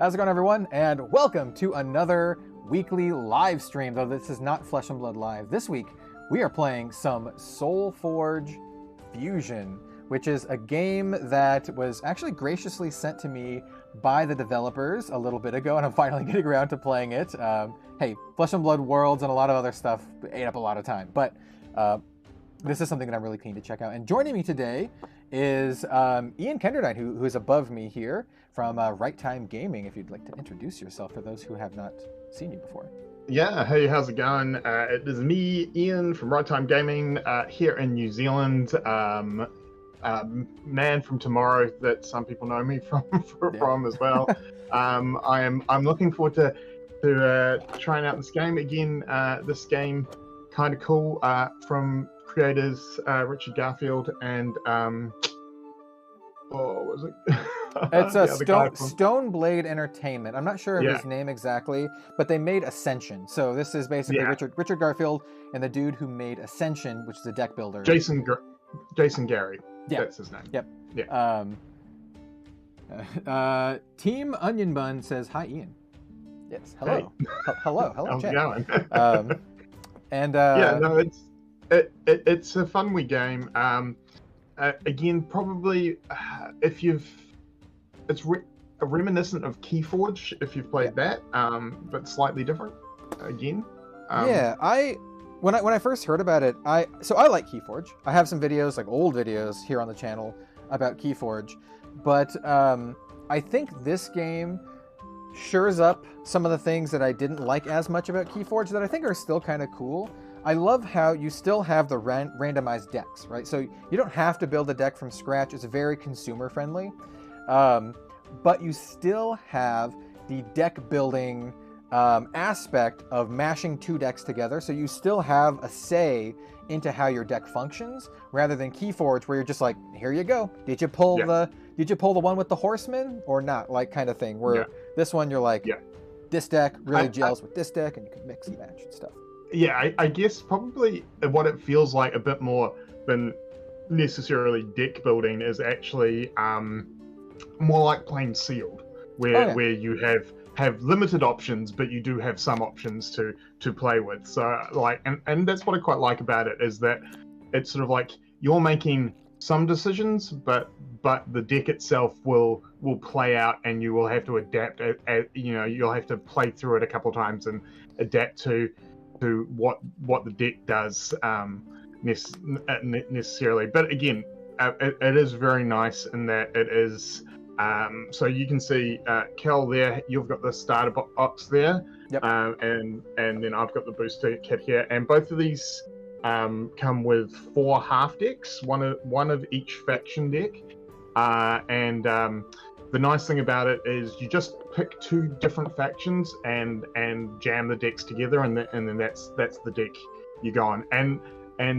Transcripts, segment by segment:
How's it going, everyone? And welcome to another weekly live stream, though this is not Flesh and Blood Live. This week, we are playing some Solforge Fusion, which is a game that was actually graciously sent to me by the developers a little bit ago, and I'm finally getting around to playing it. Hey, Flesh and Blood Worlds and a lot of other stuff ate up a lot of time, but this is something that I'm really keen to check out. And joining me today is Ian Kenderdine, who is above me here from Right Time Gaming. If you'd like to introduce yourself for those who have not seen you before. Yeah, hey, how's it going? It is me, Ian, from Right Time Gaming here in New Zealand. Man from tomorrow that some people know me from as well. I'm looking forward to trying out this game again. This game kind of cool from creators Richard Garfield and what was it? It's a Stone Blade Entertainment. I'm not sure of his name exactly, but they made Ascension. So this is basically Richard Garfield and the dude who made Ascension, which is a deck builder. Jason Gary. Yeah, that's his name. Yep. Yeah. Team Onion Bun says hi, Ian. Yes. Hello. Hey. Hello. How's Chat. it going? It's a fun wee game. Again, probably it's reminiscent of Keyforge if you've played that, but slightly different. Again. When I first heard about it, I like Keyforge. I have some videos, like old videos here on the channel about Keyforge, but I think this game shores up some of the things that I didn't like as much about Keyforge that I think are still kind of cool. I love how you still have the randomized decks, right? So you don't have to build a deck from scratch. It's very consumer friendly, but you still have the deck building aspect of mashing two decks together. So you still have a say into how your deck functions, rather than Keyforge, where you're just like, here you go. Did you pull the one with the horseman or not? Like kind of thing. Where this one you're like, this deck really gels with this deck, and you can mix and match and stuff. Yeah, I guess probably what it feels like a bit more than necessarily deck building is actually more like plain sealed, where you have limited options, but you do have some options to play with. So like, and that's what I quite like about it, is that it's sort of like you're making some decisions, but the deck itself will play out, and you will have to adapt. You'll have to play through it a couple of times and adapt to what the deck does necessarily. But again, it is very nice in that it is. So you can see Kel there. You've got the starter box there, and then I've got the booster kit here, and both of these come with 4 half decks, one of each faction deck, and the nice thing about it is you just pick 2 different factions and jam the decks together, and then that's the deck you go on, and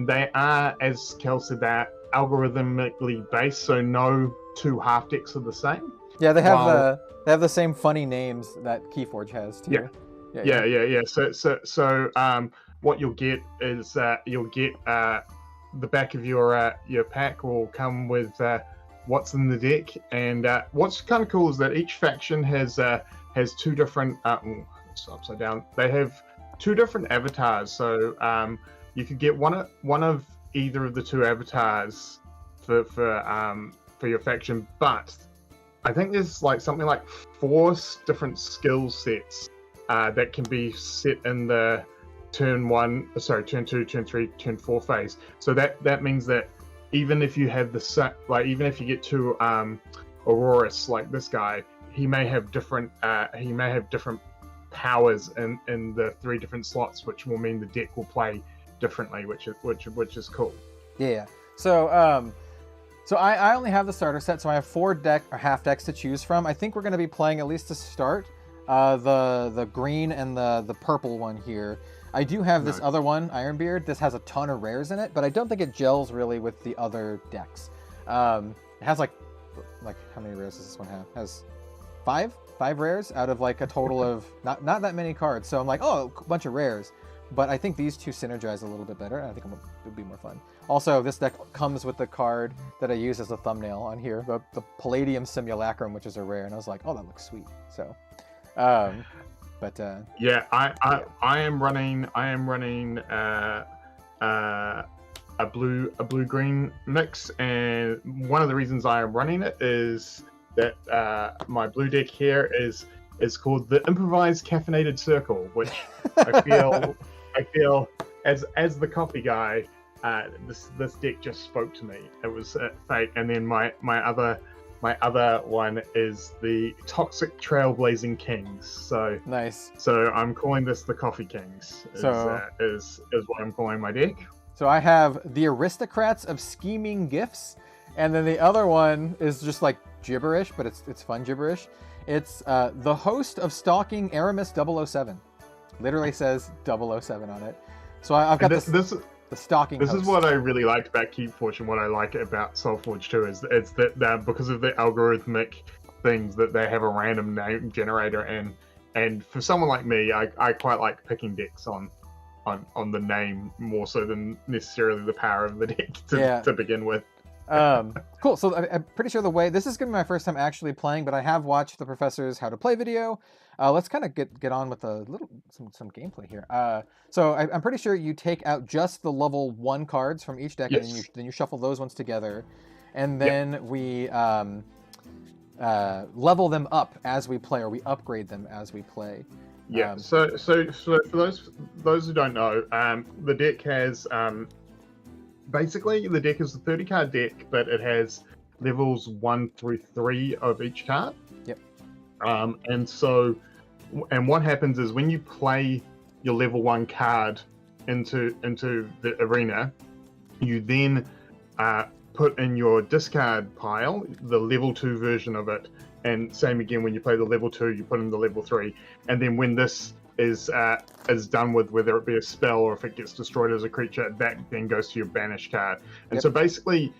they are, as Kel said, they're algorithmically based, so no 2 half decks are the same. Yeah, they have the same funny names that Keyforge has too. Yeah. So what you'll get is you'll get the back of your pack will come with what's in the deck, and what's kind of cool is that each faction has 2 different it's upside down. They have 2 different avatars, so you could get one of either of the 2 avatars for your faction, but I think there's like something like 4 different skill sets that can be set in the turn 2, turn 3, turn 4 phase. So that means that even if you have even if you get 2 Aurorus like this guy, he may have different powers in the 3 different slots, which will mean the deck will play differently, which is cool. Yeah. So I only have the starter set, so I have 4 half decks to choose from. I think we're going to be playing, at least to start, the green and the purple one here. I do have this other one, Ironbeard. This has a ton of rares in it, but I don't think it gels really with the other decks. It has like how many rares does this one have? It has 5 rares out of like a total of not that many cards. So I'm like, oh, a bunch of rares. but I think these two synergize a little bit better, and I think it would be more fun. Also, this deck comes with the card that I use as a thumbnail on here, the Palladium Simulacrum, which is a rare, and I was like, oh, that looks sweet. So, yeah, I am running a blue green mix, and one of the reasons I am running it is that my blue deck here is called the Improvised Caffeinated Circle, which I feel as the coffee guy, this deck just spoke to me. It was fate, and then my other one is the Toxic Trailblazing Kings. So nice. So I'm calling this the Coffee Kings. Is what I'm calling my deck. So I have the Aristocrats of Scheming Gifts, and then the other one is just like gibberish, but it's fun gibberish. It's the Host of Stalking Aramis 007. Literally says 007 on it. So I've got the stalking. This host. is what I really liked about Keep Fortune. What I like about Solforge too is it's that because of the algorithmic things that they have a random name generator, and for someone like me, I quite like picking decks on the name more so than necessarily the power of the deck to begin with. Cool. So I'm pretty sure this is going to be my first time actually playing, but I have watched the professor's how to play video. Let's kind of get on with some gameplay here. So I'm pretty sure you take out just the level 1 cards from each deck, yes. And then you shuffle those ones together, and then we level them up as we play, or we upgrade them as we play. Yeah. So for those who don't know, the deck has basically the deck is a 30-card deck, but it has levels 1 through 3 of each card. Yep. And what happens is when you play your level 1 card into the arena, you then put in your discard pile the level 2 version of it. And same again, when you play the level 2, you put in the level 3. And then when this is done with, whether it be a spell or if it gets destroyed as a creature, that then goes to your banish card. And so basically,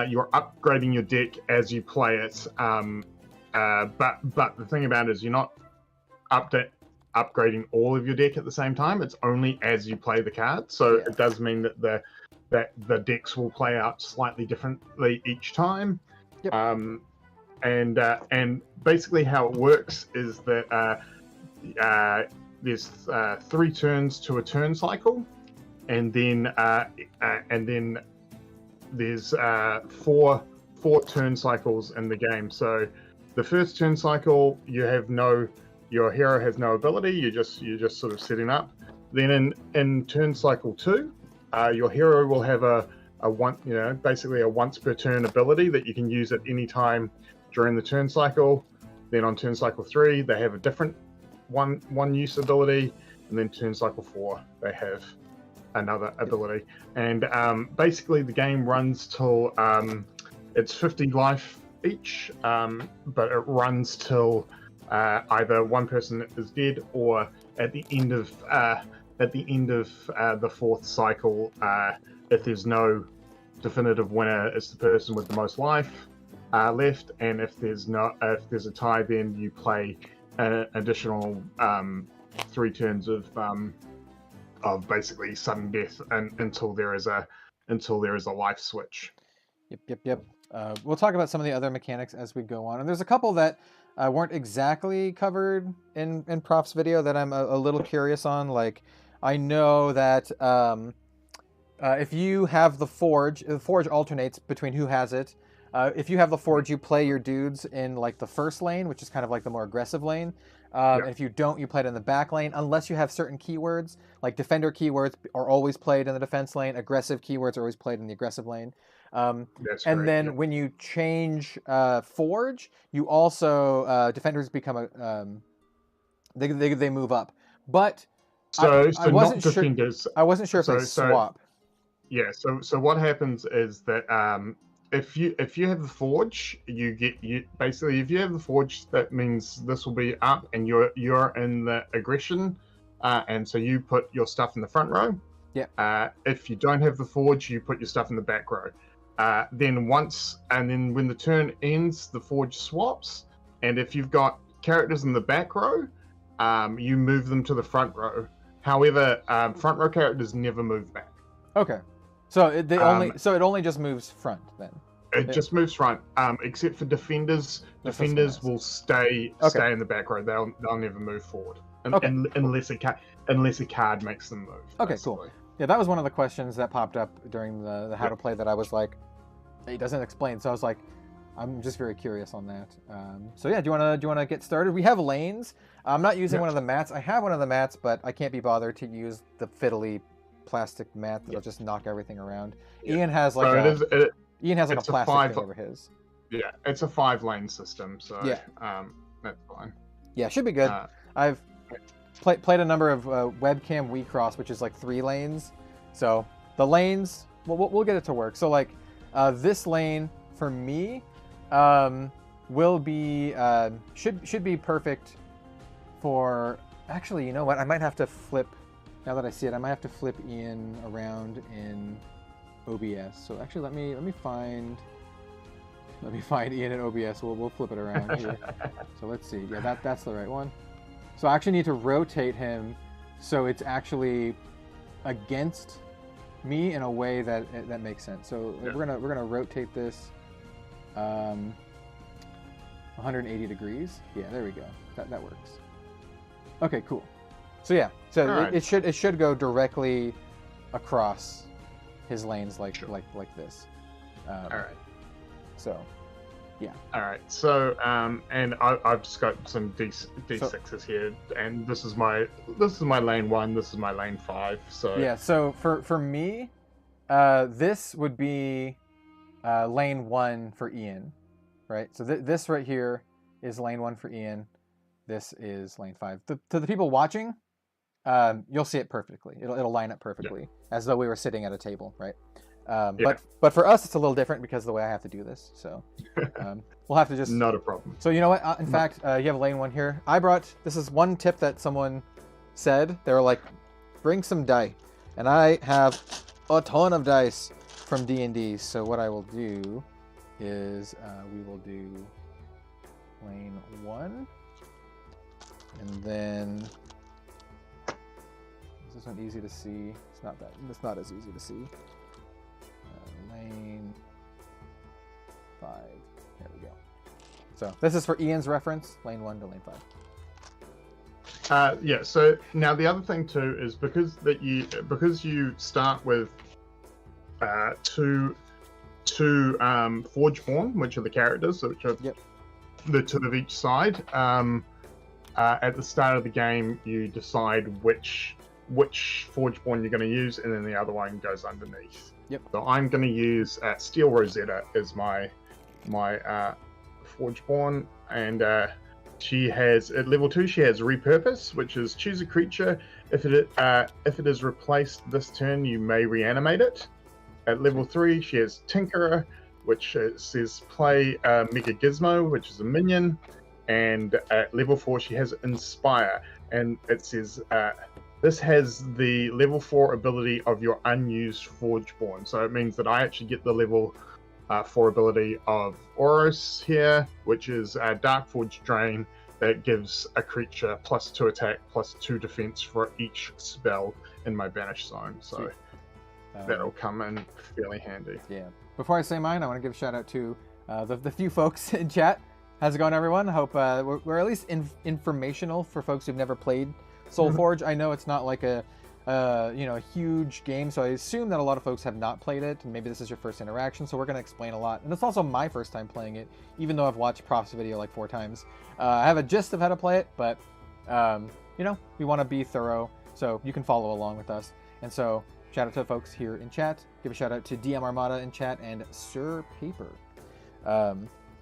you're upgrading your deck as you play it. But the thing about it is you're not upgrading all of your deck at the same time. It's only as you play the card. So it does mean that the decks will play out slightly differently each time. Yep. And basically how it works is that there's 3 turns to a turn cycle, and then there's 4 turn cycles in the game. So the first turn cycle, your hero has no ability. You're just sort of setting up. Then in turn cycle 2, your hero will have basically a once per turn ability that you can use at any time during the turn cycle. Then on turn cycle 3, they have a different one use ability, and then turn cycle 4, they have another ability. And basically the game runs till it's 50 life each, but it runs till either one person is dead, or at the end of the 4th cycle, if there's no definitive winner, it's the person with the most life left, and if there's a tie, then you play an additional 3 turns of basically sudden death until there is a life switch. Yep. We'll talk about some of the other mechanics as we go on, and there's a couple that weren't exactly covered in Prof's video that I'm a little curious on. Like, I know that if you have the Forge alternates between who has it. If you have the Forge, you play your dudes in like the first lane, which is kind of like the more aggressive lane. And if you don't, you play it in the back lane, unless you have certain keywords. Like defender keywords are always played in the defense lane. Aggressive keywords are always played in the aggressive lane. When you change Forge, you also defenders become they move up. But I wasn't sure. Defenders. I wasn't sure if they swap. Yeah. So what happens is that if you have the Forge, basically if you have the Forge, that means this will be up, and you're in the aggression, and so you put your stuff in the front row. Yeah. If you don't have the Forge, you put your stuff in the back row. Then when the turn ends, the Forge swaps, and if you've got characters in the back row, you move them to the front row. However, front row characters never move back. Okay. So it only just moves front then. It just moves front, except for defenders. Defenders will stay in the back row. They'll never move forward, unless a card makes them move. Okay, basically. cool. Yeah, that was one of the questions that popped up during the how to play that I was like, it doesn't explain. So I was like, I'm just very curious on that. So yeah, do you wanna get started? We have lanes. I'm not using one of the mats. I have one of the mats, but I can't be bothered to use the fiddly plastic mat that'll just knock everything around. Ian has like Ian has like a plastic thing over his. Yeah, it's a 5-lane system, so yeah, that's fine. Yeah, should be good. I've played a number of webcam WeCross, which is like 3 lanes. So the lanes, we'll get it to work. So like this lane for me will be should be perfect for. Actually, you know what? I might have to flip. Now that I see it, I might have to flip Ian around in OBS. So actually, let me find Ian in OBS. We'll flip it around here. So let's see. Yeah, that's the right one. So I actually need to rotate him so it's actually against me in a way that makes sense. So we're gonna rotate this 180 degrees. Yeah, there we go. That works. Okay, cool. So yeah, it should go directly across his lanes like this. All right. So, yeah. All right. So and I've just got some D6s here, and this is my lane 1. This is my lane 5. So yeah. So for me, this would be lane 1 for Ian, right? So this right here is lane 1 for Ian. This is lane 5. To the people watching, you'll see it perfectly. It'll line up perfectly, as though we were sitting at a table, right? But for us, it's a little different because of the way I have to do this. So we'll have to just... Not a problem. So you know what? In fact, you have lane 1 here. This is one tip that someone said. They were like, bring some die. And I have a ton of dice from D&D. So what I will do is we will do lane 1. And then... Is this one easy to see? It's not as easy to see. Lane 5. There we go. So this is for Ian's reference, lane 1 to lane 5. Yeah. So now the other thing too is because you start with two Forgeborn, which are the characters, which are the 2 of each side. At the start of the game, you decide which Forgeborn you're going to use, and then the other one goes underneath. Yep. So I'm going to use Steel Rosetta as my Forgeborn, and she has at level 2 she has Repurpose, which is choose a creature. If it is replaced this turn, you may reanimate it. At level 3 she has Tinkerer, which says play Mega Gizmo, which is a minion, and at level 4 she has Inspire, and it says this has the level 4 ability of your unused Forgeborn. So it means that I actually get the level 4 ability of Oros here, which is Dark Forge Drain, that gives a creature +2 attack, +2 defense for each spell in my banish zone. So that'll come in fairly handy. Yeah. Before I say mine, I want to give a shout out to the few folks in chat. How's it going, everyone? I hope we're at least informational for folks who've never played Solforge. I know it's not like a huge game, so I assume that a lot of folks have not played it, and maybe this is your first interaction, so we're going to explain a lot. And it's also my first time playing it, even though I've watched Prof's video like 4 times. I have a gist of how to play it, but we want to be thorough, so you can follow along with us. And so shout out to the folks here in chat. Give a shout out to DM Armada in chat and Sir Paper.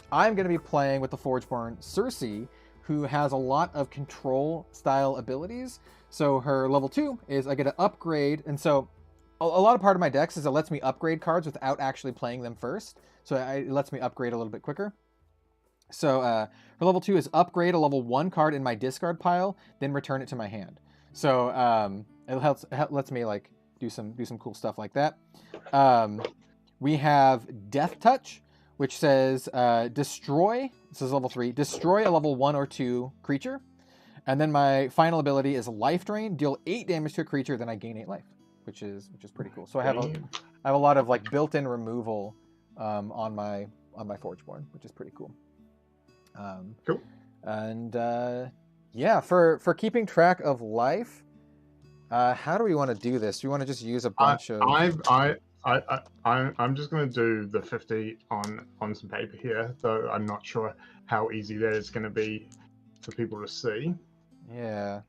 I'm going to be playing with the Forgeborn Circe, who has a lot of control style abilities. So her level 2 is I get to upgrade, and so a lot of part of my decks is it lets me upgrade cards without actually playing them first. So it lets me upgrade a little bit quicker. So her level 2 is upgrade a level 1 card in my discard pile, then return it to my hand. So it lets me like do some cool stuff like that. We have Death Touch, which says destroy. This is level 3. Destroy a level 1 or 2 creature. And then my final ability is Life Drain. Deal 8 damage to a creature, then I gain 8 life, which is pretty cool. So I have a lot of like built-in removal on my Forge board, which is pretty cool. Cool. And yeah, for keeping track of life, how do we want to do this? Do we want to just use a bunch of? I'm just going to do the 50 on some paper here, though I'm not sure how easy that is going to be for people to see. Yeah.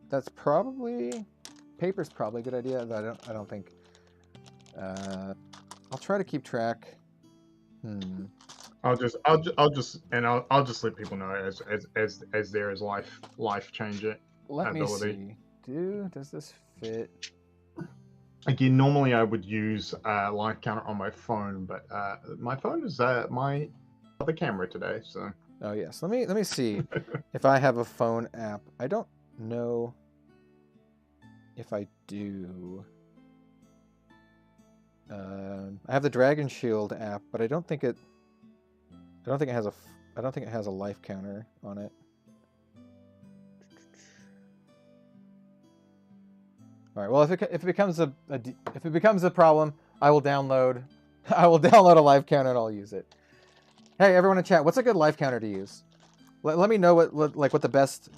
That's probably paper's probably a good idea. I don't think. I'll try to keep track. I'll just let people know as there is life change it. Let me see. Does this fit? Again, normally I would use life counter on my phone, but my phone is my other camera today, so. Oh yes, let me see if I have a phone app. I don't know if I do. I have the Dragon Shield app, but I don't think it has a life counter on it. All right. Well, if it becomes a problem, I will download a life counter and I'll use it. Hey, everyone in chat, what's a good life counter to use? Let me know what the best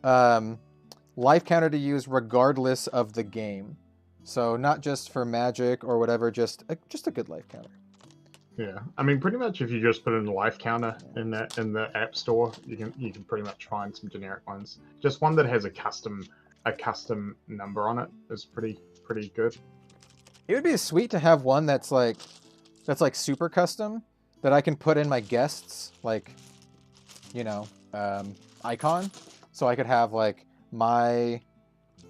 life counter to use regardless of the game. So not just for Magic or whatever, just a good life counter. Yeah, I mean, pretty much if you just put in the life counter in the app store, you can pretty much find some generic ones. Just one that has a custom number on it is pretty good. It would be sweet to have one that's like super custom that I can put in my guests, like, you know, icon, so I could have like my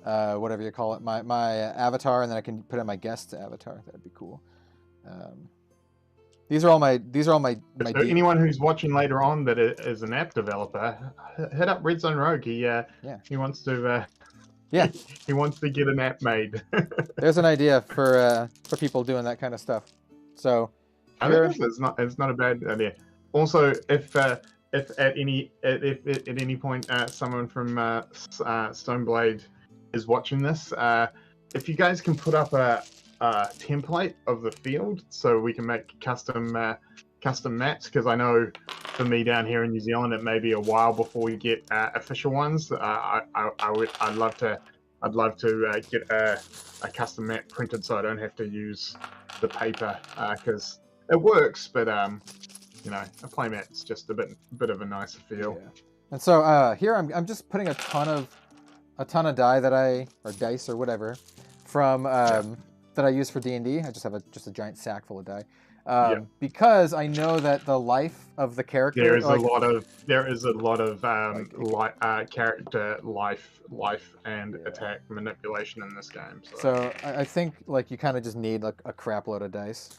whatever you call it, my avatar, and then I can put in my guest's avatar. That'd be cool. These are all my. So anyone who's watching later on that is an app developer, hit up Red Zone Rogue. He wants to. He wants to get an app made. There's an idea for people doing that kind of stuff. So I think it's not a bad idea. Also, if at any point someone from Stoneblade is watching this, if you guys can put up a template of the field so we can make custom maps, because I know for me down here in New Zealand it may be a while before we get official ones. I'd love to get a custom map printed so I don't have to use the paper, because it works, but you know, a playmat's just a bit of a nicer feel. Yeah. And so here I'm just putting a ton of dice or whatever from that I use for D&D. I just have a giant sack full of die. Because I know that the life of the character there is a lot of character life and attack manipulation in this game. So I think like you kind of just need like a crap load of dice.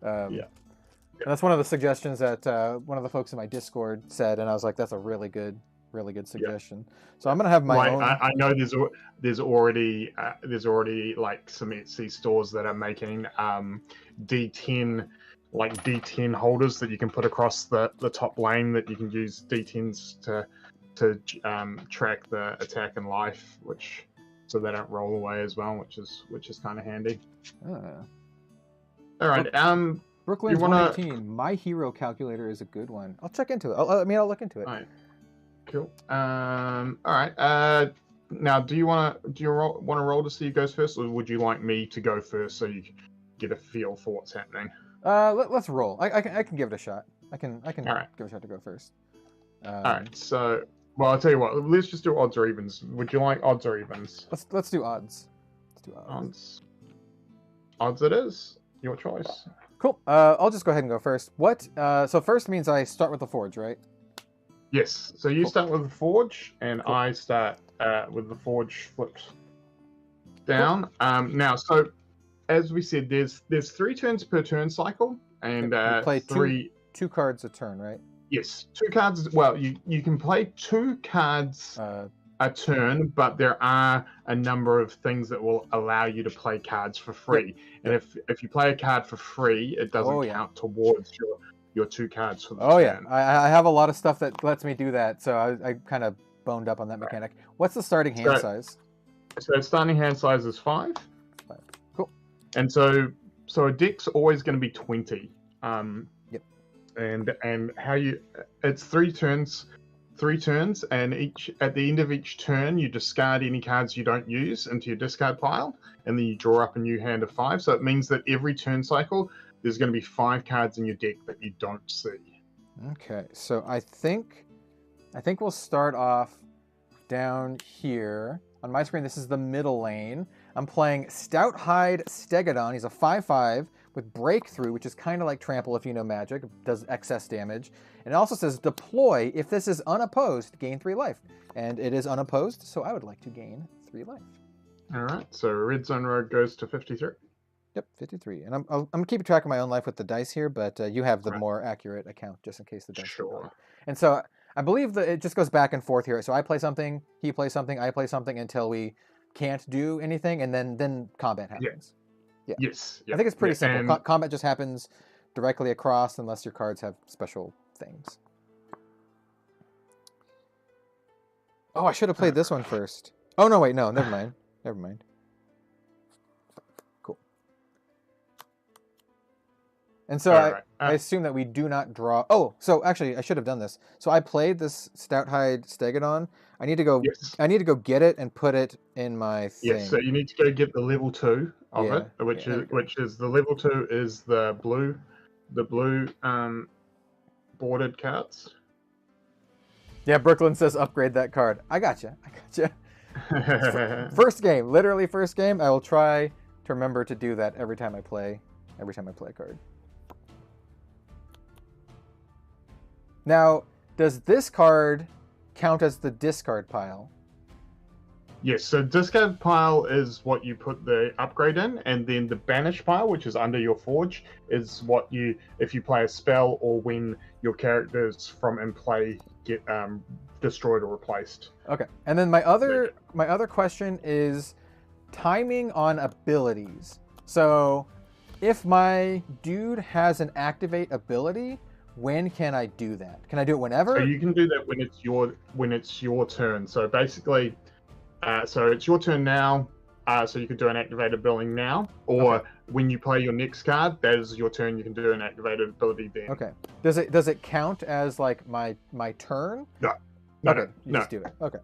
That's one of the suggestions that one of the folks in my Discord said, and I was like, that's a really good suggestion. So I'm gonna have my own. I know there's already like some Etsy stores that are making D10 holders that you can put across the top lane that you can use D10s to track the attack and life, so they don't roll away as well, which is kind of handy. All right. Brooklyn's 118. My hero calculator is a good one. I'll check into it. I'll look into it. All right. Cool. All right. Now, do you want to roll to see who goes first, or would you like me to go first so you can get a feel for what's happening? Let's roll. I can give it a shot. I can give it a shot to go first. All right. So, well, I'll tell you what. Let's just do odds or evens. Would you like odds or evens? Let's do odds. Odds it is. Your choice. Cool. I'll just go ahead and go first. What? So first means I start with the Forge, right? Yes. So you start with the Forge, and I start with the Forge flipped down. Now, so as we said, there's 3 turns per turn cycle, and you play two cards a turn, right? Yes, 2 cards. Well, you can play 2 cards a turn, but there are a number of things that will allow you to play cards for free. And if you play a card for free, it doesn't count towards your 2 cards for the turn. I have a lot of stuff that lets me do that, so I kind of boned up on that mechanic. What's the starting hand size? So starting hand size is 5. Cool. And so a deck's always going to be 20. Yep. And how you, it's 3 turns, and at the end of each turn you discard any cards you don't use into your discard pile, and then you draw up a new hand of 5. So it means that every turn cycle there's going to be 5 cards in your deck that you don't see. Okay, so I think we'll start off down here. On my screen, this is the middle lane. I'm playing Stout Hide Stegodon. He's a 5/5 with Breakthrough, which is kind of like Trample if you know Magic. It does excess damage. And it also says deploy. If this is unopposed, gain 3 life. And it is unopposed, so I would like to gain 3 life. All right, so Red Zone Rogue goes to 53. Yep, 53. And I'm keeping track of my own life with the dice here, but you have the more accurate account just in case the dice. Sure. And so I believe that it just goes back and forth here. So I play something, he plays something, I play something until we can't do anything, and then combat happens. Yeah. Yes. I think it's pretty simple. Combat just happens directly across unless your cards have special things. Oh, I should have played this one first. Oh, no, wait, no, never mind. Never mind. Cool. And so I assume that we do not draw... Oh, so actually, I should have done this. So I played this Stout Hide Stegodon. I need to go. Yes. I need to go get it and put it in my thing. Yes. So you need to go get the level 2 of it, which is the level 2 is the blue bordered cards. Yeah, Brooklyn says upgrade that card. I gotcha. First game, literally first game. I will try to remember to do that every time I play a card. Now, does this card count as the discard pile? Yes, so discard pile is what you put the upgrade in, and then the banish pile, which is under your forge, is what you, if you play a spell or when your characters from in play get destroyed or replaced. Okay, and then my other question is timing on abilities. So, if my dude has an activate ability, when can I do that? Can I do it whenever? So you can do that when it's your turn. So basically, so it's your turn now. So you could do an activated ability now, or when you play your next card, that is your turn. You can do an activated ability then. Okay. Does it count as like my turn? No. Okay. You just do it. Okay.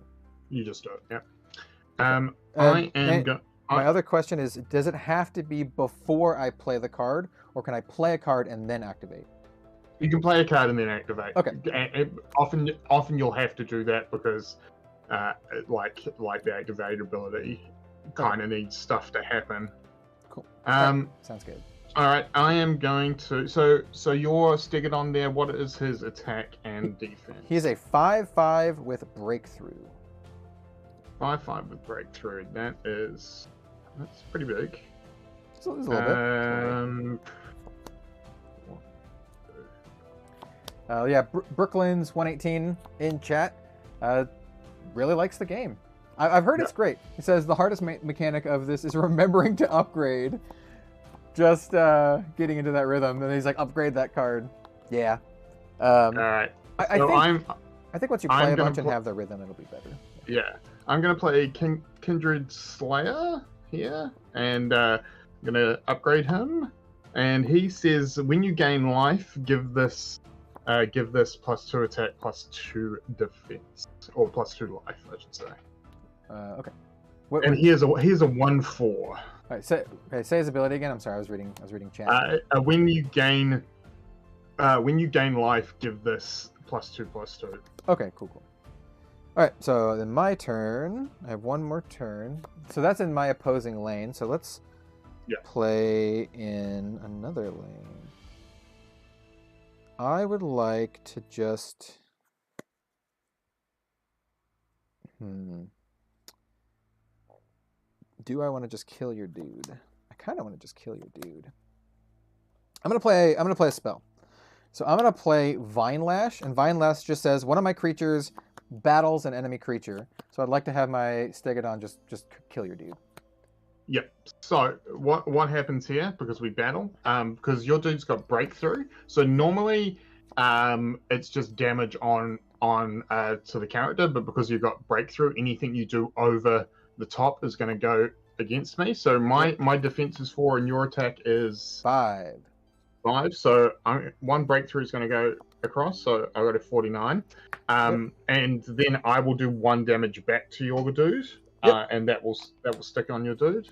You just do it. Yeah. My other question is: does it have to be before I play the card, or can I play a card and then activate? You can play a card and then activate. Okay. And often you'll have to do that because, like the activated ability, kind of needs stuff to happen. Cool. Sounds good. All right, I am going to. So your Stegodon there. What is his attack and defense? He's a 5/5 with breakthrough. 5/5 with breakthrough. That's pretty big. It's a little bit. Yeah, Brooklyn's 118 in chat really likes the game. I've heard it's great. He says the hardest mechanic of this is remembering to upgrade. Just getting into that rhythm, and he's like, upgrade that card. Yeah. All right. I think once you play a bunch and have the rhythm, it'll be better. Yeah. I'm going to play Kindred Slayer here, and I'm going to upgrade him. And he says, when you gain life, give this +2 attack, +2 defense, or +2 life, I should say. Okay. And here's a 1/4. All right, say his ability again. I'm sorry, I was reading chat. When you gain life, give this +2/+2. Okay, cool. All right, so then my turn. I have one more turn. So that's in my opposing lane. So let's play in another lane. I would like to just... Do I want to just kill your dude? I kind of want to just kill your dude. I'm gonna play a spell. So I'm gonna play Vine Lash, and Vine Lash just says one of my creatures battles an enemy creature. So I'd like to have my Stegodon just kill your dude. Yep. So what happens here, because we battle, because your dude's got breakthrough. So normally it's just damage on on to the character, but because you've got breakthrough, anything you do over the top is going to go against me. So my defense is 4 and your attack is 5. 5. So one breakthrough is going to go across. So I got a 49. And then I will do 1 damage back to your dude, and that will stick on your dude.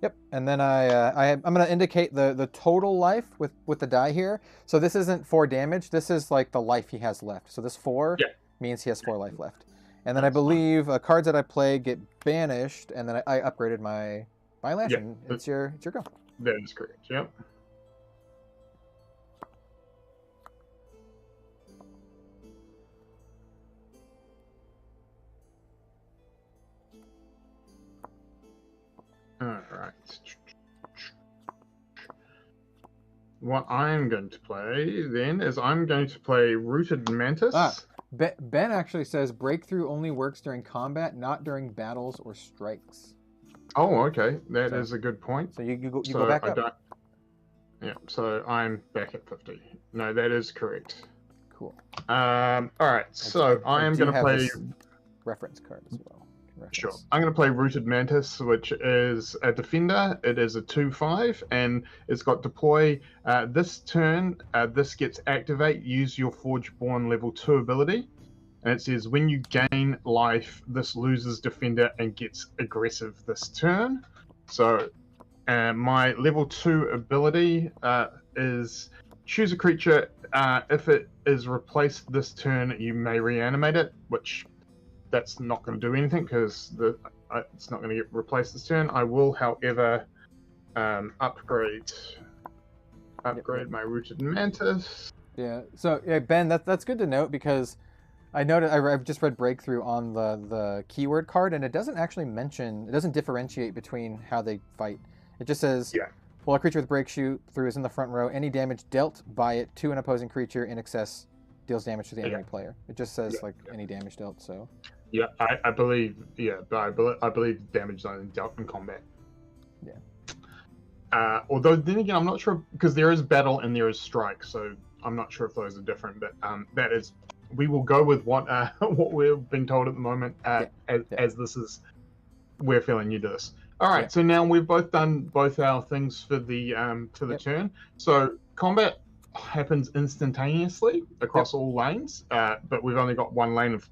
Yep, and then I'm going to indicate the total life with the die here. So this isn't 4 damage. This is like the life he has left. So this 4 means he has 4 life left. And then I believe cards that I play get banished, and then I upgraded my Bylash, and it's your go. That is correct, yep. Alright. What I'm going to play then is I'm going to play Rooted Mantis. Ben actually says breakthrough only works during combat, not during battles or strikes. Oh, okay. That is a good point. So you go back up. Yeah, so I'm back at 50. No, that is correct. Cool. Alright, so I am going to play... reference card as well. Sure. I'm going to play Rooted Mantis, which is a defender. It is a 2/5, and it's got deploy. This turn, this gets activate. Use your Forgeborn level 2 ability. And it says, when you gain life, this loses defender and gets aggressive this turn. So my level 2 ability is choose a creature. If it is replaced this turn, you may reanimate it, which... that's not going to do anything because it's not going to get replaced this turn. I will, however, upgrade my Rooted Mantis. Yeah. So Ben, that's good to note because I noted I've just read breakthrough on the keyword card, and it doesn't actually mention, it doesn't differentiate between how they fight. It just says, well, a creature with breakthrough is in the front row. Any damage dealt by it to an opposing creature in excess deals damage to the enemy player. It just says any damage dealt. So. Yeah, I believe. Yeah, but I believe damage is only dealt in combat. Yeah. Although then again, I'm not sure because there is battle and there is strike, so I'm not sure if those are different. But that is, we will go with what we've been told at the moment. As this is, we're feeling new to this. All right, so now we've both done both our things for the turn. So combat happens instantaneously across all lanes, but we've only got 1 lane of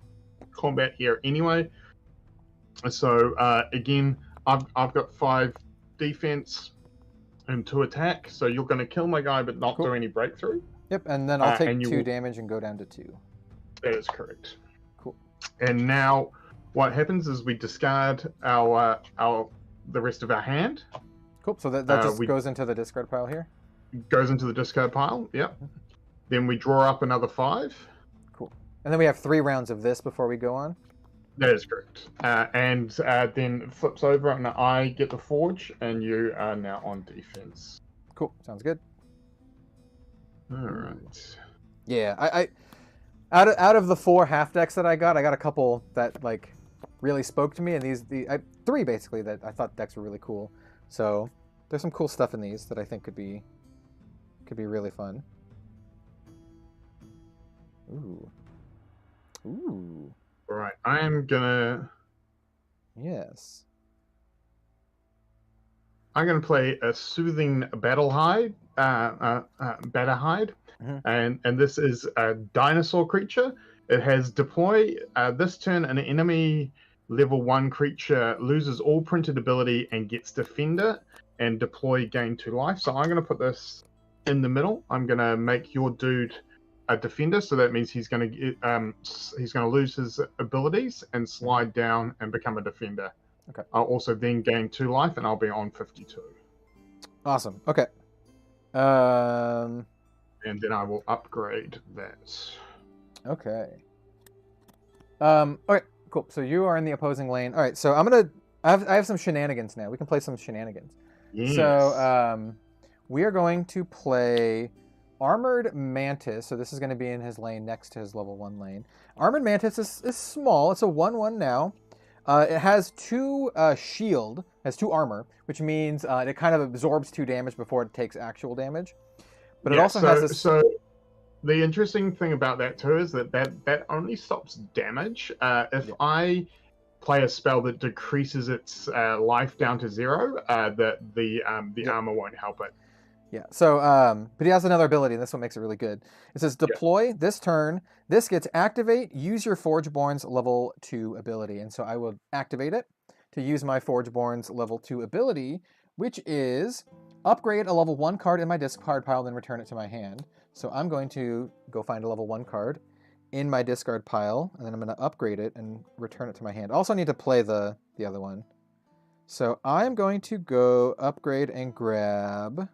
combat here anyway. So again, I've got 5 defense and 2 attack. So you're going to kill my guy, but not do any breakthrough. Yep, and then I'll take 2 damage and go down to 2. That is correct. Cool. And now, what happens is we discard the rest of our hand. Cool. So that just goes into the discard pile here. Goes into the discard pile. Yep. Then we draw up another 5. Cool. And then we have 3 rounds of this before we go on. That is correct. And then it flips over, and I get the forge, and you are now on defense. Cool. Sounds good. All right. Yeah, I out of the 4 half decks that I got a couple that like really spoke to me, and 3 basically that I thought decks were really cool. So there's some cool stuff in these that I think could be really fun. Ooh. All right, I am gonna. Yes. I'm gonna play a Soothing Battle Hide, and this is a dinosaur creature. It has deploy. This turn, an enemy level 1 creature loses all printed ability and gets defender, and deploy gain 2 life. So I'm gonna put this in the middle. I'm gonna make your dude a defender, so that means he's gonna lose his abilities and slide down and become a defender. Okay. I'll also then gain 2 life, and I'll be on 52. Awesome. Okay. And then I will upgrade that. Okay. Okay. Cool. So you are in the opposing lane. All right. So I have some shenanigans now. We can play some shenanigans. Yes. So we are going to play Armored Mantis. So this is going to be in his lane next to his level 1 lane. Armored Mantis is small. It's a 1/1 now. It has 2 shield, has 2 armor, which means it kind of absorbs 2 damage before it takes actual damage. But it also has this. So the interesting thing about that too is that only stops damage. If I play a spell that decreases its life down to 0, the armor won't help it. Yeah. So, but he has another ability, and this one makes it really good. It says deploy this turn. This gets activate. Use your Forgeborn's level 2 ability, and so I will activate it to use my Forgeborn's level 2 ability, which is upgrade a level 1 card in my discard pile, then return it to my hand. So I'm going to go find a level 1 card in my discard pile, and then I'm going to upgrade it and return it to my hand. I also need to play the other one. So I'm going to go upgrade and grab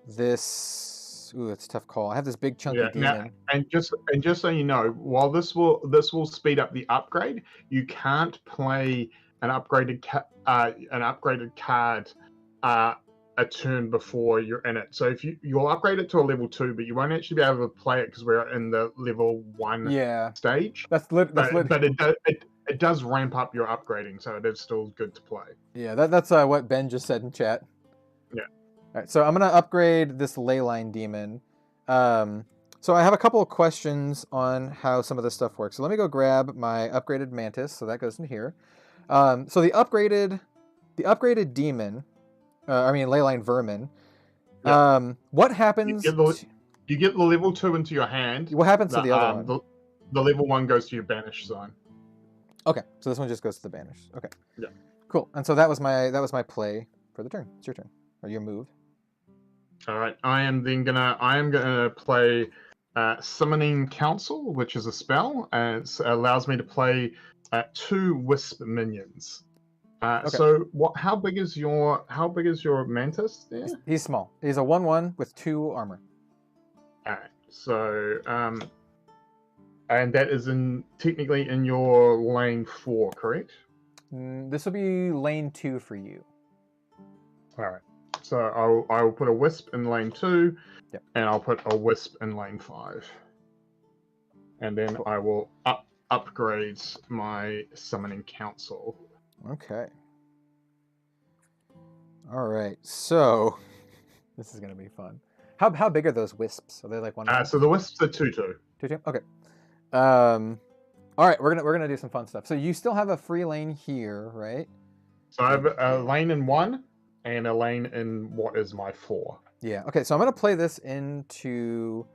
this. Ooh, it's a tough call. I have this big chunky demon. Now, and just so you know, while this will speed up the upgrade, you can't play an upgraded card a turn before you're in it. So if you'll upgrade it to a level 2, but you won't actually be able to play it because we're in the level 1 stage. But it does ramp up your upgrading, so it is still good to play. Yeah, that's what Ben just said in chat. Yeah. All right, so I'm gonna upgrade this Leyline demon. So I have a couple of questions on how some of this stuff works. So let me go grab my upgraded Mantis. So that goes in here. So the upgraded demon, Leyline Vermin. Yeah. What happens? You get the level 2 into your hand. What happens to the other one? The level 1 goes to your banish zone. Okay, so this one just goes to the banish. Okay. Yeah. Cool. And so that was my play for the turn. It's your turn, or your move. All right. I am gonna play Summoning Council, which is a spell, and it allows me to play 2 Wisp minions. Okay. So how big is your Mantis there? He's small. He's a 1/1 with 2 armor. All right. So and that is technically in your lane 4, correct? This will be lane 2 for you. All right. So I will put a Wisp in lane 2, and I'll put a Wisp in lane 5, and then I will upgrade my Summoning Council. Okay. All right. So this is gonna be fun. How big are those wisps? Are they like 1? So the wisps are 2/2. 2/2. Okay. All right. We're gonna do some fun stuff. So you still have a free lane here, right? So I have a lane in 1 and a lane in what is my 4. Yeah. Okay. So I'm gonna play this into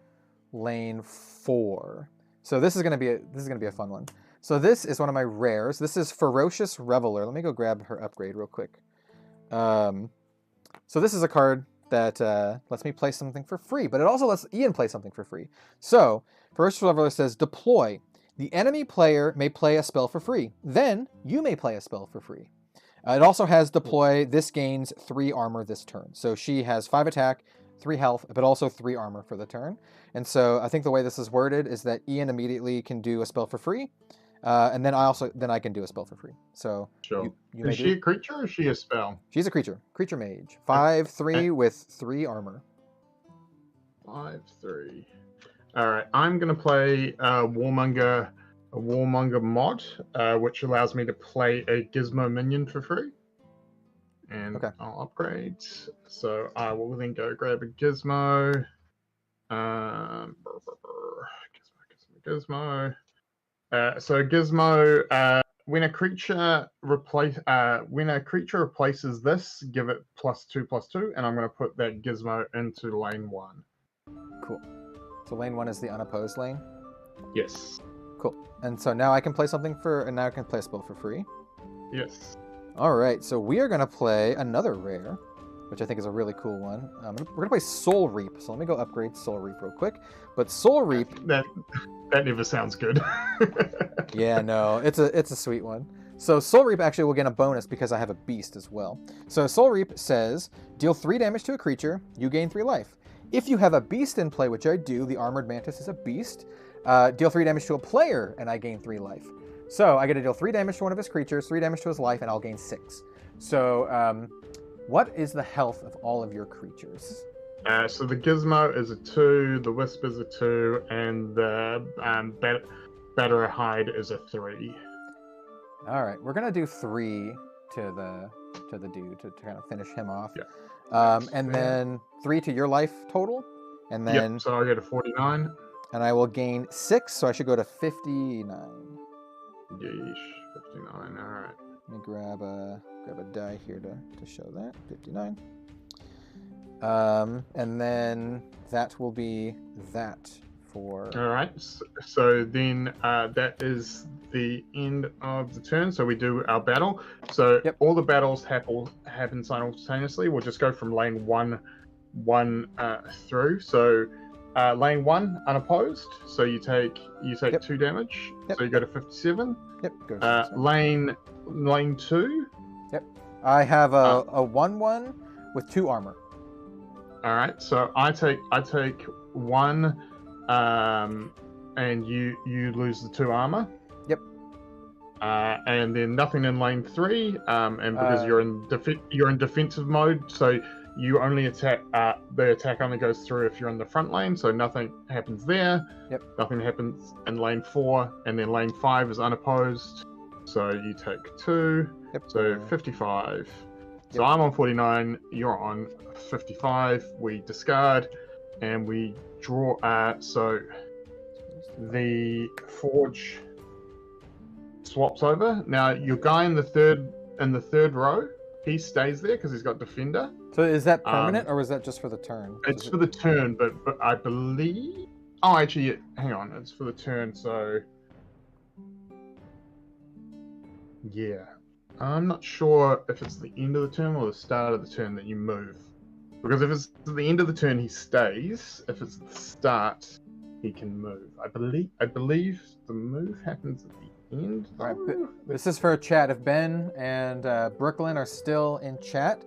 lane 4. So this is gonna be a fun one. So this is one of my rares. This is Ferocious Reveler. Let me go grab her upgrade real quick. So this is a card that lets me play something for free, but it also lets Ian play something for free. So Ferocious Reveler says, deploy. The enemy player may play a spell for free. Then you may play a spell for free. It also has deploy. This gains 3 armor this turn. So she has 5 attack, 3 health, but also 3 armor for the turn. And so I think the way this is worded is that Ian immediately can do a spell for free. And then I can do a spell for free. So sure. Is she a creature or is she a spell? She's a creature. Creature mage. 5/3 with 3 armor. 5/3. All right. I'm gonna play Warmonger mod, which allows me to play a Gizmo minion for free. And I'll upgrade. So I will then go grab a Gizmo. Gizmo. So Gizmo, when a creature replaces this, give it +2/+2, and I'm going to put that Gizmo into lane 1. Cool. So lane 1 is the unopposed lane. Yes. Cool. And so now I can play something and now I can play a spell for free. Yes. All right. So we are going to play another rare, which I think is a really cool one. We're going to play Soul Reap. So let me go upgrade Soul Reap real quick. But Soul Reap... That never sounds good. Yeah, no, it's a sweet one. So Soul Reap actually will get a bonus because I have a beast as well. So Soul Reap says, deal 3 damage to a creature, you gain 3 life. If you have a beast in play, which I do, the Armored Mantis is a beast, deal 3 damage to a player and I gain 3 life. So I get to deal 3 damage to one of his creatures, 3 damage to his life, and I'll gain 6. So what is the health of all of your creatures? So the Gizmo is a 2, the Wisp is a 2, and the Batterhide is a 3. All right, we're gonna do 3 to the to the dude to kind of finish him off. Yeah. And then 3 to your life total, and then Yep, so I go to 49. and I will gain 6, so I should go to 59. Yeesh, 59. All right. Let me grab a die here to show that 59. And then that will be that for. All right. So then that is the end of the turn. So we do our battle. So all the battles happen simultaneously. We'll just go from lane one through. So lane 1 unopposed. So you take 2 damage. So you go to 57. Yep. Go to 57. Lane 2. Yep. I have a 1/1 with 2 armor. All right. So I take 1, and you lose the 2 armor. Yep. And then nothing in lane 3, and because you're in defensive mode, so you only attack. The attack only goes through if you're in the front lane, so nothing happens there. Yep. Nothing happens in lane 4, and then lane 5 is unopposed, so you take 2. Yep. So 55. So I'm on 49. You're on 55. We discard, and we draw. So the Forge swaps over. Now your guy in the third row, he stays there because he's got Defender. So is that permanent, or is that just for the turn? It's for the turn, but I believe. Oh, actually, hang on. It's for the turn. So yeah, I'm not sure if it's the end of the turn or the start of the turn that you move. Because if it's the end of the turn, he stays. If it's the start, he can move. I believe the move happens at the end. All right, this is for a chat. If Ben and Brooklyn are still in chat,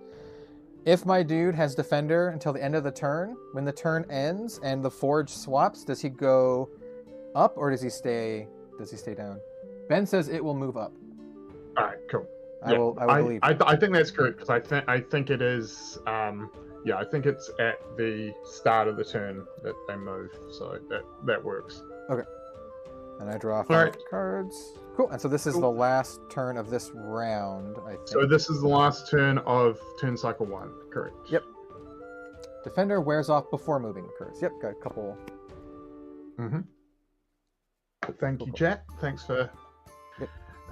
if my dude has Defender until the end of the turn, when the turn ends and the Forge swaps, does he go up or does he stay down? Ben says it will move up. All right, cool. I will believe. I think that's correct because I think it is. Yeah, I think it's at the start of the turn that they move, so that works. Okay. And I draw 5 cards. Cool. And so this is the last turn of this round, I think. So this is the last turn of turn cycle 1, correct? Yep. Defender wears off before moving occurs. Yep, got a couple. Mm-hmm. Thank you, chat. Thanks for,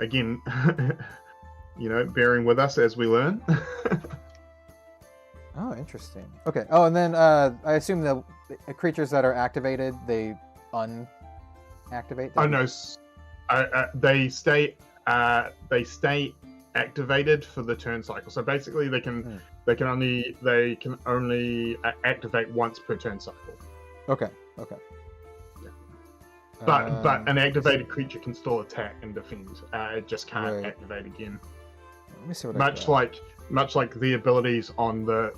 again, bearing with us as we learn. Oh, interesting. Okay. Oh, and then I assume the creatures that are activated, they unactivate. Oh no, they stay activated for the turn cycle. So basically, they can only activate once per turn cycle. Okay. Okay. Yeah. But an activated creature can still attack and defend. It just can't activate again. Let me see what much like the abilities on the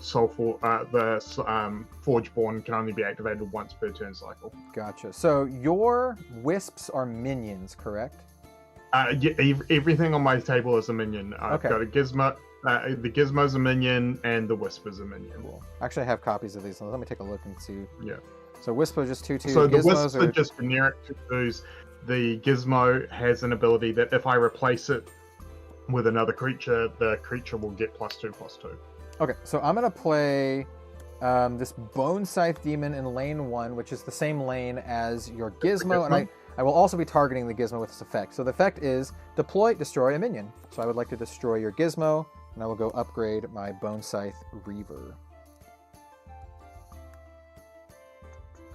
Forgeborn can only be activated once per turn cycle. Gotcha. So your wisps are minions, correct? Yeah, everything on my table is a minion. I've got a gizmo. The gizmo's a minion, and the wisp is a minion. Cool. Actually, I have copies of these. So let me take a look and see. Yeah. So wisp are just 2/2. So the wisps are just generic 2/2s. The gizmo has an ability that if I replace it with another creature, the creature will get +2/+2. Okay, so I'm going to play this Bone Scythe Demon in lane 1, which is the same lane as your Gizmo, and I will also be targeting the Gizmo with this effect. So the effect is deploy, destroy a minion. So I would like to destroy your Gizmo, and I will go upgrade my Bone Scythe Reaver.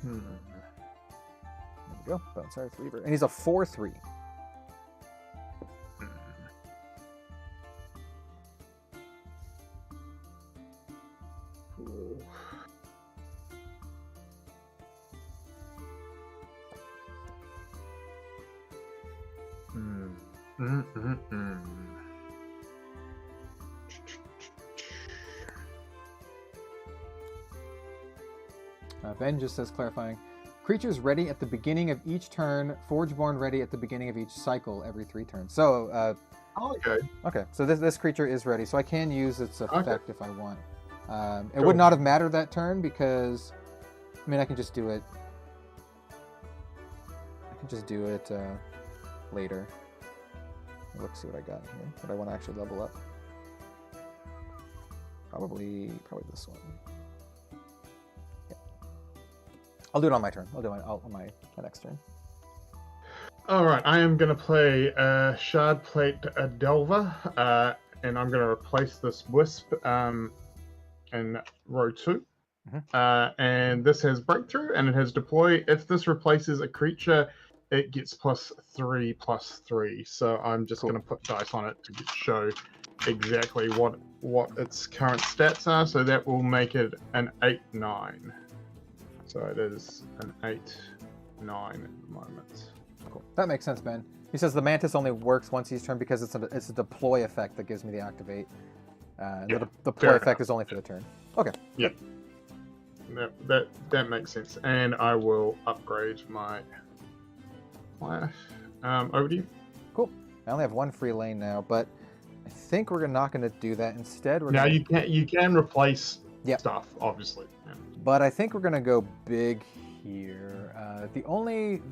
There we go, Bone Scythe Reaver. And he's a 4/3. Ben just says, clarifying, creatures ready at the beginning of each turn, Forgeborn ready at the beginning of each cycle every 3 turns. So, okay, so this creature is ready, so I can use its effect if I want. It would not have mattered that turn because, I mean, I can just do it. Later. Let's see what I got here. But I want to actually level up. Probably this one. Yeah. I'll do it on my turn. I'll do it on my next turn. All right, I am going to play Shard Plate Delver, and I'm going to replace this Wisp in row 2. And this has Breakthrough, and it has Deploy. If this replaces a creature, it gets +3/+3. So I'm just going to put dice on it to show exactly what its current stats are. So that will make it an 8/9. So it is an 8/9 at the moment. Cool. That makes sense, Ben. He says the Mantis only works once each turn because it's a deploy effect that gives me the activate. The deploy effect is only for the turn. Okay. Yep. That makes sense. And I will upgrade my flash. Over to you. Cool. I only have one free lane now, but I think we're not going to do that. Instead, you can replace stuff, obviously. Yeah. But I think we're going to go big here.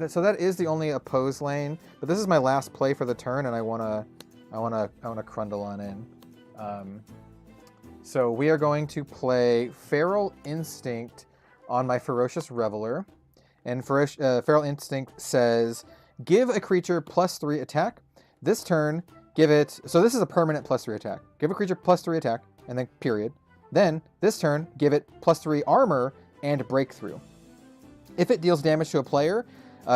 So that is the only opposed lane. But this is my last play for the turn, and I wanna crundle on in. So we are going to play Feral Instinct on my Ferocious Reveler, and Feral Instinct says, give a creature +3 attack. This turn, give it. So this is a permanent +3 attack. Give a creature +3 attack, and then period. Then this turn, give it +3 armor and Breakthrough. If it deals damage to a player,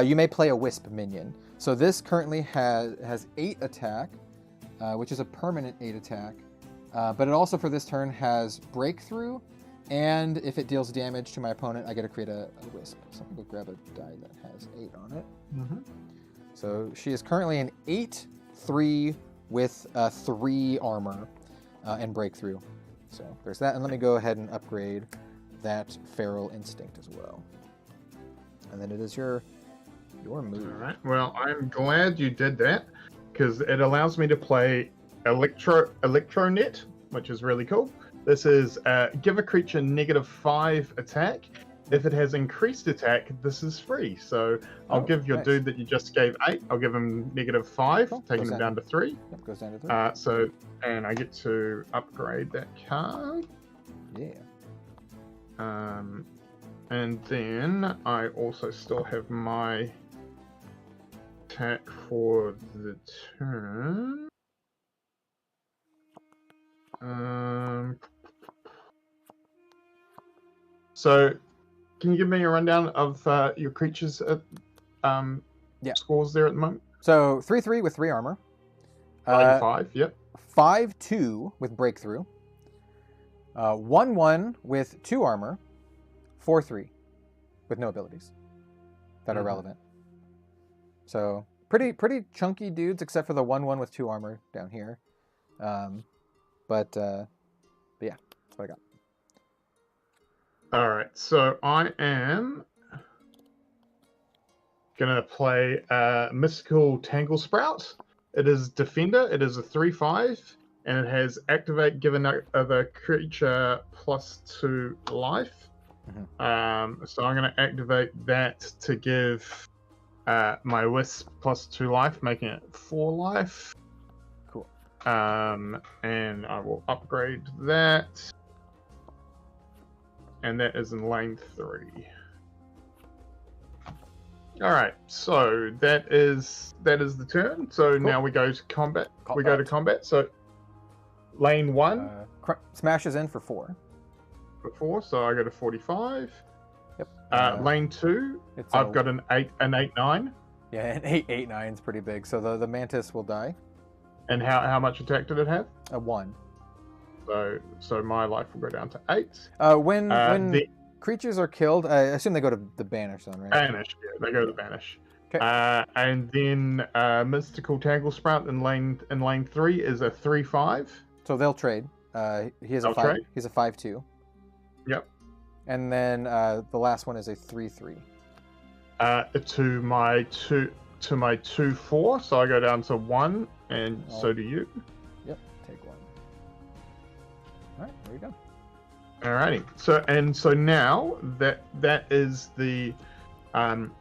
you may play a Wisp minion. So this currently has 8 attack, which is a permanent 8 attack. But it also, for this turn, has Breakthrough, and if it deals damage to my opponent, I get to create a Wisp. So I'm going to grab a die that has 8 on it. So she is currently an 8/3 with 3 armor and Breakthrough. So there's that, and let me go ahead and upgrade that Feral Instinct as well. And then it is your move. All right. Well, I'm glad you did that, because it allows me to play Electronet, which is really cool. This is give a creature -5 attack. If it has increased attack, this is free. So I'll give your dude that you just gave 8, I'll give him -5, taking him down to 3. Yep, goes down to 3. And I get to upgrade that card. Yeah. And then I also still have my attack for the turn. So, can you give me a rundown of your creatures' scores there at the moment? So 3/3 with 3 armor. 5, yep. 5/2 with Breakthrough. 1/1 with 2 armor. 4/3 with no abilities that are relevant. So pretty chunky dudes, except for the 1/1 with 2 armor down here. But yeah, that's what I got. All right, so I am gonna play Mystical Tangle Sprout. It is Defender. It is a 3/5, and it has Activate. Give another creature +2 life. So I'm going to activate that to give my Wisp +2 life, making it 4 life. Cool. And I will upgrade that. And that is in lane 3. All right, so that is the turn. So now we go to combat. We go to combat. So lane 1 smashes in for 4. So I go to 45. Yep. Lane 2, I've got an 8/9. Yeah, an 8/9 is pretty big. So the Mantis will die. And how much attack did it have? A 1. So my life will go down to 8. When creatures are killed, I assume they go to the Banish zone, right? Banish, yeah, they go to the Banish. Okay. And then Mystical Tangle Sprout in lane 3 is a 3/5. So they'll trade. He's a 5/2. Yep. And then the last one is a 3/3. To my 2/4, so I go down to 1, and so do you. Yep, take 1. All right, there you go. Alrighty. So now that is the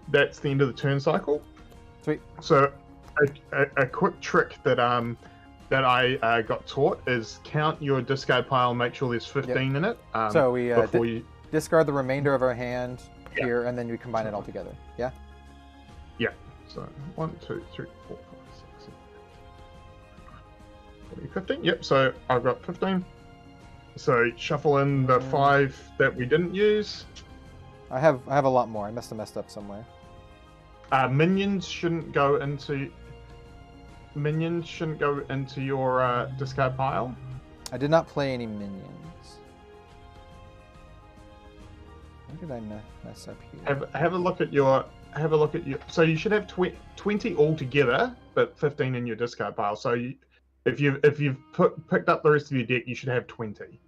that's the end of the turn cycle. Sweet. So a quick trick that that I got taught is count your discard pile and make sure there's 15 in it. So we before you discard the remainder of our hand here, and then we combine it all together. Yeah? Yeah. So 1, 2, 3, 4, 5, 6, 7, 15. Yep, so I've got 15. So shuffle in the 5 that we didn't use. I have a lot more. I must have messed up somewhere. Minions shouldn't go into your discard pile. I did not play any minions. Where did I mess up here? Have a look at your. So you should have 20 altogether, but 15 in your discard pile. So if you've picked up the rest of your deck, you should have 20.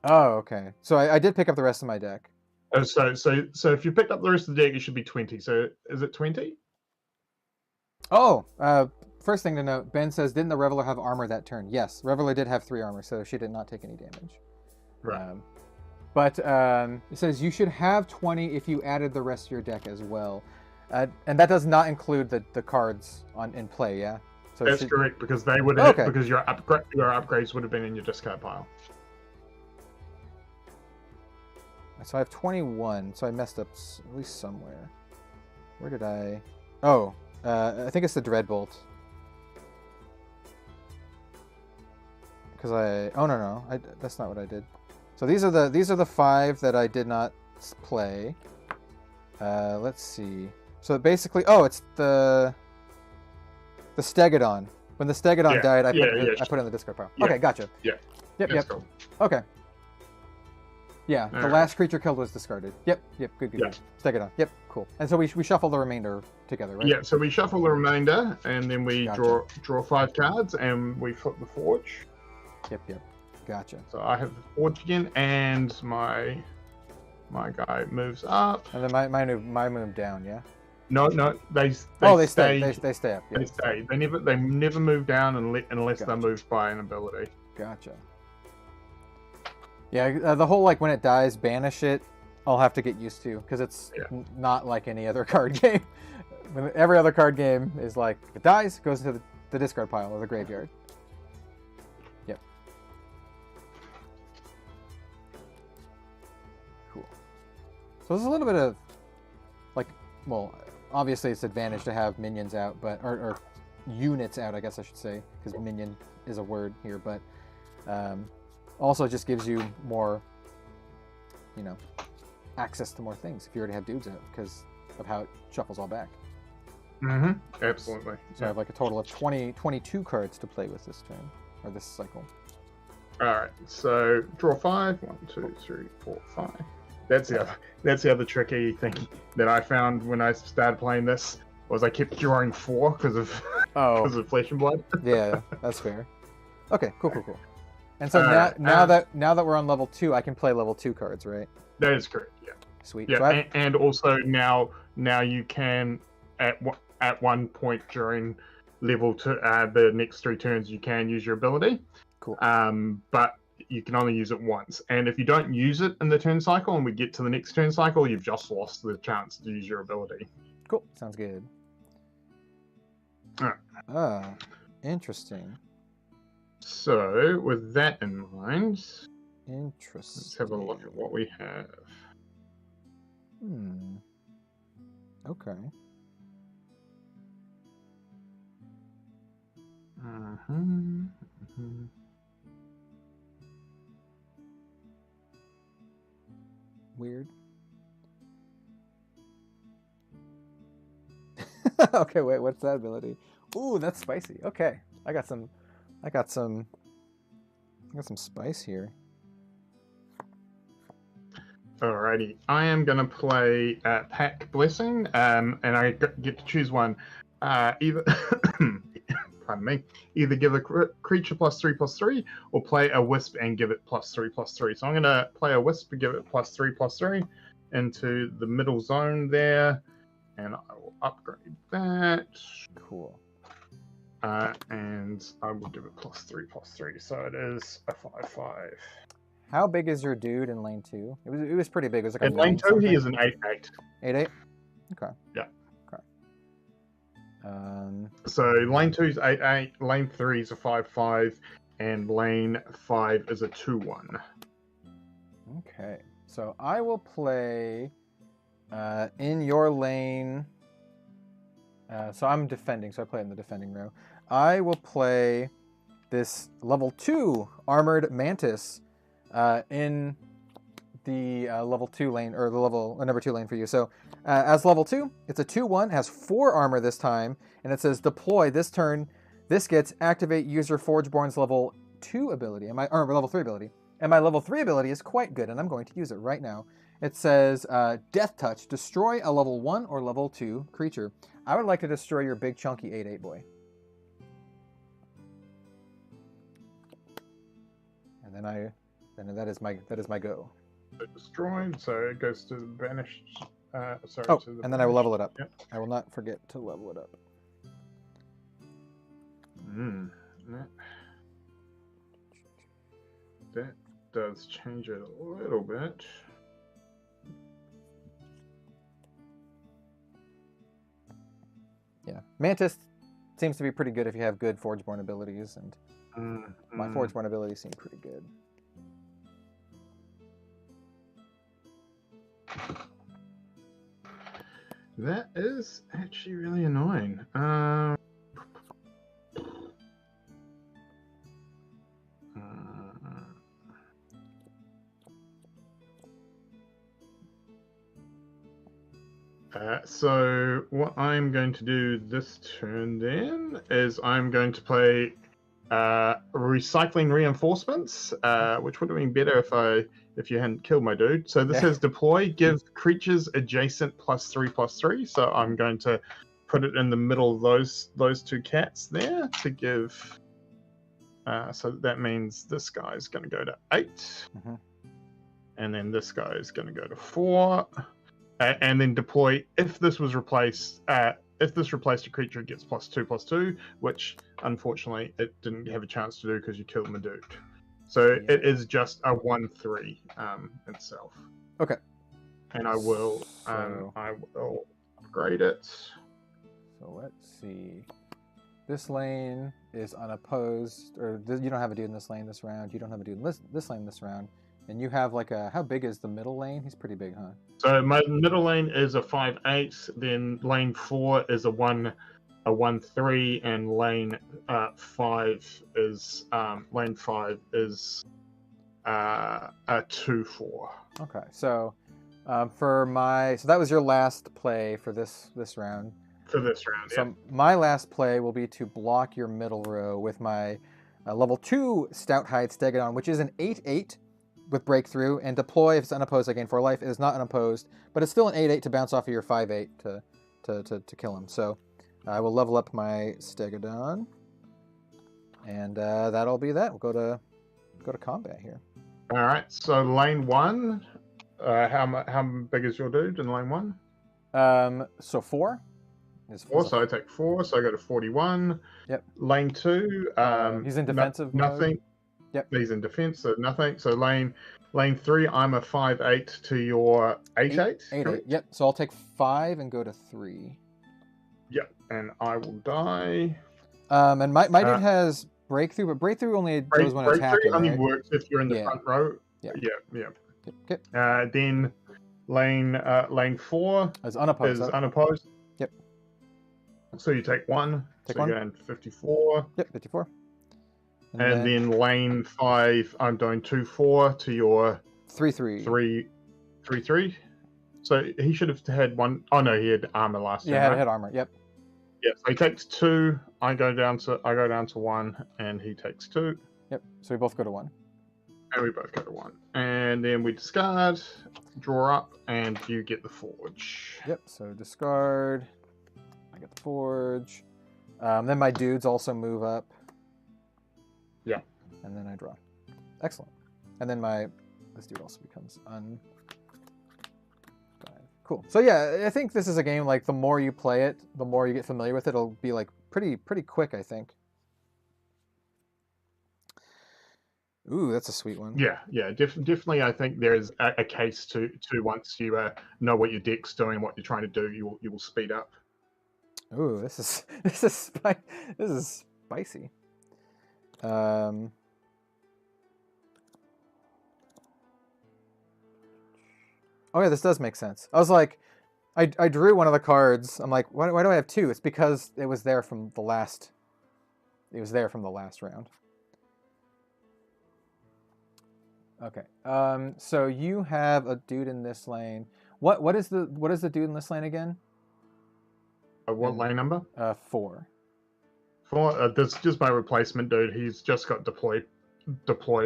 Oh, okay. So I did pick up the rest of my deck. Oh, so if you picked up the rest of the deck, it should be 20. So is it 20? Oh, first thing to note, Ben says, didn't the Reveler have armor that turn? Yes, Reveler did have 3 armor, so she did not take any damage. Right. But it says you should have 20 if you added the rest of your deck as well. And that does not include the cards in play, yeah? So that's correct, because they would have, because your upgrades would have been in your discard pile. So I have 21, so I messed up at least somewhere. Where did I... Oh, I think it's the Dreadbolt. Because oh no, that's not what I did. So these are the 5 that I did not play. Let's see. So basically, it's the Stegodon. When the Stegodon died, I put it in the discard pile. Yeah. Okay, gotcha. Yeah. Yep. Cool. Okay. Yeah, the last creature killed was discarded. Yep, good. Stegodon. Yep, cool. And so we shuffle the remainder together, right? Yeah, so we shuffle the remainder, and then we draw 5 cards, and we flip the Forge. Yep. Gotcha. So I have the Forge again, and my guy moves up. And then my move down, yeah? No, they stay. They stay up. Yeah. They stay. They never move down unless they're moved by an ability. Gotcha. Yeah, the whole when it dies, banish it, I'll have to get used to, because it's not like any other card game. Every other card game is if it dies, it goes into the discard pile or the graveyard. Yep. Cool. So there's a little bit of, obviously it's advantage to have minions out, or units out, I guess I should say, because minion is a word here, but also just gives you more, access to more things if you already have dudes out, because of how it shuffles all back. Mm-hmm. Absolutely. So I have a total of 22 cards to play with this turn, or this cycle. Alright, so draw 5. 1, 2, 3, 4, 5. That's the other tricky thing that I found when I started playing this, was I kept drawing 4 because of Flesh and Blood. Yeah, that's fair. Okay, cool. And so now that we're on level 2, I can play level 2 cards, right? That is correct. Yeah. Sweet. Yeah, So and also now you can at one point during level 2, the next 3 turns, you can use your ability. Cool. But you can only use it once, and if you don't use it in the turn cycle, and we get to the next turn cycle, you've just lost the chance to use your ability. Cool. Sounds good. All right. Interesting. So, with that in mind, interesting. Let's have a look at what we have. Okay. Weird. Okay, wait, what's that ability? Ooh, that's spicy. Okay. I got some spice here. Alrighty, I am gonna play Pack Blessing, and I get to choose one. Either, pardon me, either give a creature +3/+3, or play a Wisp and give it +3/+3. So I'm gonna play a Wisp and give it +3/+3 into the middle zone there, and I will upgrade that. Cool. And I will give it +3/+3. So it is a 5/5. How big is your dude in lane 2? It was pretty big. It was like in lane 2, he is an 8/8. 8/8? Okay. Yeah. Okay. So lane 2 is 8-8, lane 3 is a 5-5, and lane 5 is a 2-1. Okay, so I will play in your lane. So I'm defending, so I play in the defending row. I will play this level 2 armored mantis in the level 2 lane, or the level number 2 lane for you. So as level 2, it's a 2-1, has 4 armor this time, and it says deploy this turn. This gets activate user Forgeborn's level 2 ability, or level 3 ability. And my level 3 ability is quite good, and I'm going to use it right now. It says Death Touch, destroy a level 1 or level 2 creature. I would like to destroy your big chunky 8/8 boy. And then that is my go. Destroyed, so it goes to the banished. Sorry. Oh, to the and then I will level it up. Yep. I will not forget to level it up. That does change it a little bit. Yeah, Mantis seems to be pretty good if you have good Forgeborn abilities, and my Forgeborn abilities seem pretty good. That is actually really annoying. So what I'm going to do this turn then is I'm going to play Recycling Reinforcements, which would have been better if you hadn't killed my dude. So this says deploy, give creatures adjacent +3/+3. So I'm going to put it in the middle of those two cats there to give. So that means this guy's going to go to 8, and then this guy is going to go to 4. And then deploy if this was replaced. If this replaced a creature, it gets +2/+2, which unfortunately it didn't have a chance to do because you killed my dude. So it is just a 1/3 itself. Okay. And I will upgrade it. So let's see. This lane is unopposed, or you don't have a dude in this lane this round. You don't have a dude in this lane this round. And you have like a, how big is the middle lane? He's pretty big, huh? So my middle lane is a 5/8. Then lane 4 is a 1/3, and lane 5 is a 2/4. Okay, so so that was your last play for this round. For this round, so my last play will be to block your middle row with my level 2 Stout Hide Stegodon, which is an 8/8. With breakthrough, and deploy if it's unopposed. I gain 4 life. It is not unopposed, but it's still an 8/8 to bounce off of your 5/8 to kill him. So I will level up my Stegodon, and that'll be that. We'll go to combat here. All right. So lane 1, how big is your dude in lane 1? So 4 is 4. So I take 4. So I go to 41. Yep. Lane 2. He's in defensive mode. Nothing. Yep. He's in defense, so nothing. So lane 3, I'm a 5/8 to your 8/8. 8/8. Yep. So I'll take 5 and go to 3. Yep. And I will die. And my dude has breakthrough, but breakthrough only goes when attacking. Breakthrough only right? works if you're in the front row. Yeah. Yeah. Okay. Then lane 4 is unopposed. Yep. So you take 1. Take so 1. You go in 54. Yep. 54. And then lane 5, I'm doing 2/4 to your 3/3. 3/3. So he should have had 1. Oh no, he had armor last time. Yeah, he had armor. Yep. Yeah, so he takes 2. I go down to 1, and he takes 2. Yep. So we both go to 1. And we both go to 1. And then we discard, draw up, and you get the forge. Yep. So discard. I get the forge. Then my dudes also move up. Yeah. And then I draw. Excellent. And then this dude also becomes cool. So yeah, I think this is a game, like, the more you play it, the more you get familiar with it, it'll be like pretty quick, I think. Ooh, that's a sweet one. Yeah. Definitely. I think there is a case to once you know what your deck's doing, what you're trying to do, you will speed up. Ooh, this is spicy. Oh yeah, this does make sense. I was like, I drew one of the cards. I'm like, why do I have two? It's because it was there from the last. It was there from the last round. Okay. So you have a dude in this lane. What is the dude in this lane again? What lane number? 4. 4. That's just my replacement dude. He's just got deploy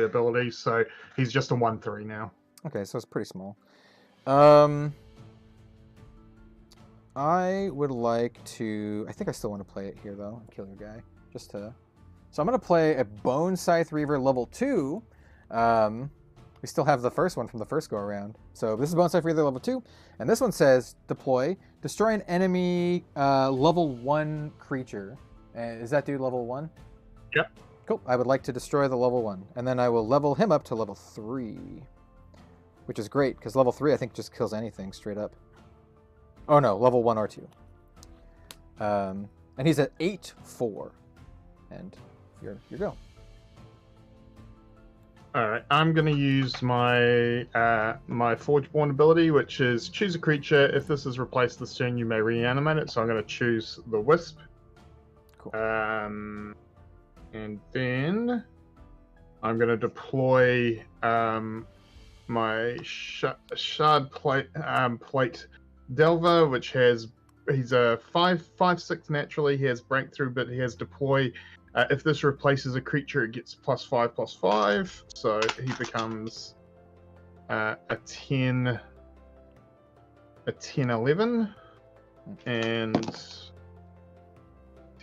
ability, so he's just a 1/3 now. Okay, so it's pretty small. I would like to. I think I still want to play it here though. Kill your guy, just to. So I'm gonna play a Bone Scythe Reaver level 2. We still have the first one from the first go around. So this is Bone Scythe Reaver level 2, and this one says deploy, destroy an enemy level 1 creature. Is that dude level 1? Yep. Cool. I would like to destroy the level 1, and then I will level him up to level 3, which is great because level 3 I think just kills anything straight up. Oh no, level 1 or 2. And he's at 8/4, and you're go. All right, I'm going to use my my Forgeborn ability, which is choose a creature. If this is replaced this turn, you may reanimate it. So I'm going to choose the Wisp. Cool. And then I'm going to deploy my Shard Plate Delver, which he's a 5/6 naturally. He has Breakthrough, but he has Deploy. If this replaces a creature, it gets +5/+5, so he becomes a 10/11, and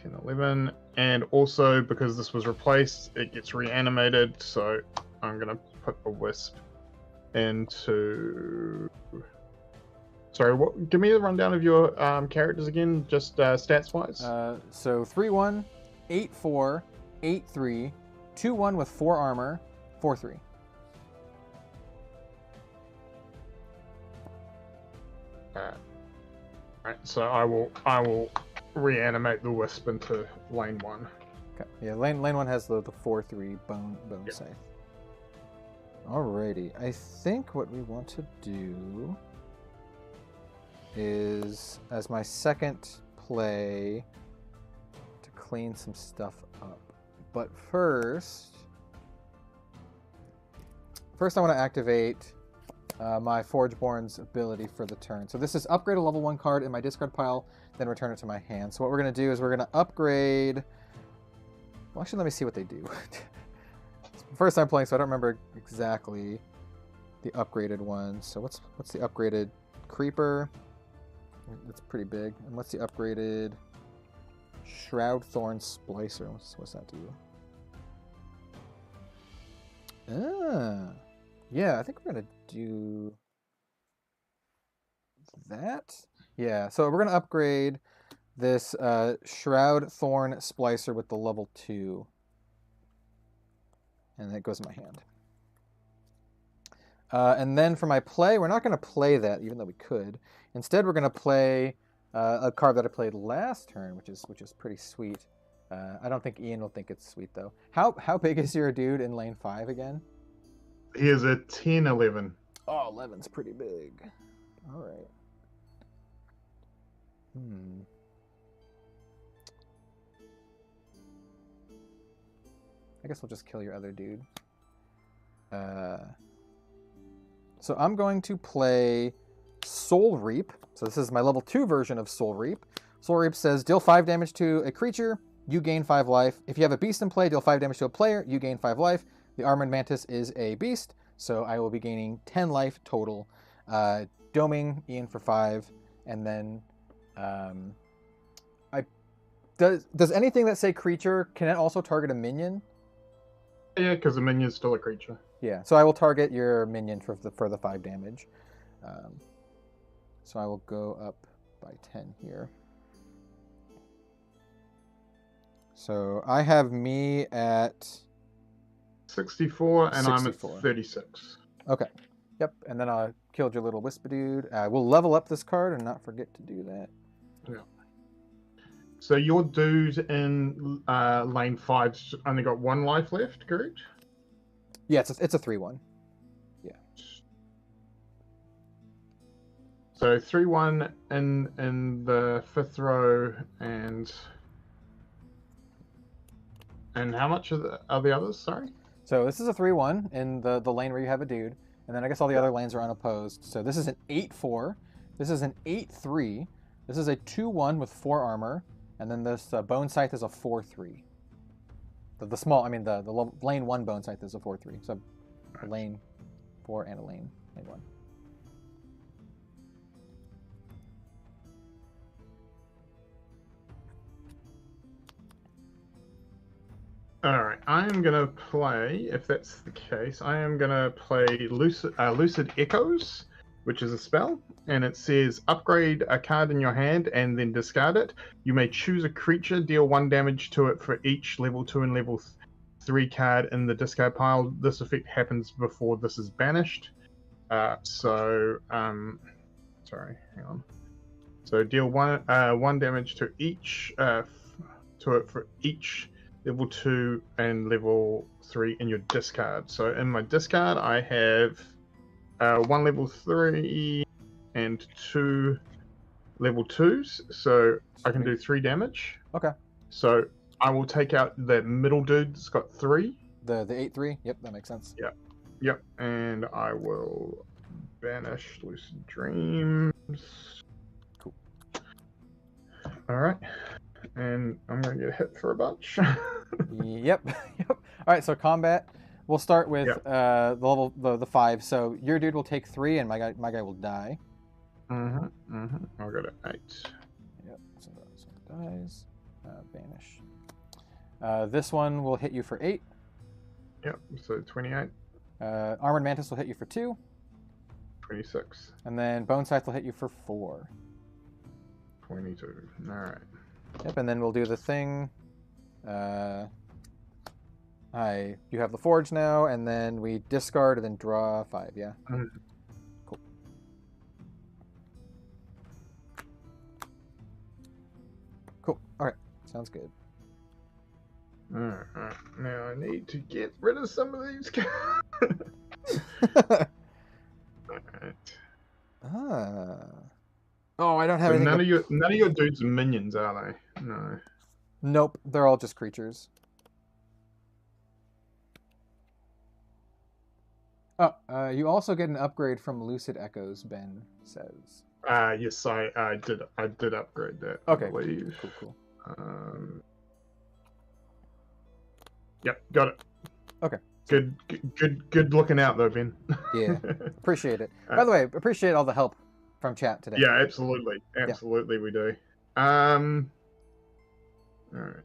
10/11, and also because this was replaced, it gets reanimated. So I'm gonna put the Wisp into. Sorry, give me the rundown of your characters again, just stats wise. So 3/1, 8/4, 8/3, 2/1 with 4 armor, 4/3. Right, so I will reanimate the Wisp into lane 1. Okay. Yeah, lane 1 has the 4/3 bone Yep. scythe. Alrighty, I think what we want to do is, as my second play, to clean some stuff up. But first I want to activate my Forgeborn's ability for the turn. So this is upgrade a level 1 card in my discard pile, then return it to my hand. So what we're going to do is we're going to upgrade. Well, actually, let me see what they do. First time playing, so I don't remember exactly the upgraded one. So what's the upgraded Creeper? That's pretty big. And what's the upgraded Shroud Thorn Splicer? What's that do? Yeah, I think we're gonna do that. Yeah, so we're gonna upgrade this Shroud Thorn Splicer with the level 2. And that goes in my hand. And then for my play, we're not going to play that, even though we could. Instead, we're going to play a card that I played last turn, which is pretty sweet. I don't think Ian will think it's sweet, though. How big is your dude in lane 5 again? He is a 10/11. Oh, 11's pretty big. All right. I guess we'll just kill your other dude. So I'm going to play Soul Reap. So this is my level 2 version of Soul Reap. Soul Reap says deal 5 damage to a creature, you gain 5 life. If you have a beast in play, deal 5 damage to a player, you gain 5 life. The Armored Mantis is a beast, so I will be gaining 10 life total. Doming Ian for 5, and then does anything that say creature, can it also target a minion? Yeah, because a minion's still a creature. Yeah, so I will target your minion for the 5 damage. So I will go up by 10 here. So I have me at 64, and 64. I'm at 36. Okay. Yep, and then I killed your little Wispa dude. We'll level up this card and not forget to do that. Yeah. So your dude in lane 5's only got 1 life left, correct? Yeah, it's a 3-1. Yeah. So 3-1 in the 5th row, and how much are the others? Sorry. So this is a 3-1 in the lane where you have a dude, and then I guess all the other lanes are unopposed. So this is an 8-4. This is an 8-3. This is a 2-1 with 4 armor, and then this bone scythe is a 4-3. The small, I mean the lane 1 bone scythe is a 4-3. So a lane 4 and a lane 1. All right, I am gonna play. If that's the case, I am gonna play Lucid Echoes, which is a spell, and it says upgrade a card in your hand and then discard it. You may choose a creature, deal 1 damage to it for each level 2 and level 3 card in the discard pile. This effect happens before this is banished. Sorry, hang on. So deal 1 damage to each to it for each level 2 and level 3 in your discard. So in my discard, I have 1 level 3 and 2 level 2s, so I can do 3 damage. Okay. So I will take out the middle dude that's got 3. The 8-3. Yep, that makes sense. Yep. And I will banish Lucid Dreams. Cool. All right. And I'm gonna get hit for a bunch. Yep. All right. So combat. We'll start with the level the 5. So your dude will take 3, and my guy will die. I'll go to 8. Yep. So dies. Banish. This one will hit you for 8. Yep. So 28. Armored Mantis will hit you for 2. 26. And then Bone Scythe will hit you for 4. 22. All right. Yep, and then we'll do the thing. You have the Forge now, and then we discard and then draw 5, yeah? Cool. Cool. Alright. Sounds good. Alright. Now I need to get rid of some of these cards. Alright. Oh, I don't have So anything. none of your dudes are minions, are they? No. Nope, they're all just creatures. Oh, you also get an upgrade from Lucid Echoes, Ben says. Yes, I did upgrade that. Okay. I believe. Cool. Yep, got it. Okay. Good looking out though, Ben. Yeah, appreciate it. By the way, appreciate all the help from chat today. Yeah, absolutely, we do. All right.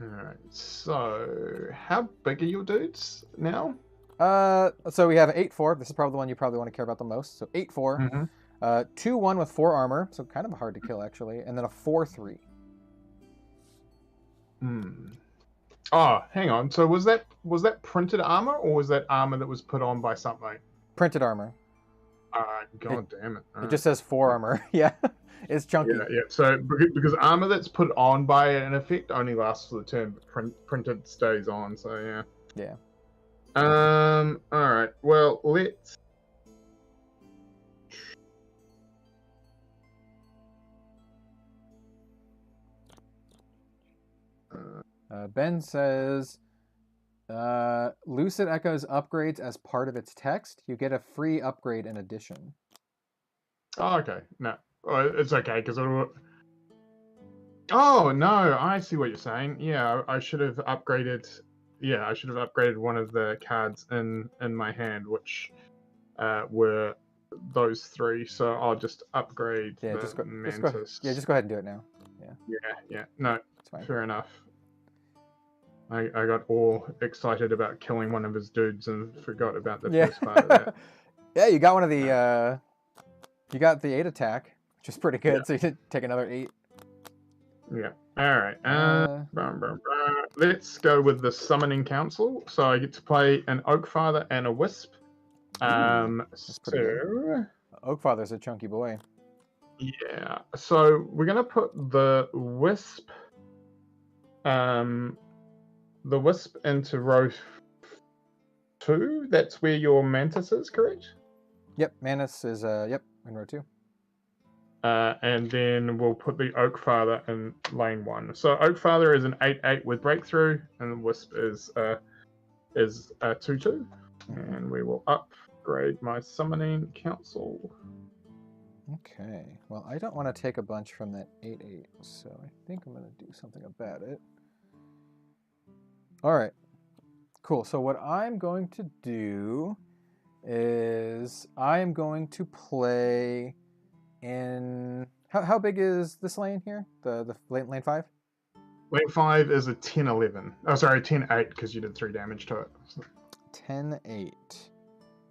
Alright, so how big are your dudes now? So we have an 8-4. This is probably the one you probably want to care about the most. So 8-4. 2-1 with 4 armor, so kind of hard to kill actually, and then a 4-3. Oh, hang on. So was that printed armor, or was that armor that was put on by something? Printed armor. God damn it. It just says 4 armor. Yeah. It's chunky. Yeah. So because armor that's put on by an effect only lasts for the turn, but printed stays on. So yeah. Yeah. All right. Well, let's. Ben says, Lucid Echoes upgrades as part of its text. You get a free upgrade in addition. Oh, okay. No. It's okay, because oh, no, I see what you're saying. Yeah, I should have upgraded... Yeah, I should have upgraded one of the cards in my hand, which were those 3. So I'll just upgrade the Mantis. Just go ahead and do it now. Yeah. No, fair enough. I got all excited about killing one of his dudes and forgot about the first part of that. Yeah, you got one of the... You got the 8 attack, which is pretty good, so you did take another 8. Yeah. Alright. Let's go with the Summoning Council. So I get to play an Oak Father and a Wisp. Ooh, so... Oakfather's a chunky boy. Yeah. So we're gonna put the wisp into row 2. That's where your mantis is, correct? Yep, Manus is in row 2. And then we'll put the Oakfather in lane 1. So Oakfather is an 8/8 with breakthrough, and the wisp is 2/2. And we will upgrade my summoning council. Okay. Well, I don't want to take a bunch from that 8/8, so I think I'm going to do something about it. All right. Cool. So what I'm going to do is I am going to play in... How big is this lane here? The lane 5? Lane 5 is a 10/11. Oh, sorry, 10/8 because you did 3 damage to it. 10/8.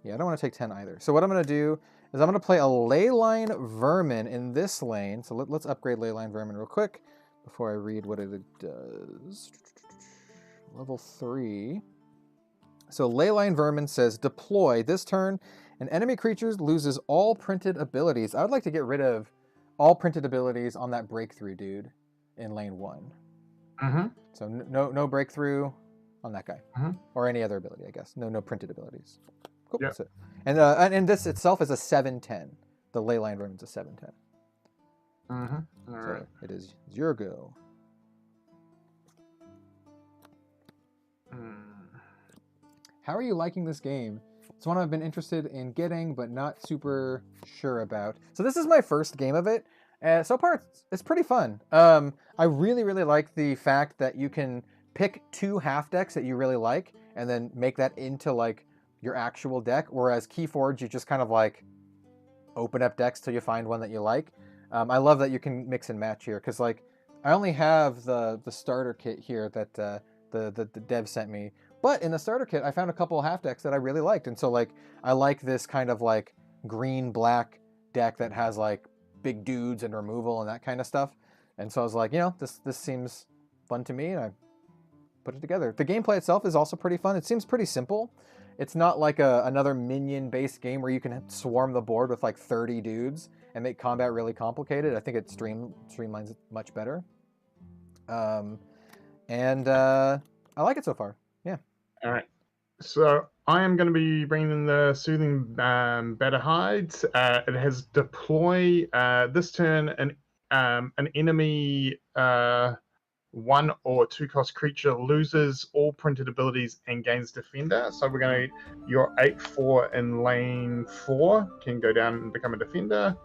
Yeah, I don't want to take 10 either. So what I'm going to do is I'm going to play a Leyline Vermin in this lane. So let's upgrade Leyline Vermin real quick before I read what it does. Level 3. So Leyline Vermin says, deploy this turn. An enemy creature loses all printed abilities. I would like to get rid of all printed abilities on that breakthrough dude in lane 1. Mm-hmm. So no breakthrough on that guy. Mm-hmm. Or any other ability, I guess. No printed abilities. Cool. Yep. That's it. And this itself is a 7/10. The Leyline Vermin's a 7/10. Mm-hmm. All right. It is your go. How are you liking this game? It's one I've been interested in getting, but not super sure about. So this is my first game of it. So far, it's pretty fun. I really, really like the fact that you can pick 2 half decks that you really like, and then make that into like your actual deck. Whereas Keyforge, you just kind of like open up decks till you find one that you like. I love that you can mix and match here, because like I only have the starter kit here that the dev sent me. But in the starter kit, I found a couple of half decks that I really liked. And so like, I like this kind of like green-black deck that has like big dudes and removal and that kind of stuff. And so I was like, you know, this seems fun to me, and I put it together. The gameplay itself is also pretty fun. It seems pretty simple. It's not like another minion-based game where you can swarm the board with like 30 dudes and make combat really complicated. I think it streamlines it much better. I like it so far. Yeah. All right. So I am going to be bringing in the Soothing Batter Hides. It has deploy this turn an enemy 1 or 2 cost creature loses all printed abilities and gains defender. So we're going to your 8/4 in lane 4 can go down and become a defender.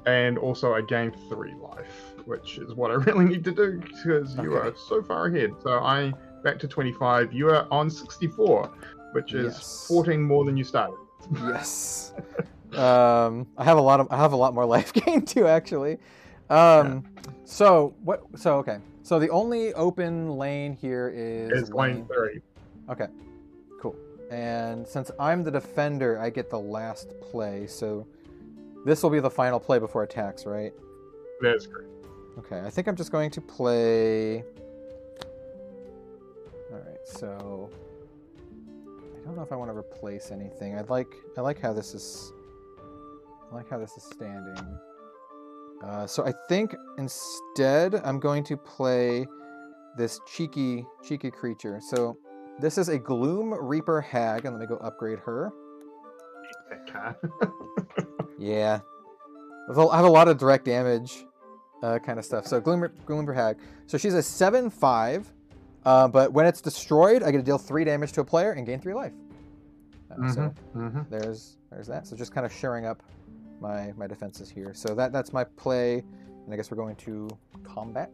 And also I gain 3 life, which is what I really need to do because you are so far ahead. So I back to 25. You are on 64, which is 14 more than you started. Yes. I have a lot more life gain too, actually. So okay. So the only open lane here is lane 3. Okay. Cool. And since I'm the defender, I get the last play. So this will be the final play before attacks, right? That's correct. Okay. I think I'm just going to play. All right. So I don't know if I want to replace anything. I like how this is. I like how this is standing. So I think instead I'm going to play this cheeky creature. So this is a Gloom Reaper Hag, and let me go upgrade her. That card. Yeah, I have a lot of direct damage kind of stuff. So Gloom Reaper Hag. So she's a 7/5, but when it's destroyed, I get to deal 3 damage to a player and gain 3 life. There's that. So just kind of shoring up my defenses here. So that's my play, and I guess we're going to combat.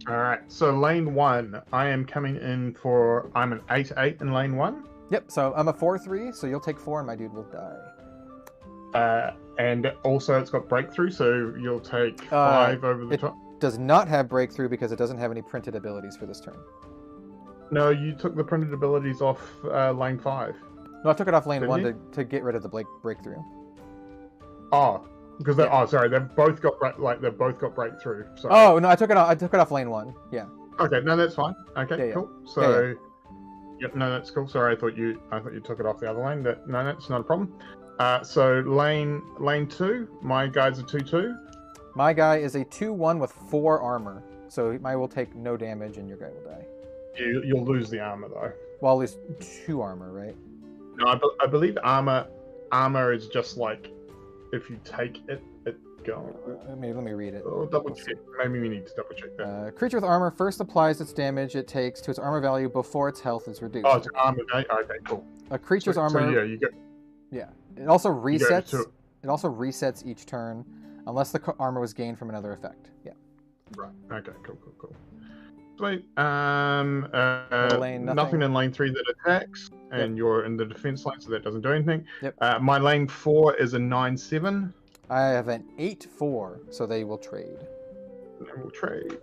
All right. So lane 1, I am coming in for. I'm an 8/8 in lane 1. Yep. So I'm a 4/3. So you'll take 4, and my dude will die. And also it's got breakthrough, so you'll take 5 over the top. It does not have breakthrough because it doesn't have any printed abilities for this turn. No, you took the printed abilities off lane 5. No, I took it off lane 1 to get rid of the breakthrough. Oh, because they've both got breakthrough. So. Oh no, I took it off lane 1. Yeah. Okay, no, that's fine. Okay, yeah, cool. So, yep, no, that's cool. Sorry, I thought you took it off the other lane. No, that's not a problem. So lane 2, my guy's a 2/2. My guy is a 2/1 with 4 armor, so my will take no damage and your guy will die. You'll lose the armor though. Well, at least 2 armor, right? No, I believe armor is just like if you take it go. Let me read it. Oh, double check. Maybe we need to double check that. Creature with armor first applies its damage it takes to its armor value before its health is reduced. Oh, it's armor. Okay, cool. A creature's armor. So yeah, you go. Yeah, it also resets. It also resets each turn, unless the armor was gained from another effect. Yeah. Right. Okay. Cool. Sweet. Lane, nothing in lane 3 that attacks, and you're in the defense lane, so that doesn't do anything. Yep. My lane 4 is a 9/7. I have an 8/4, so they will trade. And we'll trade.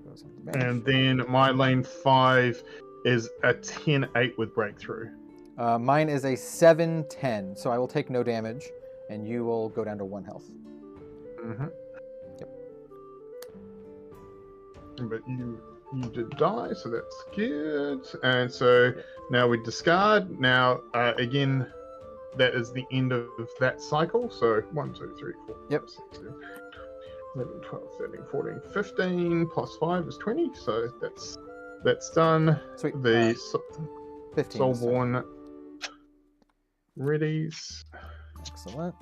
Goes on the bench. And then my lane 5 is a 10/8 with breakthrough. Mine is a 7/10, so I will take no damage, and you will go down to 1 health. Mm-hmm. Yep. But you did die, so that's good. And so now we discard. Now again, that is the end of that cycle. So 1, 2, 3, 4, Yep. 5, 6, 7, 11, 12, 13, 14, 15 plus 5 is 20. So that's done. Sweet. The 15. Soulborn readies. Excellent.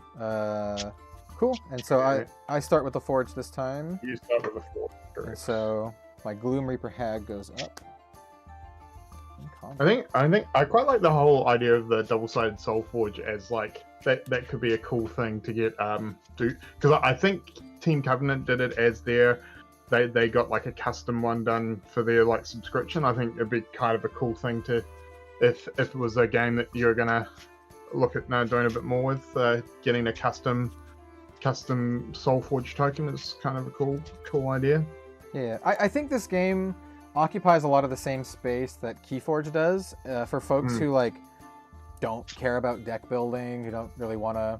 Cool. And so I start with the Forge this time. You start with the 4. And so my Gloom Reaper Hag goes up. I think I quite like the whole idea of the double-sided Solforge as like that could be a cool thing to get do, because I think Team Covenant did it as they got like a custom one done for their like subscription. I think it'd be kind of a cool thing to if it was a game that you're gonna look at now doing a bit more with, getting a custom Solforge token is kind of a cool idea. Yeah, I think this game occupies a lot of the same space that Keyforge does for folks who like don't care about deck building, who don't really want to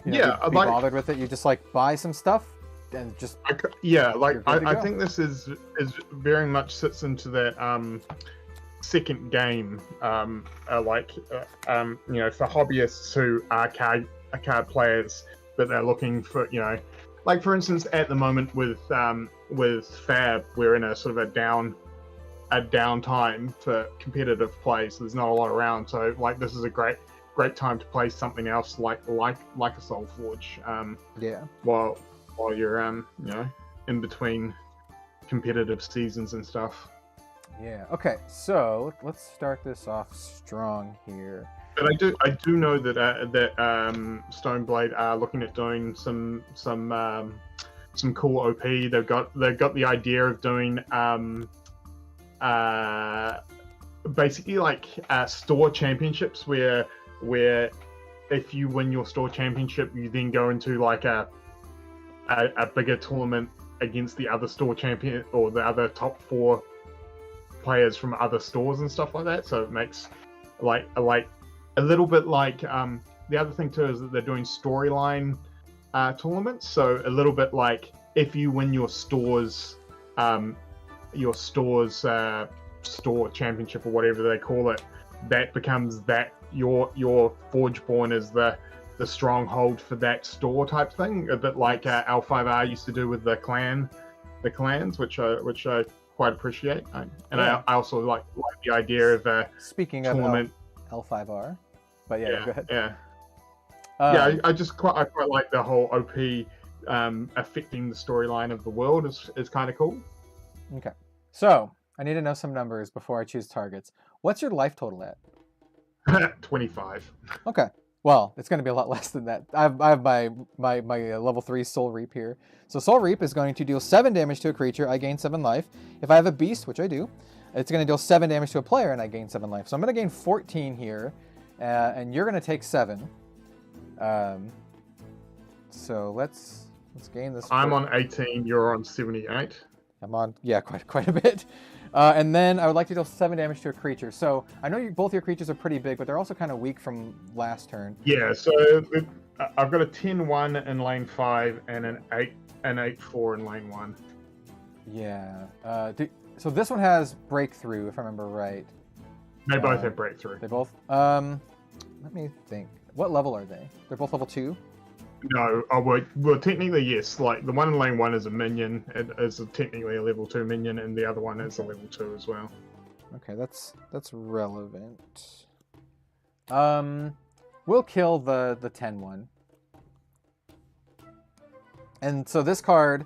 be bothered with it. You just like buy some stuff and just I think this is very much sits into that second game, for hobbyists who are card players, but they're looking for, like for instance at the moment with FAB, we're in a sort of a downtime for competitive play, so there's not a lot around. So like this is a great time to play something else like a Solforge. While you're in between competitive seasons and stuff. Yeah. Okay. So let's start this off strong here. But I do know that Stoneblade are looking at doing some cool OP. They've got the idea of doing basically like store championships where if you win your store championship, you then go into like a bigger tournament against the other store champion or the other top 4 players from other stores and stuff like that. So it makes like a little bit like the other thing too is that they're doing storyline tournaments. So a little bit like if you win your store's store championship or whatever they call it, that becomes that your Forgeborn is the stronghold for that store type thing. A bit like L5R used to do with the clans, which I quite appreciate. I also like the idea of speaking tournament. Of L5R, but yeah, go ahead. Yeah. I quite like the whole OP affecting the storyline of the world is kind of cool. Okay, so I need to know some numbers before I choose targets. What's your life total at? 25. Okay, well, it's going to be a lot less than that. I have my level 3 Soul Reap here. So Soul Reap is going to deal 7 damage to a creature. I gain 7 life. If I have a beast, which I do, it's going to deal 7 damage to a player, and I gain 7 life. So I'm going to gain 14 here, and you're going to take 7. So let's gain this. I'm on 18. You're on 78. I'm on, yeah, quite a bit. And then I would like to deal 7 damage to a creature. So I know both your creatures are pretty big, but they're also kind of weak from last turn. Yeah, so I've got a 10-1 in lane 5 and an 8-4 in lane 1. Yeah. So this one has breakthrough, if I remember right. They both have breakthrough. They both. Let me think. What level are they? They're both level 2? No, well, technically yes. Like the one in lane 1 is a minion. It is technically a level 2 minion, and the other one is a level 2 as well. Okay, that's relevant. We'll kill the 10 one. And so this card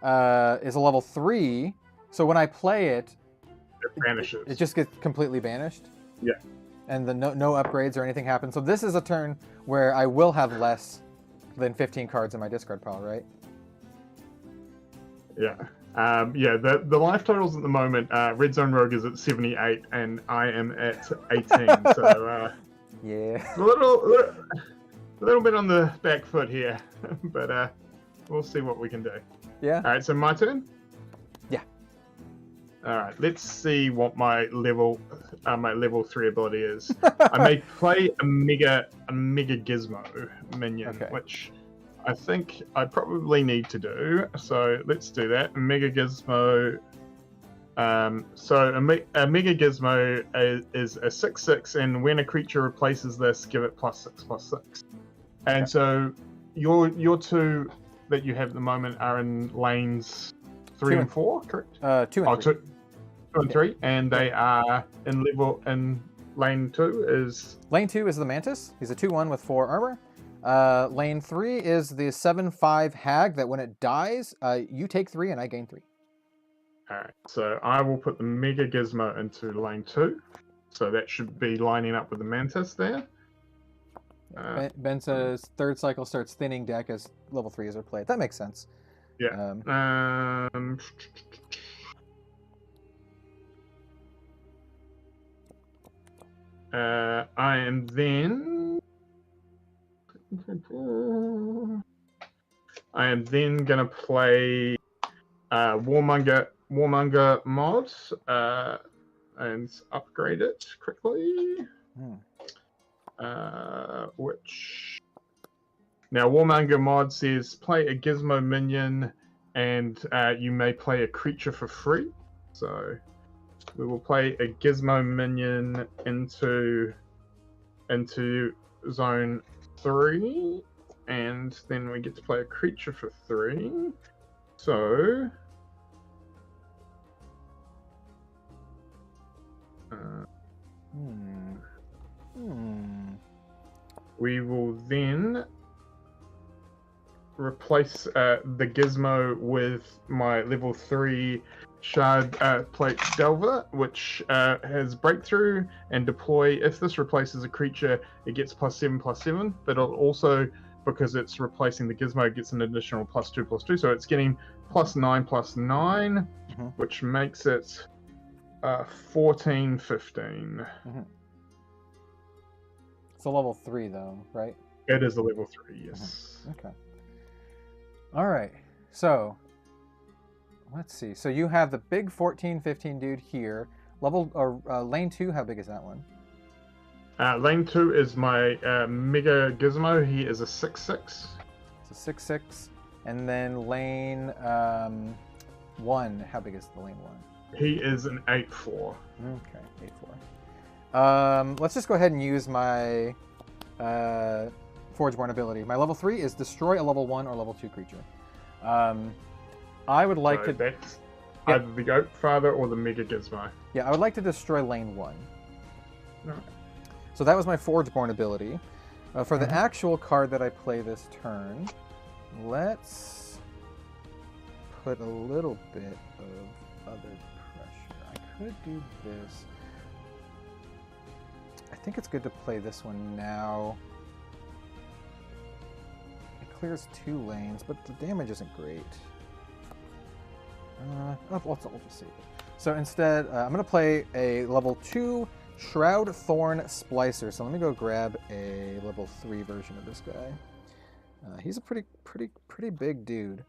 is a level 3. So when I play it, It vanishes. it just gets completely banished. Yeah. And the no upgrades or anything happens. So this is a turn where I will have less than 15 cards in my discard pile, right? Yeah. Yeah, the life totals at the moment, Red Zone Rogue is at 78 and I am at 18. So yeah. a little bit on the back foot here, but we'll see what we can do. Yeah. All right, so my turn? Yeah. All right, let's see what my level 3 ability is. I may play a mega gizmo minion, which I think I probably need to do. So let's do that. Mega gizmo. So a mega gizmo is a 6/6, and when a creature replaces this, give it +6/+6. And so your two that you have at the moment are in lanes 3 and 4, correct? 2 and 3. 2 and 3, and they are in lane 2 is... Lane 2 is the Mantis. He's a 2/1 with 4 armor. Lane 3 is the 7/5 hag that when it dies, you take 3 and I gain 3. Alright, so I will put the Mega Gizmo into lane 2. So that should be lining up with the Mantis there. Ben says third cycle starts thinning deck as level 3s are played. That makes sense. Yeah. I am then gonna play Warmonger mod and upgrade it quickly. Which now Warmonger mod says play a Gizmo minion and you may play a creature for free. So we will play a Gizmo minion into zone 3, and then we get to play a creature for 3. So we will then replace the Gizmo with my level 3 Shard Plate Delver, which has Breakthrough and Deploy. If this replaces a creature, it gets +7/+7, but it'll also, because it's replacing the Gizmo, it gets an additional +2/+2, so it's getting +9/+9, which makes it 14/15. It's a level 3 though, right? It is a level 3, yes. Okay. All right, so let's see. So you have the big 14/15 dude here. Lane 2, how big is that one? Lane 2 is my Mega Gizmo. He is a 6/6. It's a 6/6. And then lane 1, how big is the lane 1? He is an 8/4. Okay, 8/4. Let's just go ahead and use my Forgeborn ability. My level 3 is destroy a level 1 or level 2 creature. I would like to... That's either the Goat Father or the Mega Gizmo. Yeah, I would like to destroy lane 1. No. So that was my Forgeborn ability. For the actual card that I play this turn, let's put a little bit of other pressure. I could do this. I think it's good to play this one now. It clears 2 lanes, but the damage isn't great. I'll just save it. So instead, I'm going to play a level 2 Shroud Thorn Splicer. So let me go grab a level 3 version of this guy. He's a pretty big dude.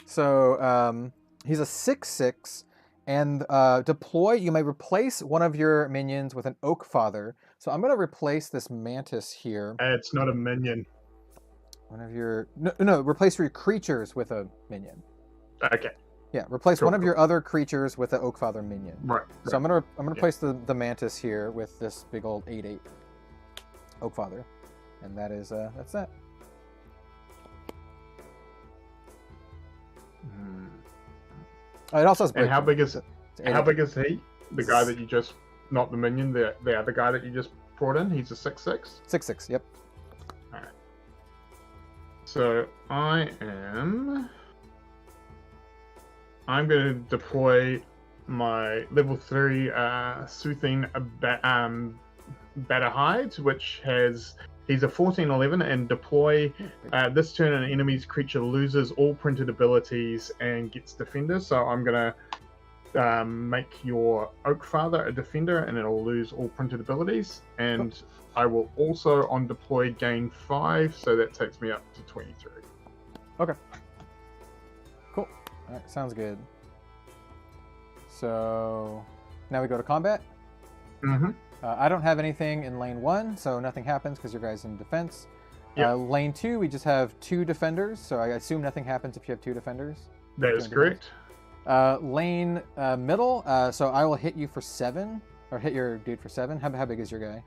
So he's a 6/6, and deploy. You may replace one of your minions with an Oak Father. So I'm going to replace this Mantis here. It's not a minion. One of your no, replace your creatures with a minion. Okay. Yeah, replace one of your other creatures with an Oakfather minion. Right. So I'm gonna place the Mantis here with this big old 8/8 Oakfather. And that's that. Oh, it also has break. And how big is It's how 80. big is he? The guy that you just, not the minion, the other guy that you just brought in. He's a 6/6. 6/6. Yep. Alright. So I'm going to deploy my level 3 Soothing Batterhide, which he's a 14/11, and deploy this turn an enemy's creature loses all printed abilities and gets defender. So I'm going to make your Oak Father a defender, and it'll lose all printed abilities. And I will also on deploy gain 5, so that takes me up to 23. Okay. Cool. All right, sounds good. So now we go to combat. Mm-hmm. I don't have anything in lane 1, so nothing happens because your guy's in defense. Yep. Lane 2, we just have 2 defenders, so I assume nothing happens if you have 2 defenders. That is correct. Lane middle, so I will hit you for 7, or hit your dude for 7. How big is your guy?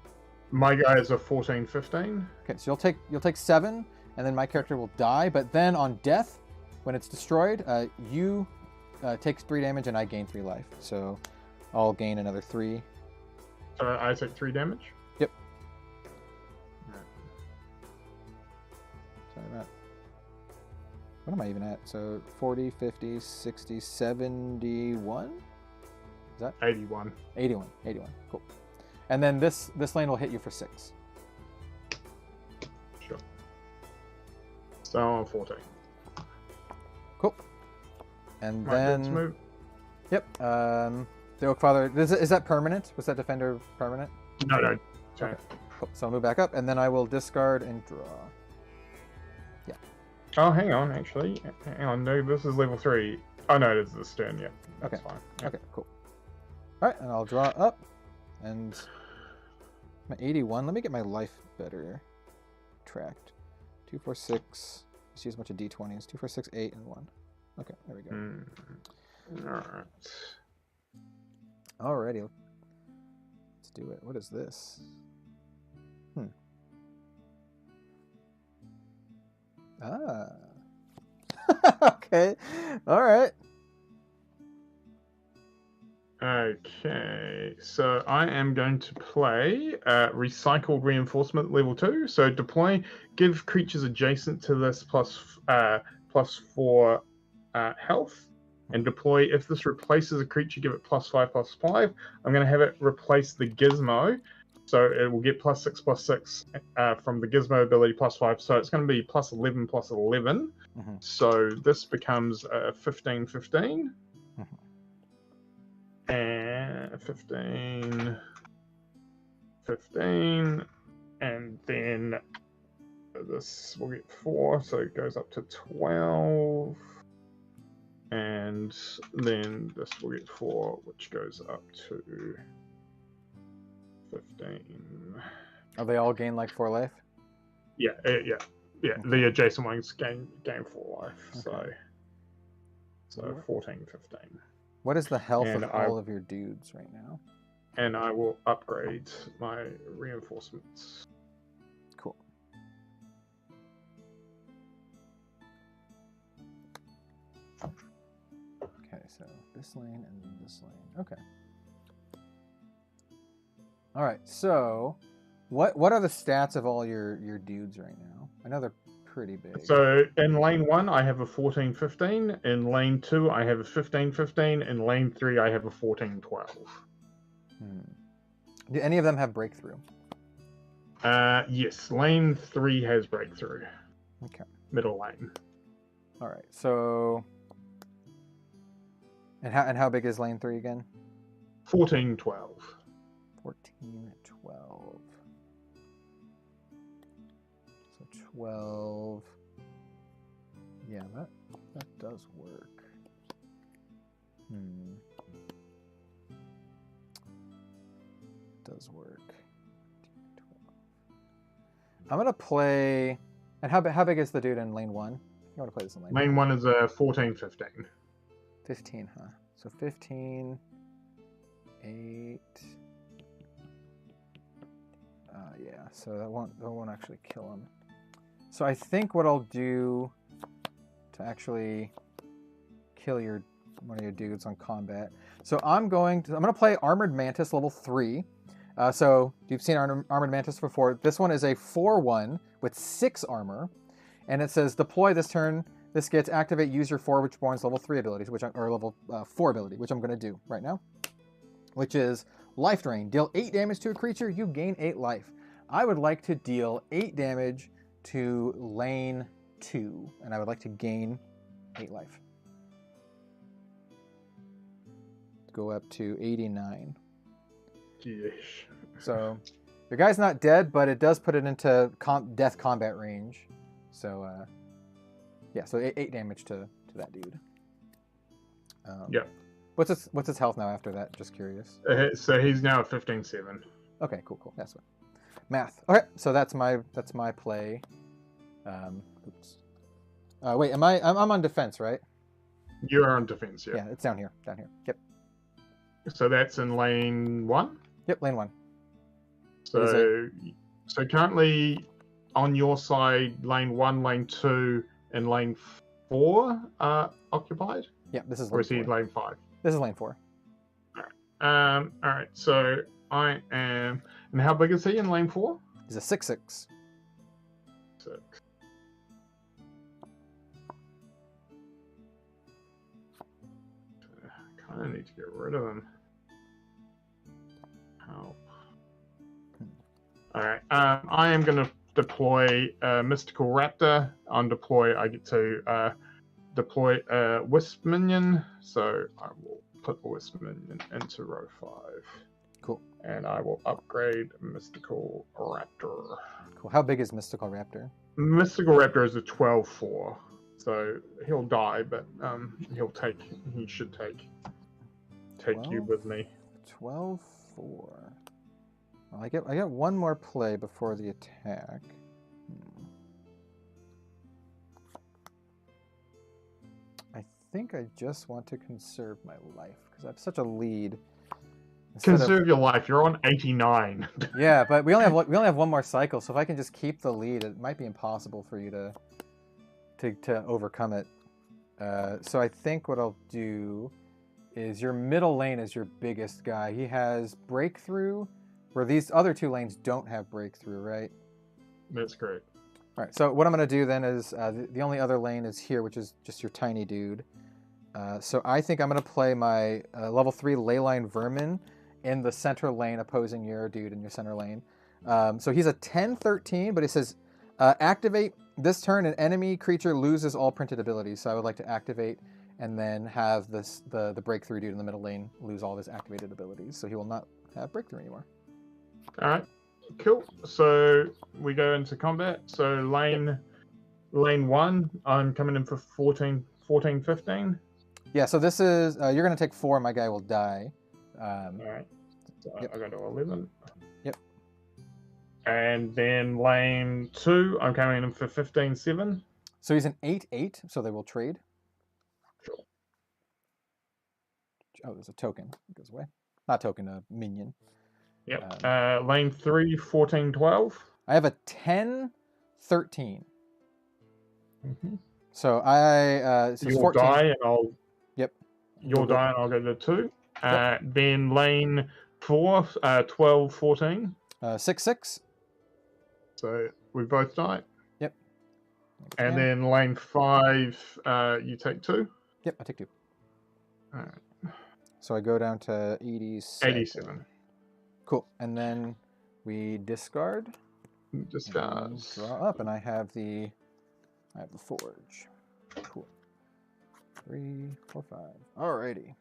My guy is a 14/15. Okay, so you'll take 7, and then my character will die. But then on death, when it's destroyed, you take 3 damage and I gain 3 life. So I'll gain another 3. So I take 3 damage? Yep. Sorry about. What am I even at? So 40, 50, 60, 71? Is that? 81. 81. Cool. And then this lane will hit you for 6. Sure. So I'm 14. Cool. And Right, let's then... move. Yep. The Oak Father... Is that permanent? Was that defender permanent? No. Okay. Okay. Cool. So I'll move back up, and then I will discard and draw. Yeah. Oh, hang on, actually. Hang on, no, this is level 3. Oh, no, it is the stern, yeah. That's Okay. fine. Yeah. Okay, cool. Alright, and I'll draw up. And my 81. Let me get my life better tracked. 2, 4, 6. Just use a bunch of d20s. 2, 4, 6, 8, and 1. Okay, there we go. Alright. Alrighty. Let's do it. What is this? Ah. Okay. Alright. Okay, so I am going to play Recycled Reinforcement level 2. So deploy, give creatures adjacent to this +4 health, and deploy. If this replaces a creature, give it +5/+5. I'm going to have it replace the gizmo, so it will get +6/+6 from the gizmo ability +5. So it's going to be +11/+11. Mm-hmm. So this becomes 15/15. And 15, and then this will get 4, so it goes up to 12, and then this will get 4, which goes up to 15. Oh, they all gain like 4 life? Yeah. Okay. The adjacent ones gain 4 life, Okay. so 14, 15. What is the health And of all of your dudes right now? And I will upgrade my reinforcements. Cool. Okay, so this lane and this lane. Okay. All right. So, what are the stats of all your dudes right now? I know they're pretty big. So in lane 1, I have a 14/15. In lane 2, I have a 15/15. In lane 3, I have a 14/12. Do any of them have breakthrough? Yes, lane 3 has breakthrough. Okay. Middle lane. All right. So, and how big is lane 3 again? 14/12. 14/12. So 12. Yeah, that does work. Does work. 12. I'm gonna play. And how big is the dude in lane 1? You want to play this in lane 1? Lane 1 is a 14/15. 15, huh? So 15, 8. Yeah. so that won't actually kill him. So I think what I'll do to actually kill one of your dudes on combat. So I'm going to play Armored Mantis level 3. So you've seen Armored Mantis before. This one is a 4/1 with 6 armor, and it says deploy this turn. This gets activate use your Forgeborn's level 3 abilities, or level 4 ability, which I'm going to do right now, which is Life Drain. Deal 8 damage to a creature, you gain 8 life. I would like to deal 8 damage to lane 2, and I would like to gain 8 life. Go up to 89. Yes. So your guy's not dead, but it does put it into death combat range. So yeah, so 8 damage to that dude. Yeah. What's his health now after that? Just curious. So he's now at 15-7. Okay, cool. That's what. Math. Okay, so that's my play. Oops. Wait, I'm on defense, right? You're on defense, yeah. Yeah, it's down here. Yep. So that's in lane 1? Yep, lane 1. So currently on your side, lane 1, lane 2, and lane 4 are occupied? Yeah, this is lane 4. Or is he lane 5? This is lane 4. Alright, so I am... And how big is he in lane 4? He's a 6/6. 6. I kind of need to get rid of him. Help. Alright, I am going to deploy Mystical Raptor. On deploy, I get to deploy a Wisp Minion, so I will put the Wisp Minion into row 5. Cool. And I will upgrade Mystical Raptor. Cool. How big is Mystical Raptor? Mystical Raptor is a 12/4, so he'll die, but he should take 12? you with me. 12/4. Well, I get one more play before the attack. I think I just want to conserve my life because I have such a lead. Conserve your life. You're on 89. Yeah, but we only have one more cycle, so if I can just keep the lead, it might be impossible for you to overcome it. So I think what I'll do is your middle lane is your biggest guy. He has breakthrough, where these other 2 lanes don't have breakthrough, right? That's great. All right. So what I'm going to do then is the only other lane is here, which is just your tiny dude. So I think I'm going to play my level 3 Leyline Vermin in the center lane, opposing your dude in your center lane. So he's a 10/13, but he says activate this turn. An enemy creature loses all printed abilities. So I would like to activate and then have the breakthrough dude in the middle lane lose all of his activated abilities. So he will not have breakthrough anymore. All right, cool. So we go into combat. So lane 1, I'm coming in for 14-15. Yeah. So this is you're going to take 4. My guy will die. All right. So Yep. I go to 11. Yep. And then lane 2, I'm coming in for 15-7. So he's an 8/8. So they will trade. Sure. Oh, there's a token. It goes away. Not token, a minion. Yep. Lane 3, 14-12. I have a 10/13. Mm-hmm. So I so You'll 14. die, and I'll. Yep. You'll die, and I'll go to 2. Then lane 4, 12-14. 6/6. So we both die. Yep. And then lane 5, you take 2. Yep, I take 2. All right. So I go down to 87. 87. Cool. And then we discard. Discards. Draw up, and I have the Forge. Cool. 3, 4, 5. Alrighty.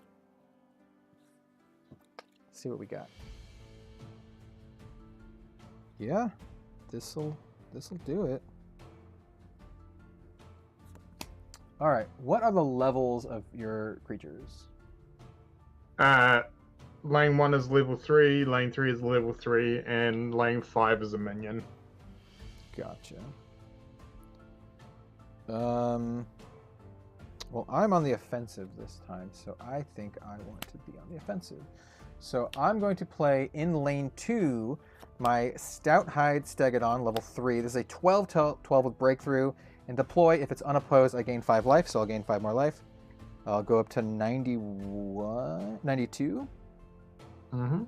Let's see what we got. Yeah, this'll do it. All right. What are the levels of your creatures? Lane 1 is level 3, lane 3 is level 3, and lane 5 is a minion. Gotcha. Well, I'm on the offensive this time, so I think I want to be on the offensive. So I'm going to play in lane 2 my Stout Hide Stegodon, level 3. This is a 12 with breakthrough. And deploy, if it's unopposed, I gain 5 life, so I'll gain 5 more life. I'll go up to 91, 92. Mm-hmm.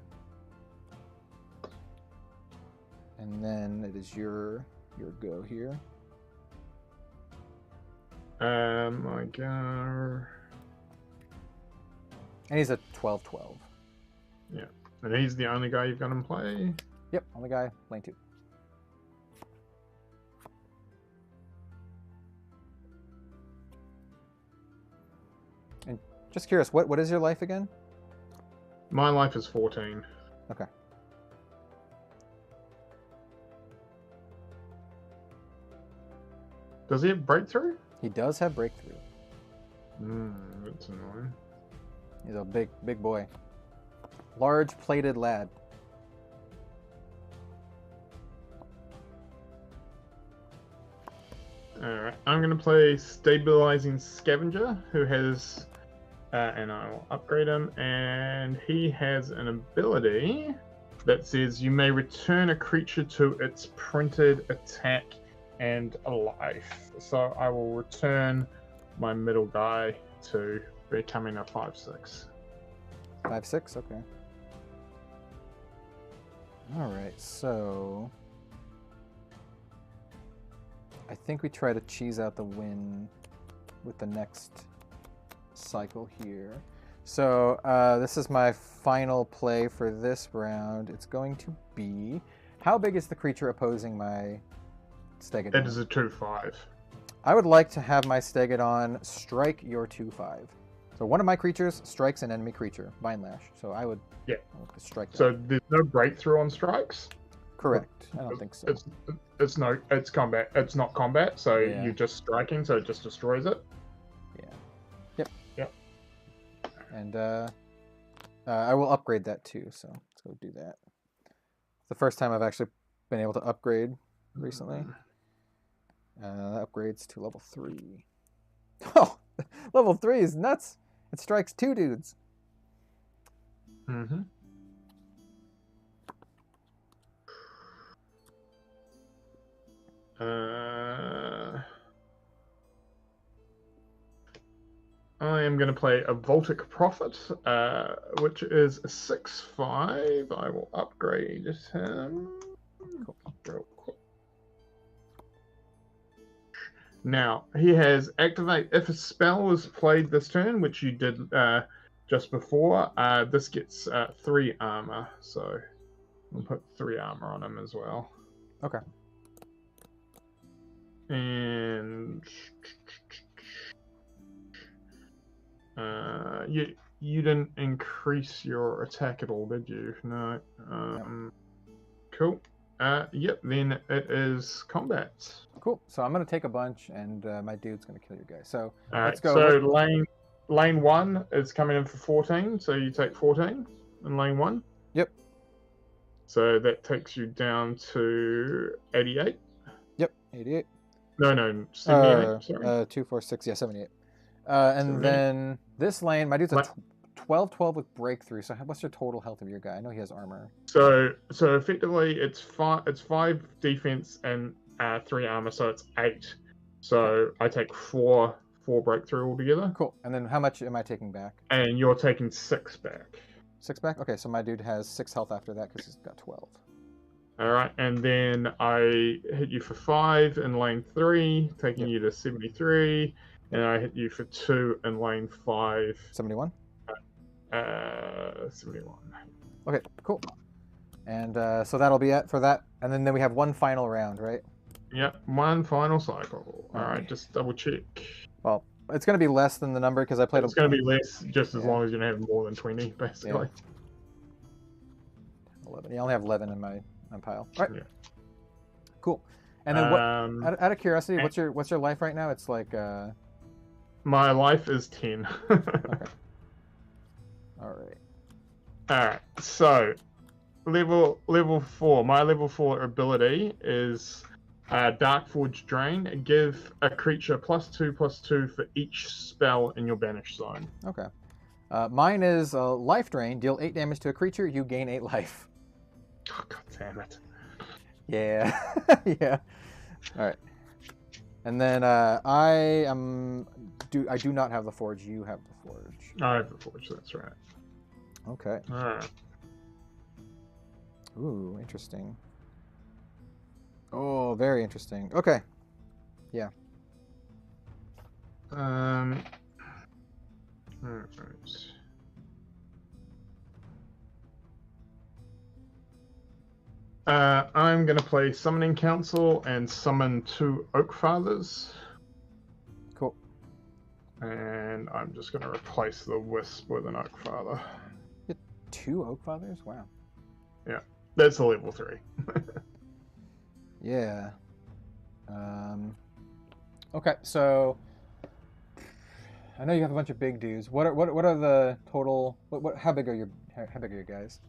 And then it is your go here. Magyar. And he's a 12-12. Yeah. And he's the only guy you've got him play? Yep, only guy, lane 2. And just curious, what is your life again? My life is 14. Okay. Does he have breakthrough? He does have breakthrough. That's annoying. He's a big boy. Large plated lad. Alright, I'm going to play Stabilizing Scavenger, who has, and I will upgrade him, and he has an ability that says you may return a creature to its printed attack and a life. So I will return my middle guy to becoming a 5/6. 5/6, okay. Alright, so I think we try to cheese out the win with the next cycle here. So this is my final play for this round. It's going to be, how big is the creature opposing my Stegodon? It is a 2/5. I would like to have my Stegodon strike your 2/5. So one of my creatures strikes an enemy creature, Vine Lash. So I would strike that. So there's no breakthrough on strikes? Correct. I don't think so. It's combat. It's not combat, so Yeah. you're just striking, so it just destroys it. Yeah. Yep. And I will upgrade that too. So let's go do that. It's the first time I've actually been able to upgrade recently. That upgrades to level 3. Oh, level 3 is nuts. It strikes 2 dudes. Mm-hmm. I am going to play a Voltic Prophet, which is a 6/5. I will upgrade him. Real quick. Now, he has activate. If a spell is played this turn, which you did just before, this gets 3 armor. So we'll put 3 armor on him as well. Okay. And you didn't increase your attack at all, did you? No. Cool. Yep. Then it is combat. Cool. So I'm gonna take a bunch, and my dude's gonna kill your guy. So Let's go. So lane 1 is coming in for 14. So you take 14 in lane 1. Yep. So that takes you down to 88. Yep. 88. No, 78. Sorry. 2, 4, 6. Yeah, 78. And 78. then this lane, my dude's a 12-12 with breakthrough. So what's your total health of your guy? I know he has armor. So effectively, it's 5 defense and 3 armor, so it's 8. So I take 4 breakthrough altogether. Cool. And then how much am I taking back? And you're taking 6 back. 6 back? Okay, so my dude has 6 health after that because he's got 12. All right, and then I hit you for 5 in lane 3, taking you to 73, and I hit you for 2 in lane 5. 71? 71. Okay, cool. And so that'll be it for that. And then we have one final round, right? Yep, one final cycle. All right, just double check. Well, it's going to be less than the number because I played. It's going to be less, just as long as you don't have more than 20, basically. Yeah. 11. Yeah, I only have 11 in my pile. All right. Yeah. Cool. And then out of curiosity, what's your life right now? It's like my life is 10. Okay. All right. So level 4. My level 4 ability is Dark Forge Drain. Give a creature +2/+2 for each spell in your banish zone. Okay. Mine is life drain. Deal 8 damage to a creature. You gain 8 life. Oh, God damn it. Yeah. Yeah. All right. And then I do not have the forge. You have the forge. I have the forge, that's right. Okay. Alright. Ooh, interesting. Oh, very interesting. Okay. Yeah. Alright. I'm going to play Summoning Council and summon 2 Oak Fathers. Cool. And I'm just going to replace the Wisp with an Oak Father. 2 Oak Fathers? Wow. Yeah, that's a level 3. Yeah. Okay, so I know you have a bunch of big dudes. What are the total? How big are your guys?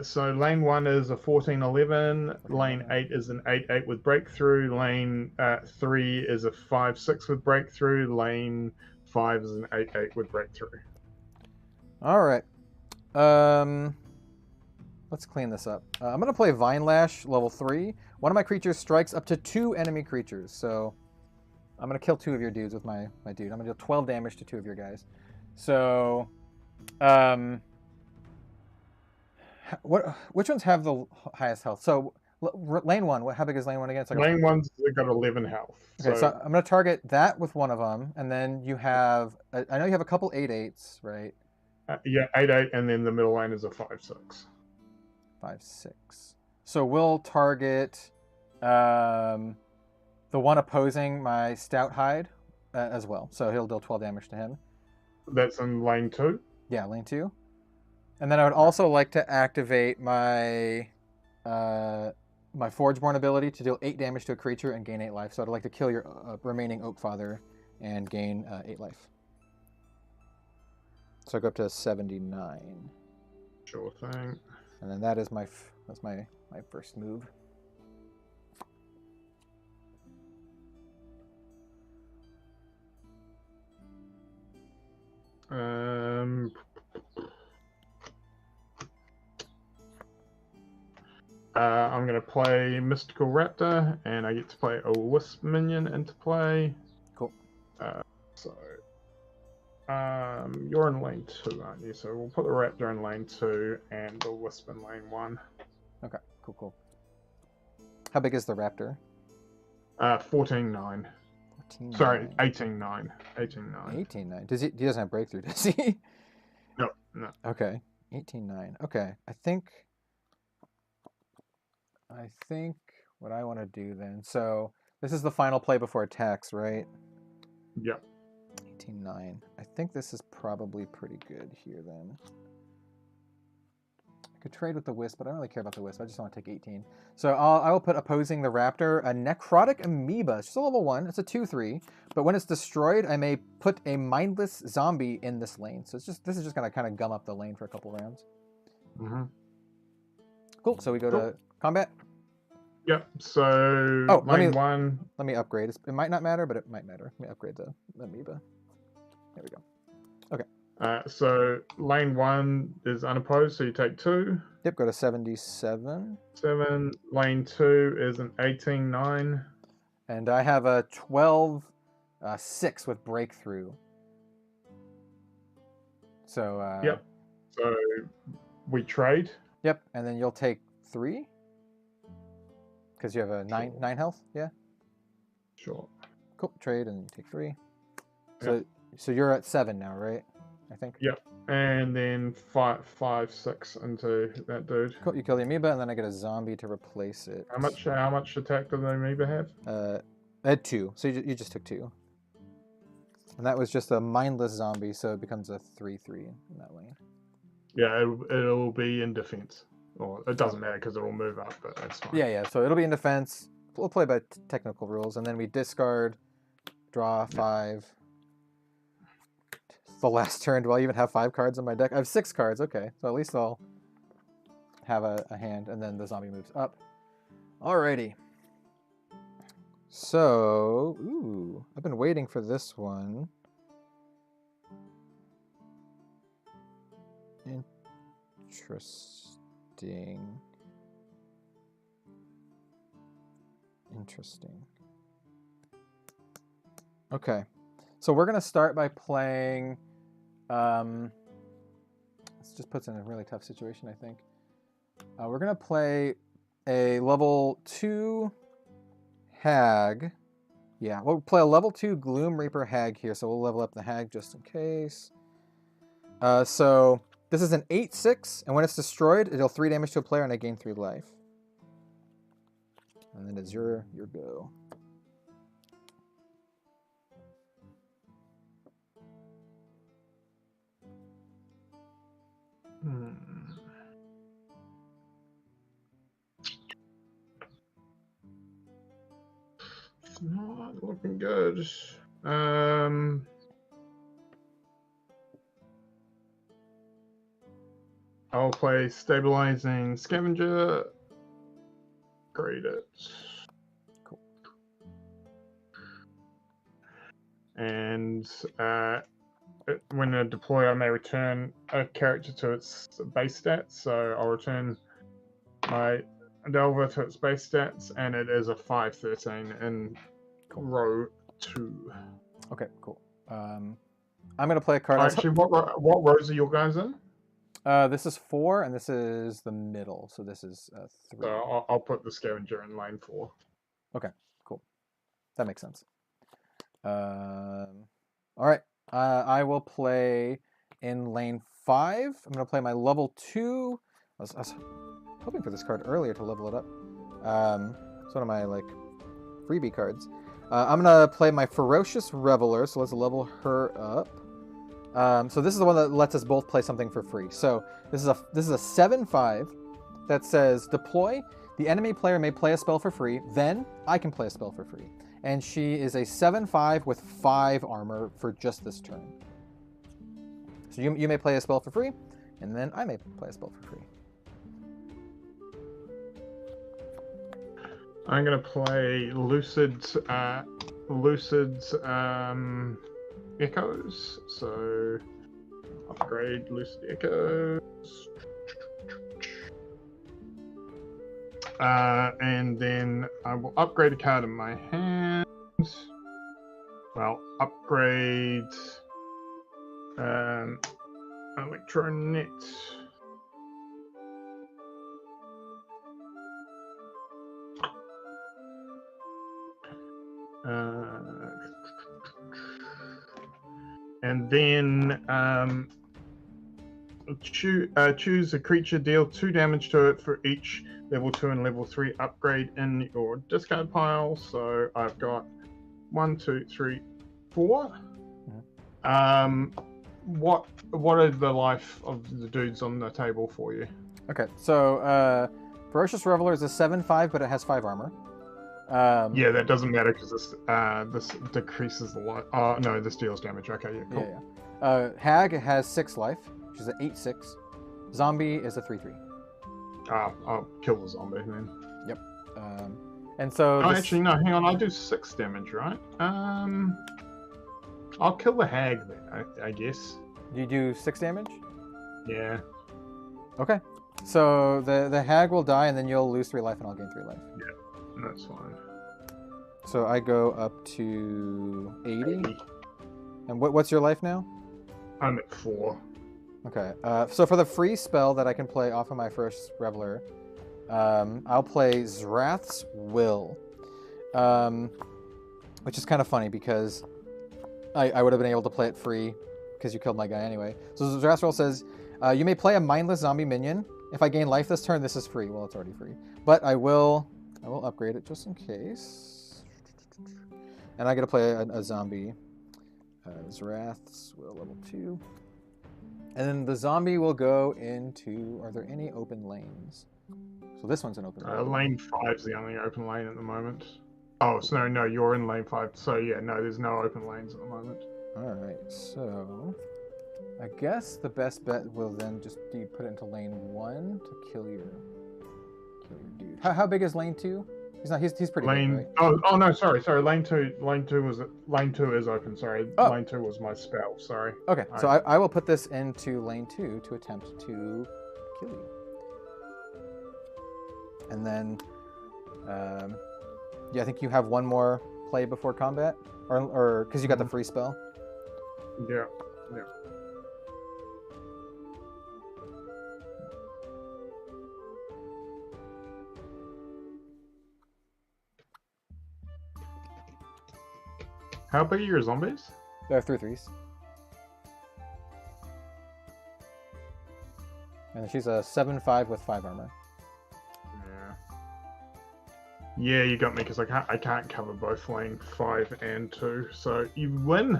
So lane 1 is a 14-11, lane 8 is an 8-8 with breakthrough, lane 3 is a 5-6 with breakthrough, lane 5 is an 8-8 with breakthrough. All right. Let's clean this up. I'm gonna play Vine Lash level 3. One of my creatures strikes up to 2 enemy creatures, so I'm gonna kill 2 of your dudes with my dude. I'm gonna deal 12 damage to 2 of your guys. So, which ones have the highest health? So lane 1. How big is lane 1 again? It's like Lane 1's got 11 health. Okay, so I'm gonna target that with one of them, and then you have. I know you have a couple 8/8s, right? Yeah, 8-8, and then the middle lane is a 5-6. 5/6. So we'll target the one opposing my Stout Hide as well. So he'll deal 12 damage to him. That's in lane 2? Yeah, lane 2. And then I would also like to activate my my Forgeborn ability to deal 8 damage to a creature and gain 8 life. So I'd like to kill your remaining Oak Father and gain 8 life. So I go up to 79. Sure thing. And then that's my first move. I'm going to play Mystical Raptor, and I get to play a Wisp minion into play. Cool. You're in lane 2, aren't you? So we'll put the Raptor in lane 2 and the Wisp in lane 1. Okay, cool. How big is the Raptor? 14-9. Sorry, 18-9. 18-9. 18-9. He doesn't have breakthrough, does he? No. Okay. 18-9. Okay. I think what I want to do then. So this is the final play before attacks, right? Yep. 18-9. I think this is probably pretty good here then. I could trade with the Wisp, but I don't really care about the Wisp. I just want to take 18. So I will put opposing the Raptor a Necrotic Amoeba. It's just a level 1. It's a 2/3. But when it's destroyed, I may put a mindless zombie in this lane. So this is just going to kind of gum up the lane for a couple rounds. Mm-hmm. Cool. So we go to combat. Yep. So lane 1. Let me upgrade. It might not matter, but it might matter. Let me upgrade the Amoeba. There we go. Okay. So lane 1 is unopposed, so you take 2. Yep, go to 77. 7. Lane 2 is an 18-9. And I have a 12-6 with breakthrough. So yep. So we trade. Yep, and then you'll take 3 because you have a 9 health. Yeah. Sure. Cool. Trade and you take 3. So you're at 7 now, right? I think. Yep. And then 5-6 into that dude. Cool. You kill the Amoeba, and then I get a zombie to replace it. How much attack does the Amoeba have? I had 2, so you just took 2. And that was just a mindless zombie, so it becomes a 3/3 in that lane. Yeah, it'll be in defense. Or it doesn't matter because it'll move up, but that's fine. Yeah. So it'll be in defense. We'll play by technical rules, and then we discard, draw 5. The last turn. Do I even have 5 cards on my deck? I have 6 cards. Okay, so at least I'll have a hand, and then the zombie moves up. Alrighty. So, I've been waiting for this one. Interesting. Interesting. Okay. So we're going to start by playing... this just puts in a really tough situation, I think. We're going to play a level 2 Hag. Yeah, we'll play a level 2 Gloom Reaper Hag here, so we'll level up the Hag just in case. So this is an 8/6, and when it's destroyed, it'll 3 damage to a player, and I gain 3 life. And then it's your go. Not looking good. I'll play Stabilizing Scavenger. Grade it. Cool. And when I deploy, I may return a character to its base stats. So I'll return my Delver to its base stats, and it is a 5/13 in row 2. Okay, cool. I'm gonna play a card. Actually, what rows are your guys in? This is 4, and this is the middle, so this is 3. So I'll put the Scavenger in lane 4. Okay, cool. That makes sense. All right, I will play in lane 5. I'm gonna play my level 2. I was hoping for this card earlier to level it up. It's one of my freebie cards. I'm gonna play my Ferocious Reveler, so let's level her up. So this is the one that lets us both play something for free. So this is a 7/5 that says deploy. The enemy player may play a spell for free. Then I can play a spell for free. And she is a 7/5 with 5 armor for just this turn. So you may play a spell for free, and then I may play a spell for free. I'm gonna play Lucid's Echoes. So upgrade Lucid Echoes. And then I will upgrade a card in my hand. Well, upgrade Electronet. And then choose a creature, deal 2 damage to it for each level 2 and level 3 upgrade in your discard pile. So I've got 1, 2, 3, 4. What are the life of the dudes on the table for you? Okay, so Ferocious Reveler is a 7/5, but it has 5 armor. Yeah, that doesn't matter because this decreases the life. Oh no, this deals damage. Okay, yeah, cool. Yeah. Hag has 6 life, which is an 8/6. Zombie is a 3/3. I'll kill the zombie then. Yep. And so. Oh, actually, no. Hang on. I do 6 damage, right? I'll kill the hag then. I guess. You do 6 damage? Yeah. Okay. So the hag will die, and then you'll lose 3 life, and I'll gain 3 life. Yeah. That's fine. So I go up to 80. And what's your life now? I'm at 4. Okay. So for the free spell that I can play off of my first Reveler, I'll play Zrath's Will. Which is kind of funny because I would have been able to play it free because you killed my guy anyway. So Zrath's Will says, you may play a mindless zombie minion. If I gain life this turn, this is free. Well, it's already free. But I will upgrade it just in case. And I gotta play a zombie. Zrath's Will level 2. And then the zombie will go into... Are there any open lanes? So this one's an open lane. Lane 5's the only open lane at the moment. Oh, so no, you're in lane 5. So yeah, no, there's no open lanes at the moment. Alright, so... I guess the best bet will then just be put it into lane 1 to kill your dude. How big is lane 2? He's pretty big, right? Oh no, sorry. Lane 2 is open. Sorry, Lane 2 was my spell. Sorry. Okay, so I will put this into lane 2 to attempt to kill you. And then, yeah, I think you have one more play before combat, or because you got the free spell. Yeah. Yeah. How big are your zombies? They're 3/3s. And she's a 7/5 with 5 armor. Yeah. Yeah, you got me because I can't cover both lane 5 and 2, so you win.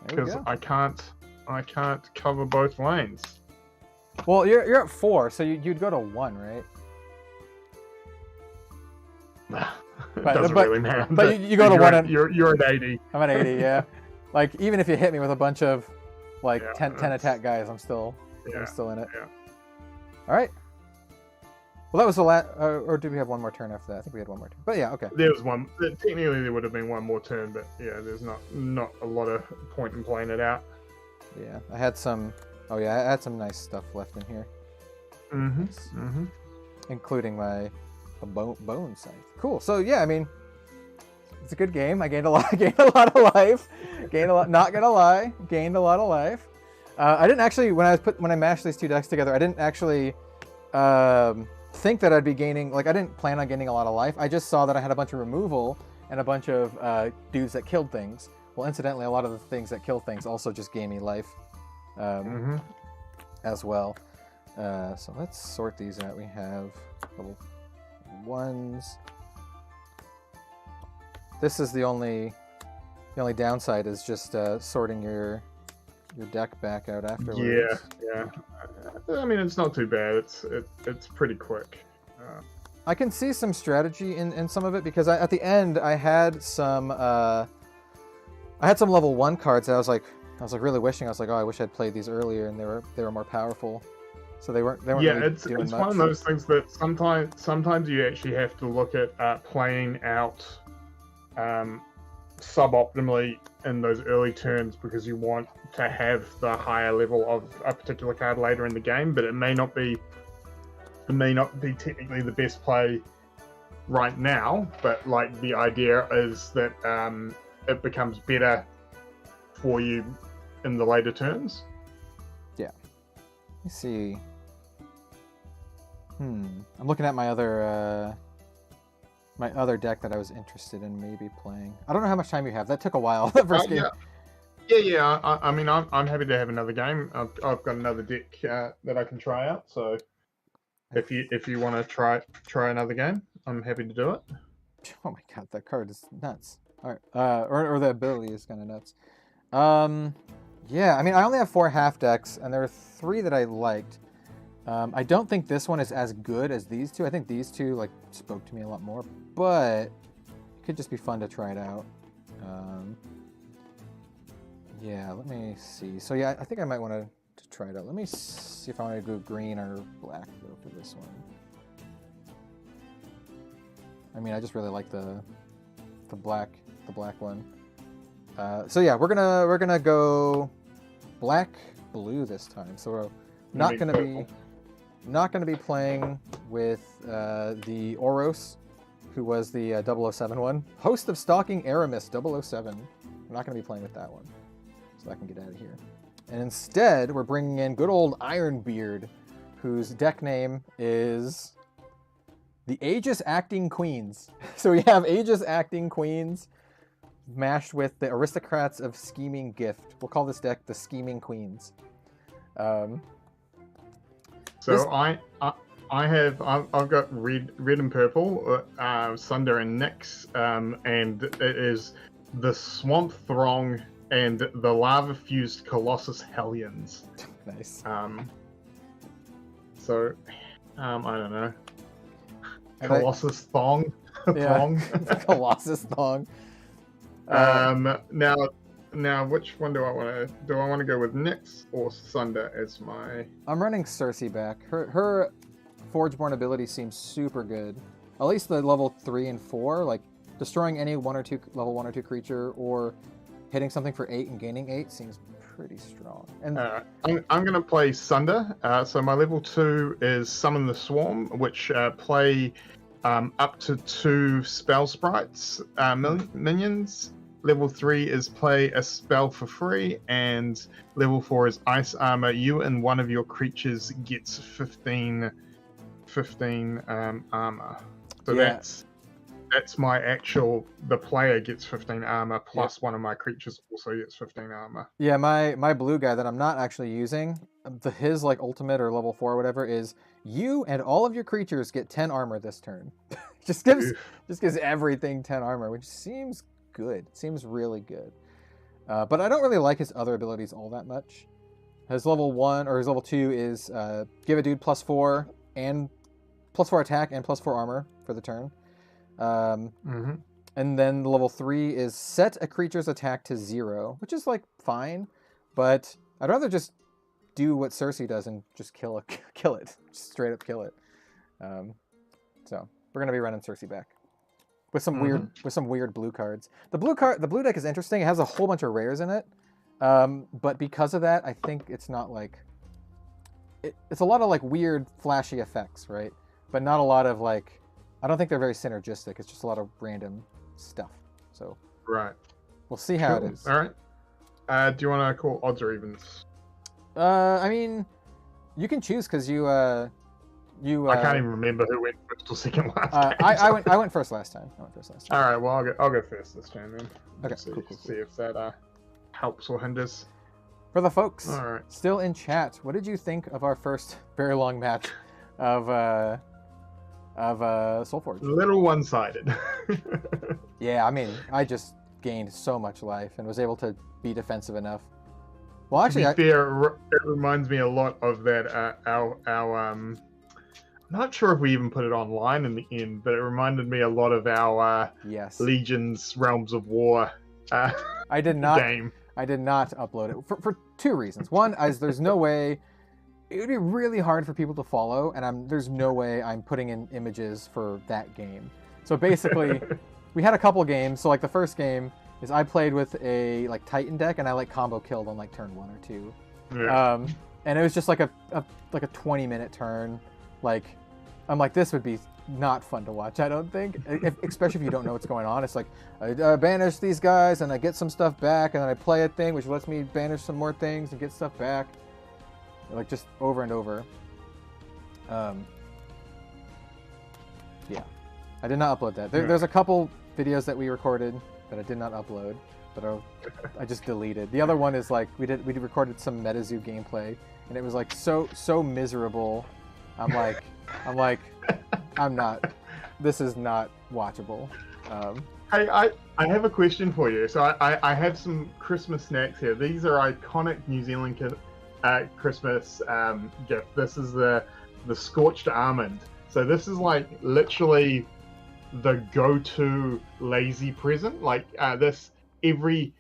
Because I can't cover both lanes. Well, you're at 4, so you'd go to 1, right? It doesn't really matter. But you go to 1 and you're at 80. I'm at 80, yeah. Like even if you hit me with a bunch of like Yeah, 10 attack guys, I'm still in it. Yeah. All right. Well, that was the last, or did we have one more turn after that? I think we had one more turn. But yeah, okay. There was one. Technically, there would have been one more turn, but yeah, there's not a lot of point in playing it out. Yeah, I had some. Oh yeah, I had some nice stuff left in here. Including my bone scythe. Cool. So yeah, I mean, it's a good game. I gained a lot of life. Not gonna lie, gained a lot of life. I didn't actually when I mashed these two decks together, I didn't actually think that I'd be gaining. Like I didn't plan on gaining a lot of life. I just saw that I had a bunch of removal and a bunch of dudes that killed things. Well, incidentally, a lot of the things that kill things also just gave me life as well. So let's sort these out. We have little ones. This is the only downside is just sorting your deck back out afterwards. Yeah. I mean, it's not too bad. It's pretty quick. I can see some strategy in some of it because at the end I had some level 1 cards that I was like really wishing. I was like, oh, I wish I'd played these earlier, and they were more powerful. So they weren't yeah, really it's doing much. One of those things that sometimes you actually have to look at playing out suboptimally in those early turns because you want to have the higher level of a particular card later in the game, but it may not be technically the best play right now. But like the idea is that it becomes better for you in the later turns. Yeah. Let me see. I'm looking at my other deck that I was interested in maybe playing. I don't know how much time you have. That took a while. That first game. Yeah. I mean, I'm happy to have another game. I've got another deck that I can try out. So if you want to try another game, I'm happy to do it. Oh my god, that card is nuts. All right, or the ability is kind of nuts. Yeah, I mean, I only have 4 half decks, and there are 3 that I liked. I don't think this one is as good as these two. I think these two like spoke to me a lot more, but it could just be fun to try it out. Yeah, let me see. So yeah, I think I might want to try it out. Let me see if I want to go green or black though for this one. I mean, I just really like the black one. So yeah, we're gonna go black blue this time. So we're not gonna be playing with the Oros, who was the 007 one. Host of Stalking Aramis 007. We're not gonna be playing with that one, so I can get out of here. And instead, we're bringing in good old Ironbeard, whose deck name is the Aegis Acting Queens. So we have Aegis Acting Queens mashed with the Aristocrats of Scheming Gift. We'll call this deck the Scheming Queens. So I've got red and purple, Sunder and Nyx, and it is the Swamp Throng and the Lava Fused Colossus Hellions. Nice. So I don't know. Colossus Thong. Yeah. Colossus Thong. Now, which one do I want to? Do I want to go with Nyx or Sunder as my? I'm running Cersei back. Her Forgeborn ability seems super good. At least the level 3 and 4, like destroying any level 1 or 2 creature or hitting something for 8 and gaining 8 seems pretty strong. And I'm going to play Sunder. So my level 2 is Summon the Swarm, which play up to 2 spell sprites, minions. Level 3 is play a spell for free, and level 4 is Ice Armor. You and one of your creatures gets 15 armor. So that's my actual. The player gets 15 armor plus one of my creatures also gets 15 armor. Yeah, my blue guy that I'm not actually using, his like ultimate or level 4 or whatever is you and all of your creatures get 10 armor this turn. just gives everything 10 armor, which seems good. Seems really good. But I don't really like his other abilities all that much. His level 1 or his level 2 is give a dude +4 and +4 attack and +4 armor for the turn. And then the level 3 is set a creature's attack to 0, which is like fine, but I'd rather just do what Cersei does and just kill it, just straight up kill it. So we're gonna be running Cersei back with some weird blue cards. The blue deck is interesting. It has a whole bunch of rares in it, but because of that, I think it's not like it's a lot of like weird flashy effects, right? But not a lot of like. I don't think they're very synergistic. It's just a lot of random stuff. So we'll see how it is. All right. Do you want to call odds or evens? I mean, you can choose because you. I can't even remember who went first or second last time. I went first last time. All right. Well, I'll go first this time then. Okay. Cool. See if that helps or hinders. For the folks still in chat, what did you think of our first very long match of Solforge? A little one-sided. Yeah, I mean, I just gained so much life and was able to be defensive enough. Well, actually, to be fair, it reminds me a lot of that. Our I'm not sure if we even put it online in the end, but it reminded me a lot of our Legion's Realms of War. I did not. Game. I did not upload it for 2 reasons. One is there's no way. It would be really hard for people to follow, and there's no way I'm putting in images for that game. So basically, we had a couple games. So like the first game is I played with a like Titan deck, and I like combo killed on like turn 1 or 2. Yeah. And it was just like a 20-minute turn. Like I'm like, this would be not fun to watch. I don't think, especially if you don't know what's going on. It's like I banish these guys, and I get some stuff back, and then I play a thing which lets me banish some more things and get stuff back. Like just over and over. Yeah, I did not upload that. There's a couple videos that we recorded that I did not upload, but I just deleted. The other one is like we recorded some MetaZoo gameplay, and it was like so miserable. I'm like, this is not watchable. Hey, I have a question for you. So I have some Christmas snacks here. These are iconic New Zealand Christmas gift. This is the scorched almond. So this is like literally the go-to lazy present. Like this every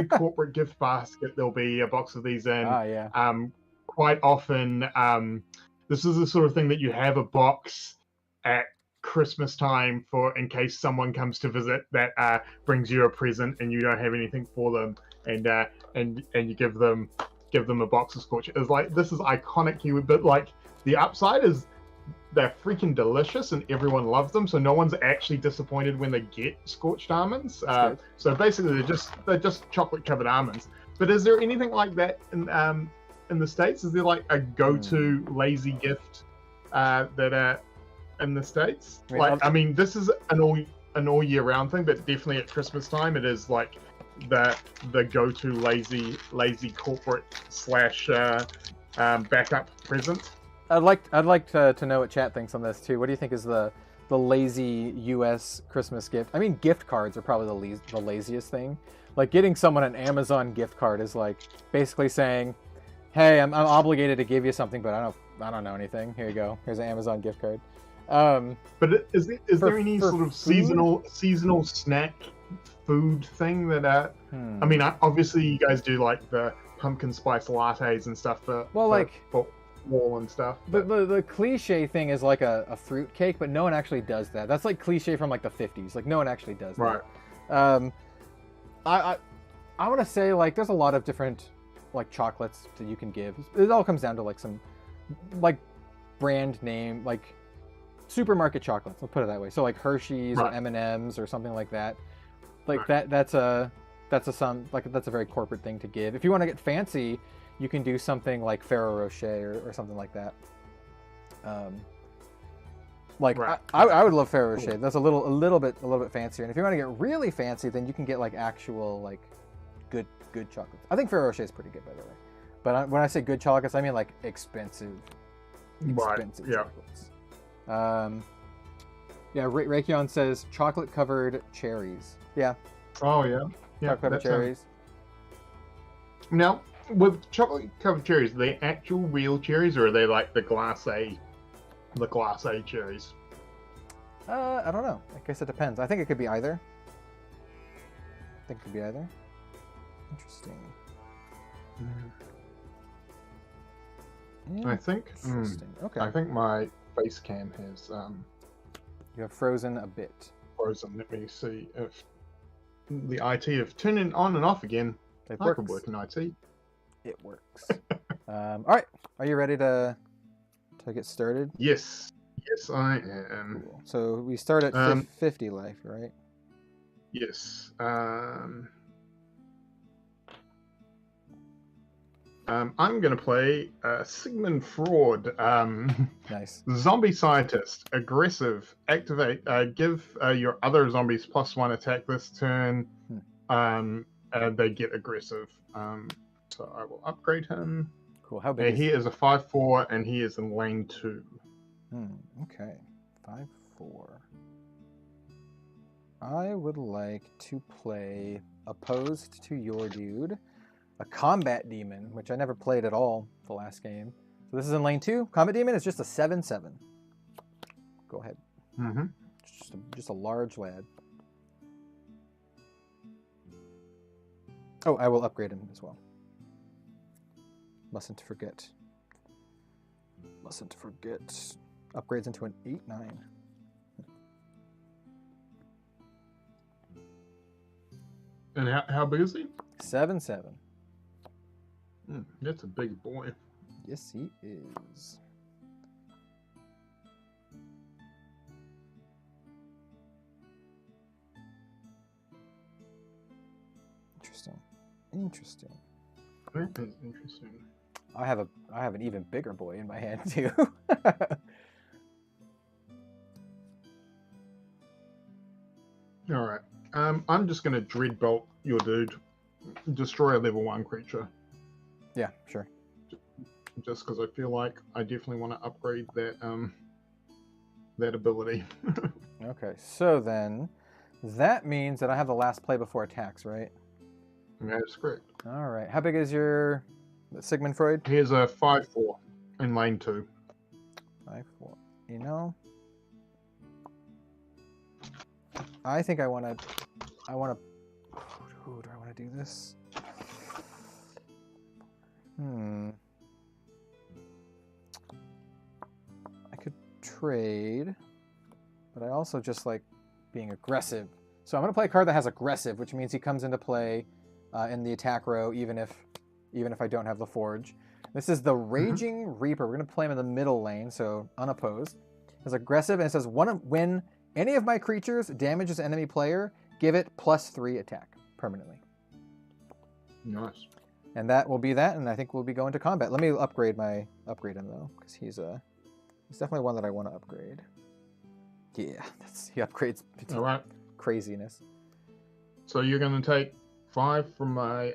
corporate gift basket there'll be a box of these in. Quite often this is the sort of thing that you have a box at Christmas time for in case someone comes to visit that brings you a present and you don't have anything for them, and you give them a box of scorched. It's like, this is iconic here, but like the upside is they're freaking delicious and everyone loves them, so no one's actually disappointed when they get scorched almonds. So basically they're just chocolate covered almonds. But is there anything like that in the States? Is there like a go-to lazy gift that in the States? I mean, this is an all year round thing, but definitely at Christmas time it is like the go-to lazy corporate / backup present. I'd like to know what chat thinks on this too. What do you think is the lazy U.S. Christmas gift? I mean, gift cards are probably the laziest thing. Like getting someone an Amazon gift card is like basically saying, "Hey, I'm obligated to give you something, but I don't know anything. Here you go. Here's an Amazon gift card." But is there any sort of seasonal snack food thing that I mean, obviously you guys do like the pumpkin spice lattes and stuff for wall and stuff. But the cliche thing is like a fruit cake, but no one actually does that. That's like cliche from like the 50s. Like no one actually does that. Right. I want to say like there's a lot of different like chocolates that you can give. It all comes down to like some like brand name, like supermarket chocolates. I'll put it that way. So like Hershey's or M&Ms or something like that. Like that's a very corporate thing to give. If you want to get fancy, you can do something like Ferrero Rocher or something like that. I would love Ferrero Rocher. That's a little bit fancier. And if you want to get really fancy, then you can get like actual like good chocolates. I think Ferrero Rocher is pretty good, by the way. But when I say good chocolates, I mean like expensive chocolates. Raykion says chocolate covered cherries. Yeah. Oh yeah. Chocolate covered cherries. Now, with chocolate covered cherries, are they actual real cherries, or are they like the glace cherries? I don't know. I guess it depends. I think it could be either. Interesting. I think. Okay. I think my face cam has You have frozen a bit. Frozen. Let me see if the IT have turned it on and off again. I can work in IT. It works. All right. Are you ready to get started? Yes. Yes, I am. Cool. So we start at 50 life, right? Yes. I'm going to play Sigmund Fraud. Nice. Zombie scientist, aggressive. Activate. Give your other zombies +1 attack this turn. They get aggressive. So I will upgrade him. Cool. How big? And he is a 5/4, and he is in lane 2. Okay. 5/4. I would like to play opposed to your dude, a combat demon, which I never played at all the last game. So this is in lane 2. Combat demon is just a 7/7. Go ahead. Just a large lad. Oh, I will upgrade him as well. Mustn't forget. Upgrades into an 8/9. And how big is he? 7/7. That's a big boy. Yes, he is. Interesting. That is interesting. I have an even bigger boy in my hand too. All right. I'm just going to Dreadbolt your dude. Destroy a level 1 creature. Yeah, sure. Just because I feel like I definitely want to upgrade that that ability. Okay, so then that means that I have the last play before attacks, right? That's correct. All right. How big is your Sigmund Freud? Here's a 5/4 in lane 2. 5/4. You know, I think I want to. Who do I want to do this? I could trade, but I also just like being aggressive. So I'm going to play a card that has aggressive, which means he comes into play in the attack row, even if I don't have LaForge. This is the Raging Reaper. We're going to play him in the middle lane, so unopposed. It's aggressive, and it says, when any of my creatures damages an enemy player, give it +3 attack permanently. Nice. And that will be that, and I think we'll be going to combat. Let me upgrade him though, because he's definitely one that I want to upgrade. Yeah, he upgrades. All right. Craziness. So you're going to take 5 from my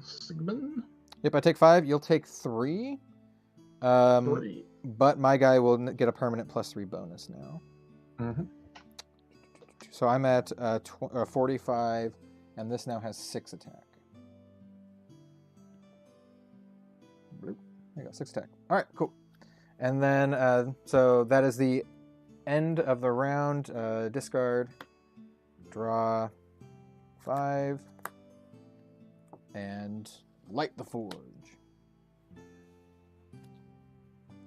Sigmund? Yep, I take 5. You'll take 3. 3. But my guy will get a permanent +3 bonus now. So I'm at 45, and this now has 6 attack. There you go, 6 attack. All right, cool. And then, so that is the end of the round. Discard, draw 5, and light the forge.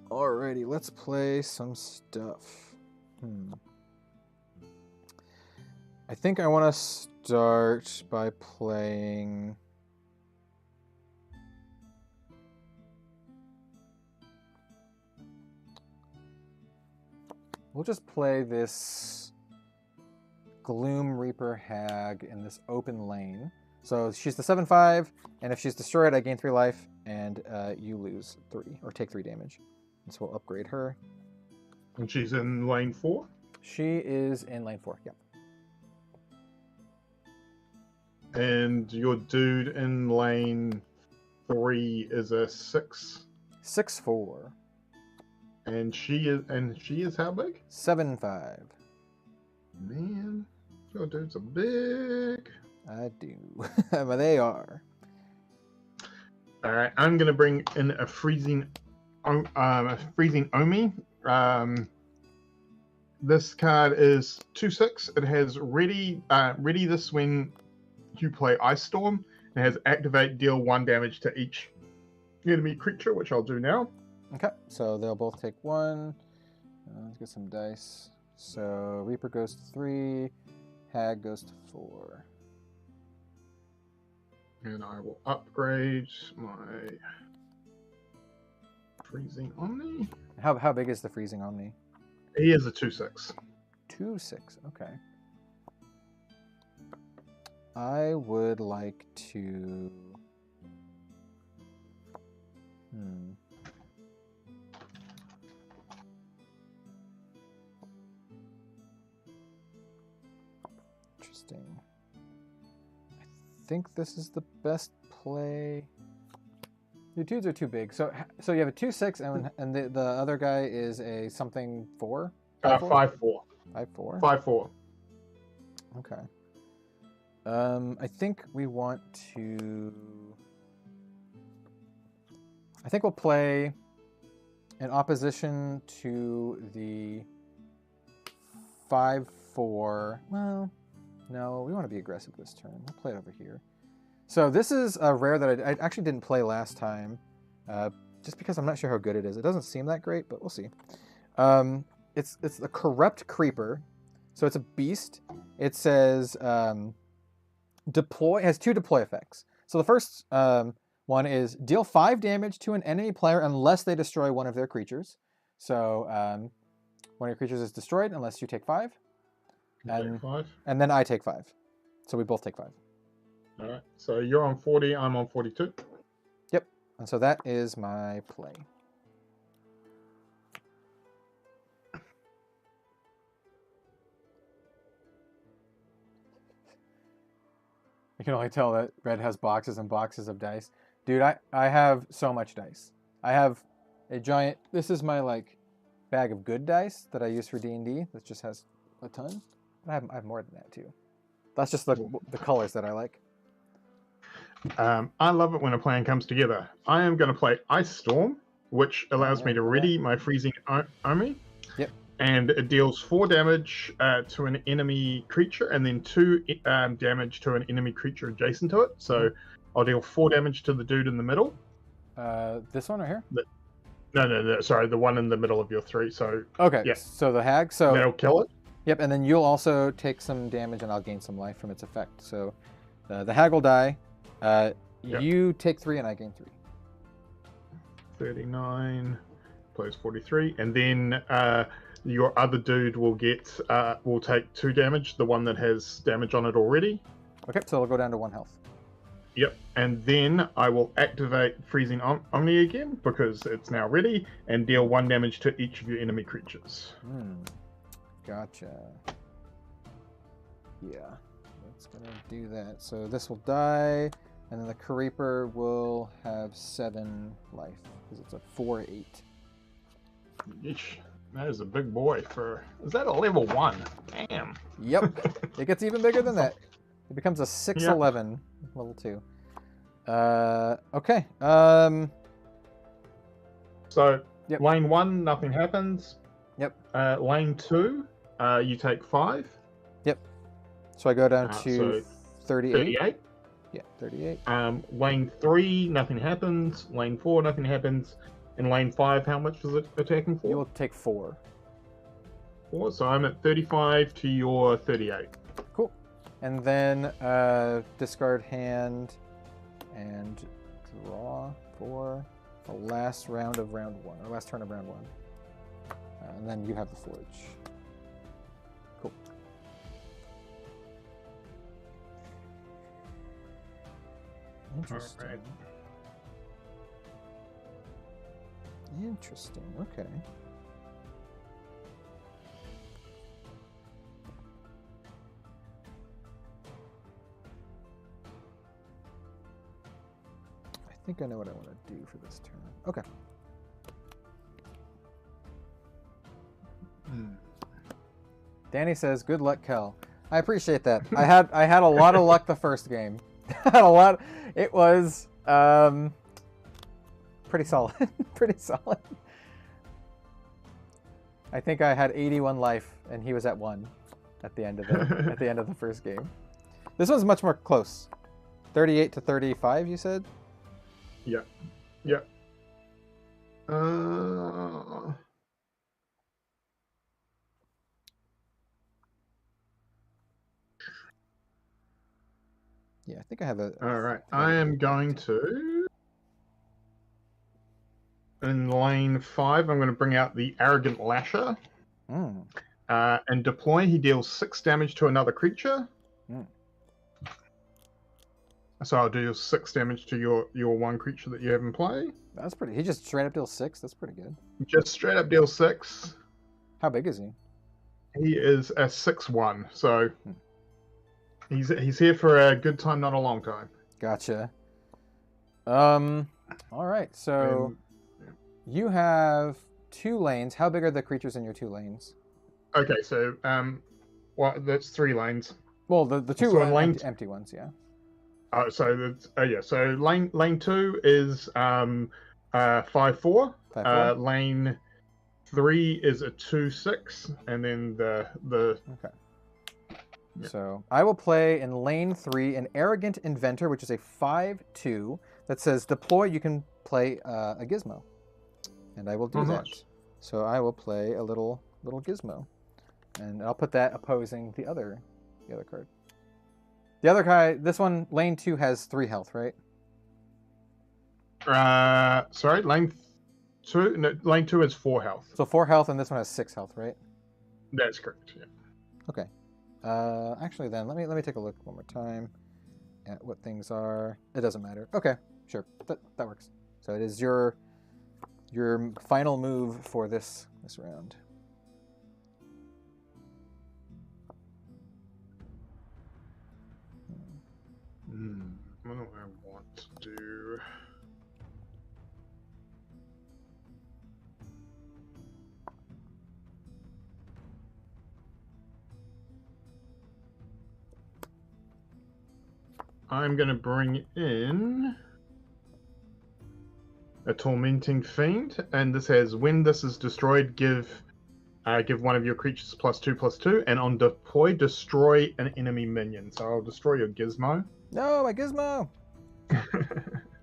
Alrighty, let's play some stuff. I think I want to start by playing we'll just play this Gloom Reaper Hag in this open lane. So she's the 7/5, and if she's destroyed, I gain 3 life, and you lose 3, or take 3 damage. And so we'll upgrade her. And she's in lane 4? She is in lane 4, yep. And your dude in lane 3 is a 6? 6/4. And she is how big? 7/5. Man, your dudes are big. I do. But they are. Alright, I'm gonna bring in a freezing Omi. This card is 2/6. It has ready this when you play Ice Storm. It has activate, deal 1 damage to each enemy creature, which I'll do now. Okay, so they'll both take 1. Let's get some dice. So Reaper goes to 3, Hag goes to 4. And I will upgrade my freezing Omni. How big is the freezing Omni? He is a 2/6. 2/6, okay. I would like to... Interesting. I think this is the best play. Your dudes are too big. So you have a 2/6, and the other guy is a something 4? 5/4. 5/4? 5/4. Okay. I think we want to... I think we'll play in opposition to the 5/4. Well, no, we want to be aggressive this turn. We'll play it over here. So this is a rare that I actually didn't play last time, just because I'm not sure how good it is. It doesn't seem that great, but we'll see. It's a Corrupt Creeper, so it's a beast. It says deploy. It has 2 deploy effects. So the first one is deal 5 damage to an enemy player unless they destroy one of their creatures. So one of your creatures is destroyed unless you take 5. And 5. And then I take 5. So we both take 5. Alright, so you're on 40, I'm on 42. Yep, and so that is my play. You can only tell that Red has boxes and boxes of dice. Dude, I have so much dice. I have a giant... This is my, like, bag of good dice that I use for D&D. That just has a ton. I have more than that, too. That's just the colors that I like. I love it when a plan comes together. I am going to play Ice Storm, which allows me to ready my freezing Omi. Yep. And it deals 4 damage to an enemy creature, and then 2 damage to an enemy creature adjacent to it. So I'll deal 4 damage to the dude in the middle. This one right here? No, sorry, the one in the middle of your 3. So okay, yeah. So the hag. So that'll kill it. Yep, and then you'll also take some damage, and I'll gain some life from its effect. So the hag will die. Yep. You take 3, and I gain 3. 39 plus 43, and then your other dude will take 2 damage. The one that has damage on it already. Okay, so it'll go down to 1 health. Yep, and then I will activate Freezing Omni again because it's now ready, and deal 1 damage to each of your enemy creatures. Gotcha. Yeah, it's gonna do that. So this will die, and then the Creeper will have 7 life because it's a 4/8. Yeesh, that is a big boy for. Is that a level 1? Damn. Yep, it gets even bigger than that. It becomes a 6/11 level 2. Okay. So lane 1, nothing happens. Yep. Lane 2, you take 5. Yep. So I go down to 38. 38. Yeah, 38. Lane 3, nothing happens. Lane 4, nothing happens. In lane 5, how much is it attacking for? You will take 4. 4, so I'm at 35 to your 38. Cool. And then discard hand and draw for the last round of round 1, or last turn of round 1. And then you have the Forge. Cool. Interesting. All right. Interesting. Okay. I think I know what I want to do for this turn. Okay. Danny says, "Good luck, Kel." I appreciate that. I had a lot of luck the first game. Had a lot. It was pretty solid. Pretty solid. I think I had 81 life, and he was at 1 at the end of the first game. This one's much more close. 38 to 35, you said? Yeah. Yeah. Yeah, I think I have a... All right. I am going to... In lane 5, I'm going to bring out the Arrogant Lasher. And deploy. He deals 6 damage to another creature. So I'll do 6 damage to your one creature that you have in play. That's pretty... He just straight up deals 6? That's pretty good. Just straight up deals 6. How big is he? He is a 6/1, so... He's here for a good time, not a long time. Gotcha. All right, so you have 2 lanes. How big are the creatures in your 2 lanes? Okay, so well, that's 3 lanes. Well, the 2 so empty ones, yeah. So that's so lane 2 is 5/4. 5/4. Lane 3 is a 2/6, and then the Okay. Yeah. So I will play in lane 3 an Arrogant Inventor, which is a 5/2 that says deploy. You can play a gizmo, and I will do that. Nice. So I will play a little gizmo, and I'll put that opposing the other card. The other guy, this one, lane 2 has 3 health, right? Sorry, lane 2. No, lane 2 is 4 health. So 4 health, and this one has 6 health, right? That's correct. Yeah. Okay. Actually, then let me take a look one more time at what things are. It doesn't matter. Okay, sure, that works. So it is your final move for this round. What do I want to do? I'm going to bring in a Tormenting Fiend, and this has, when this is destroyed, give one of your creatures +2/+2, and on deploy, destroy an enemy minion. So I'll destroy your Gizmo. No, my Gizmo!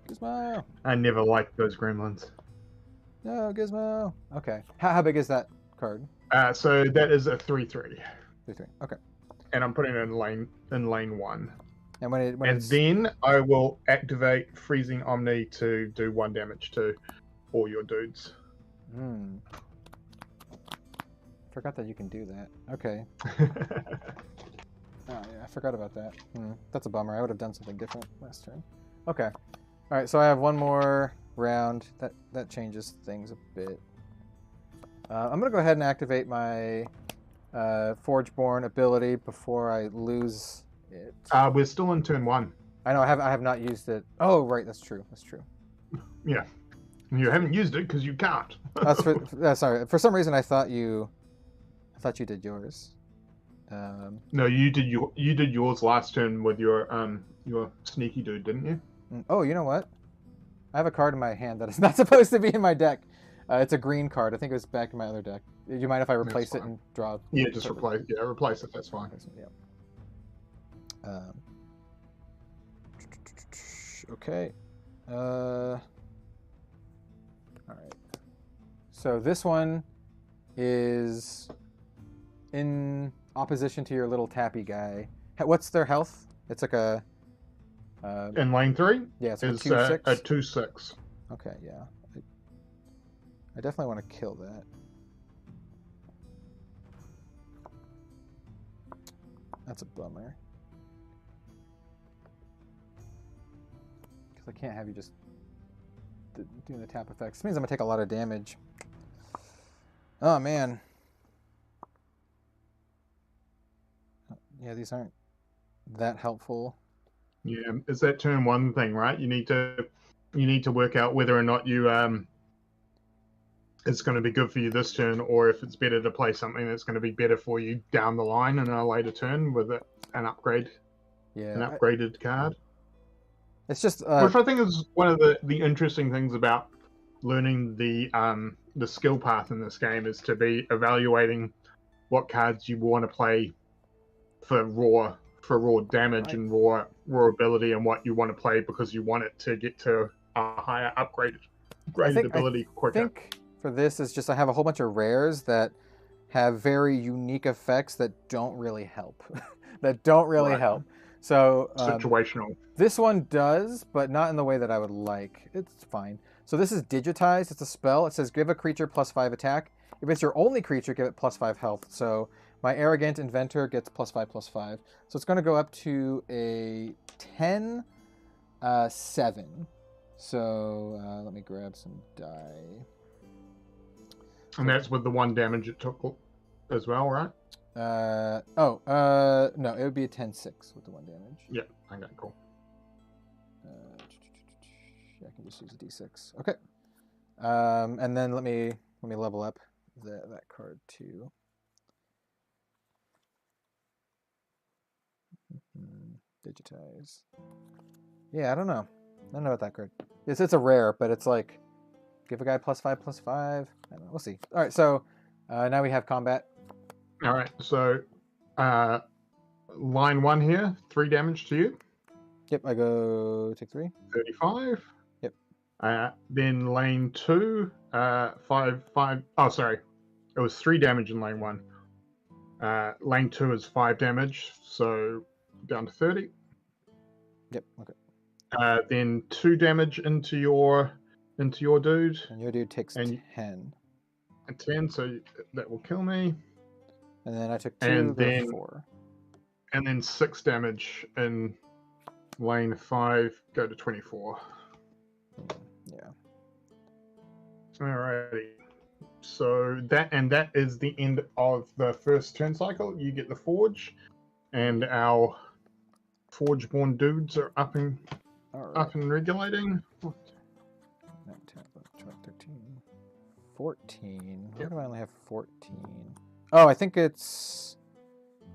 Gizmo! I never liked those gremlins. No, Gizmo! Okay. How big is that card? So that is a 3/3. 3/3. Okay. And I'm putting it in lane 1. And when then I will activate Freezing Omni to do 1 damage to all your dudes. Forgot that you can do that. Okay. Oh yeah, I forgot about that. That's a bummer. I would have done something different last turn. Okay. All right. So I have one more round. That changes things a bit. I'm gonna go ahead and activate my Forgeborn ability before I lose it. We're still in turn 1. I know. I have not used it. Oh right, that's true. That's true. Yeah. You haven't used it because you can't. That's sorry. For some reason, I thought you did yours. No, you did yours last turn with your sneaky dude, didn't you? Oh, you know what? I have a card in my hand that is not supposed to be in my deck. It's a green card. I think it was back in my other deck. Do you mind if I replace it and draw? Yeah, just replace. Yeah, replace it. That's fine. Yeah. Okay. All right. So this one is in opposition to your little tappy guy. What's their health? It's like a... in lane 3? Yeah, it's is a 2/6. A 2/6. Okay, yeah. I definitely want to kill that. That's a bummer. Because I can't have you just doing the tap effects. This means I'm going to take a lot of damage. Oh, man. Yeah, these aren't that helpful. Yeah, it's that turn one thing, right? You need to work out whether or not you it's going to be good for you this turn, or if it's better to play something that's going to be better for you down the line in a later turn with an upgrade, an upgraded card. It's just which I think is one of the interesting things about learning the skill path in this game, is to be evaluating what cards you want to play for raw damage and raw ability, and what you want to play because you want it to get to a higher upgraded ability quicker. I think for this is just I have a whole bunch of rares that have very unique effects that don't really help. Help. So situational. This one does, but not in the way that I would like. It's fine. So this is digitized. It's a spell. It says give a creature +5 attack. If it's your only creature, give it +5 health. So my arrogant inventor gets +5/+5. So it's going to go up to a 10, 7. So let me grab some die. And that's with the 1 damage it took as well, right? No, it would be a 10/6 with the 1 damage. Yeah, okay, cool. I can just use a d6. Okay. And then let me level up that card too. Digitize. Yeah, I don't know about that card. It's a rare, but it's like give a guy +5/+5. I don't know. We'll see. All right, so now we have combat. All right, so line 1 here, 3 damage to you. Yep, I go take 3. 35. Yep. Then lane 2, 5. Oh, sorry, it was 3 damage in lane 1. Lane 2 is 5 damage, so down to 30. Yep. Okay. Then 2 damage into your dude. And your dude takes 10. 10, so that will kill me. And then I took 2, then 4. And then 6 damage in lane 5, go to 24. Yeah. Alrighty. So that is the end of the first turn cycle. You get the Forge, and our Forge-born dudes are up and regulating. 9, 10, 12, 13, 14. Why do I only have 14? Oh, I think it's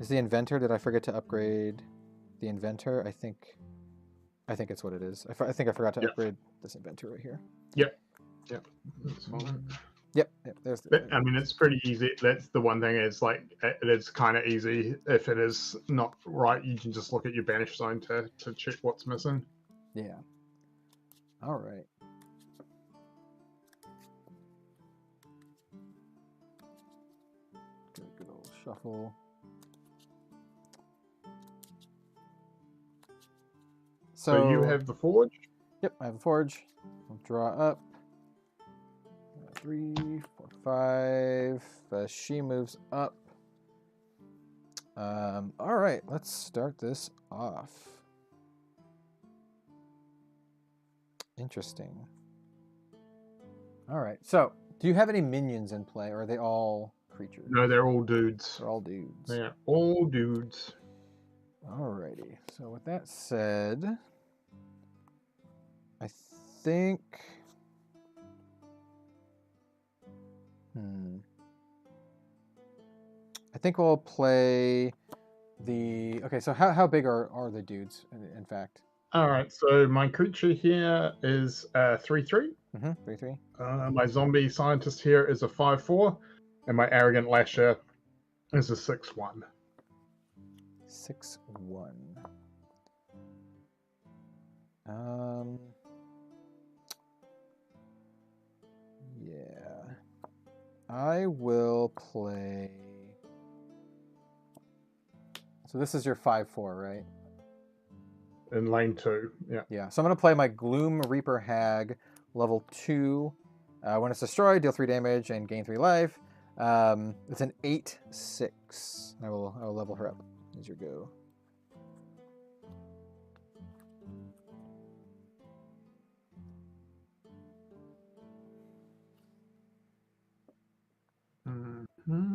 the inventor. Did I forget to upgrade the inventor? I think it's what it is. I think I forgot to upgrade this inventor right here. Yep. That's fine. Yep. There's the. I mean, it's pretty easy. That's the one thing. Is like it's kind of easy. If it is not right, you can just look at your banish zone to check what's missing. Yeah. All right. Good old shuffle. So you have the Forge? Yep, I have a Forge. I'll draw up. 3, 4, 5. She moves up. All right, let's start this off. Interesting. All right, so do you have any minions in play, or are they all creatures? No, they're all dudes. They're all dudes. They're all dudes. Alrighty. So with that said, I think. I think we'll play the. Okay, so how big are the dudes? In fact. All right. So my creature here is 3/3. 3/3. My zombie scientist here is a 5/4, and my arrogant lasher is a 6/1. 6/1. Yeah. I will play. So this is your 5/4, right? In lane 2, yeah. Yeah. So I'm gonna play my Gloom Reaper Hag, level 2. When it's destroyed, deal 3 damage and gain 3 life. It's an 8/6. I will level her up. is your go. Mm-hmm.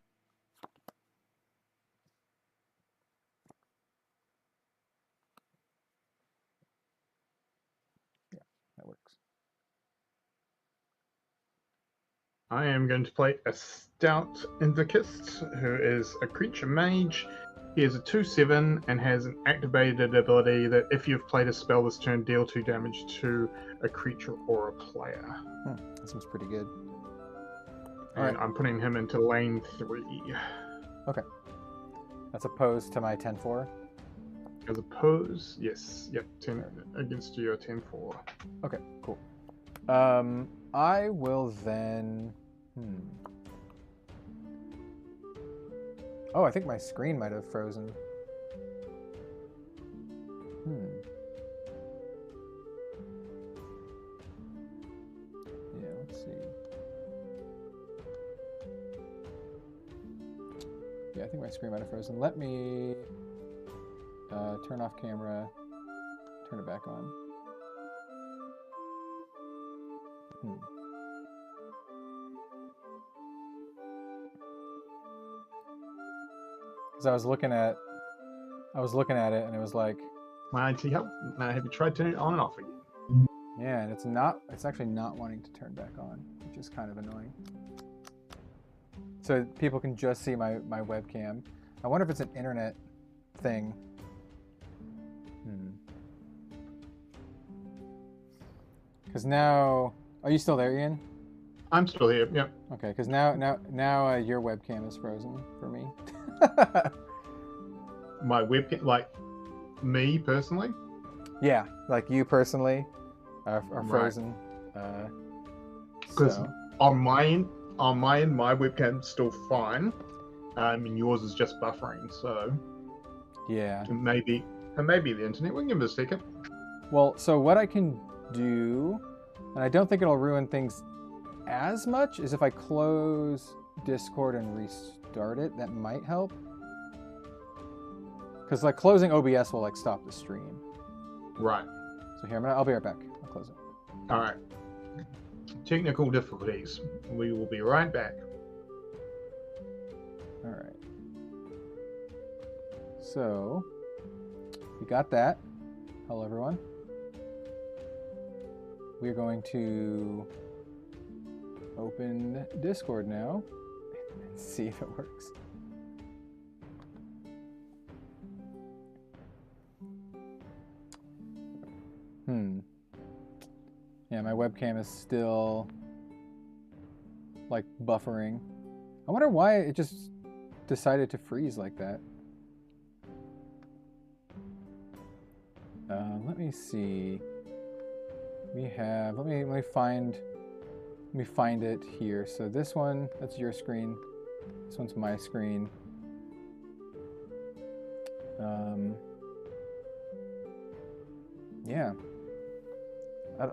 Yeah, that works. I am going to play a Stout Invicus, who is a creature mage. He is a 2/7 and has an activated ability that if you've played a spell this turn, deal 2 damage to a creature or a player. That seems pretty good. And I'm putting him into lane 3. Okay. That's opposed to my 10-4. As opposed, yes, yep, 10 against your 10-4. Okay, cool. I will then. Oh, I think my screen might have frozen. Yeah, let's see. Yeah, I think my screen might have frozen. Let me turn off camera, turn it back on. Because I was looking at it and it was like, Have you tried turning it on and off again? yeah, and it's actually not wanting to turn back on, which is kind of annoying. So people can just see my webcam. I wonder if it's an internet thing. Because now, are you still there, Ian? I'm still here, yep. Okay, because now your webcam is frozen for me. My webcam, like me personally? Yeah, like you personally are frozen. Because So. on my end, my webcam's still fine. And yours is just buffering, so Yeah. it may be the internet. We can give it a second. Well, so what I can do, and I don't think it'll ruin things as much, is if I close Discord and restart it. That might help. Because like closing OBS will like stop the stream. Right. So here, I'll be right back. I'll close it. All right. Technical difficulties. We will be right back. All right. So we got that. Hello, everyone. We're going to open Discord now and see if it works. Yeah, my webcam is still like buffering. I wonder why it just decided to freeze like that. Let me see. We have. Let me find it here. So this one, that's your screen. This one's my screen. Yeah.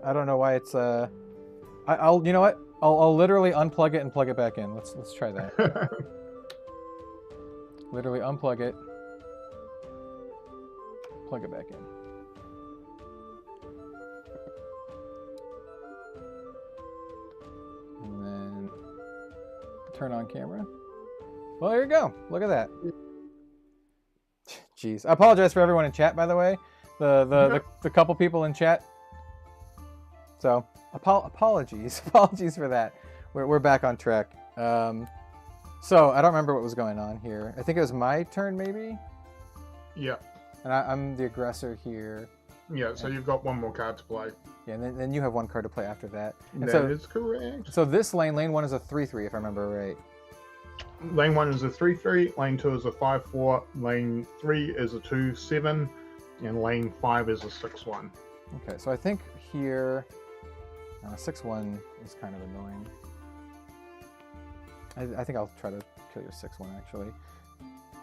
I don't know why it's I'll you know what? I'll literally unplug it and plug it back in. Let's try that. Literally unplug it, plug it back in. And then turn on camera. Well, there you go. Look at that. Jeez. I apologize for everyone in chat, by the way. The couple people in chat. So apologies for that. We're back on track. So I don't remember what was going on here. I think it was my turn, maybe. Yeah. And I'm the aggressor here. Yeah. So you've got one more card to play. Yeah, and then you have one card to play after that. And that is correct. So this lane 1 is a 3/3, if I remember right. Lane 1 is a 3/3. Lane 2 is a 5/4. Lane 3 is a 2/7, and lane 5 is a 6/1. Okay, so I think here. 6/1 is kind of annoying. I think I'll try to kill your 6/1 actually.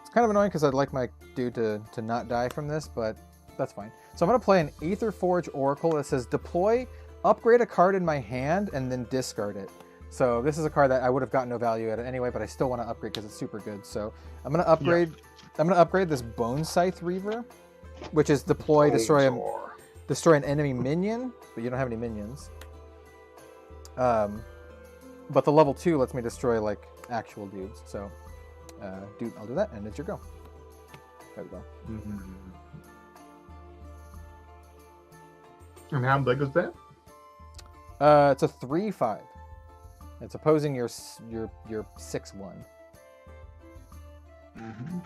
It's kind of annoying because I'd like my dude to not die from this, but that's fine. So I'm going to play an Aetherforge Oracle that says deploy, upgrade a card in my hand, and then discard it. So this is a card that I would have gotten no value at it anyway, but I still want to upgrade because it's super good. So I'm gonna upgrade. Yeah. I'm gonna upgrade this Bone Scythe Reaver, which is deploy, destroy an enemy minion, but you don't have any minions. But the level 2 lets me destroy like actual dudes. So, dude, I'll do that, and it's your go. There we go. Mm-hmm. And how big is that? It's a 3/5. It's opposing your 6/1. Mm-hmm.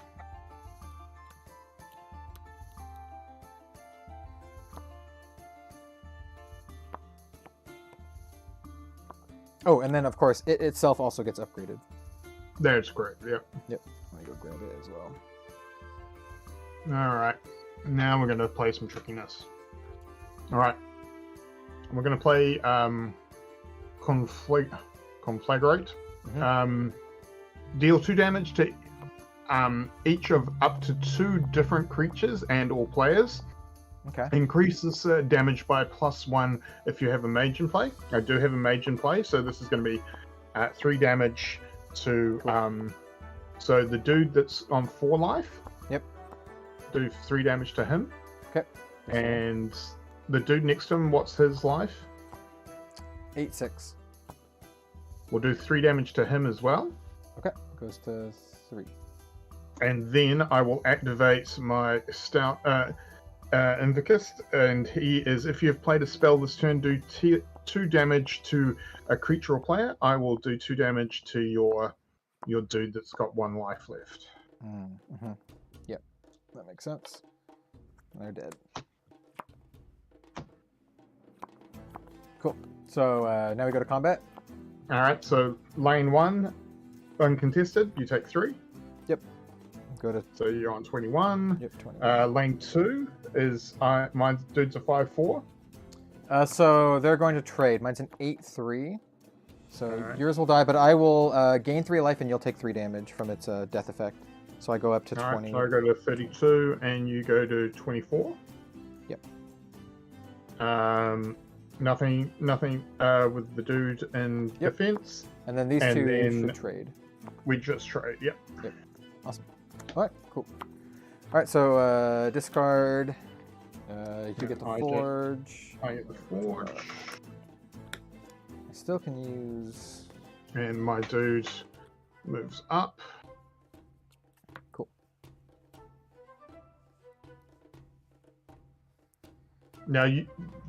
Oh, and then of course it itself also gets upgraded. That's great. Yep. Yep. Let me go grab it as well. All right. Now we're going to play some trickiness. All right. We're going to play Conflagrate. Mm-hmm. Deal 2 damage to each of up to 2 different creatures and or players. Okay. Increases damage by +1 if you have a mage in play. I do have a mage in play, so this is going to be 3 damage to... Cool. So the dude that's on 4 life. Yep. Do 3 damage to him. Okay. And the dude next to him, what's his life? 8/6. We'll do 3 damage to him as well. Okay. Goes to 3. And then I will activate my stout Invicus, and he is, if you've played a spell this turn, do 2 damage to a creature or player. I will do 2 damage to your dude that's got 1 life left. Mm-hmm. Yep, that makes sense. They're dead. Cool. So now we go to combat. All right. So lane 1, uncontested. You take 3. Yep. Go to. So you're on 21. Yep, 21. Lane 2 is my dude's a 5/4. So they're going to trade. Mine's an 8/3. So right. Yours will die, but I will gain 3 life, and you'll take 3 damage from its death effect. So I go up to 20. Right, so I go to 32, and you go to 24. Yep. Nothing with the dude in defense. And then these two should trade. We just trade. Yep. Yep. Awesome. All right. Cool. All right. So discard. You get the Forge. I get the Forge. I still can use. And my dude moves up. Cool. Now,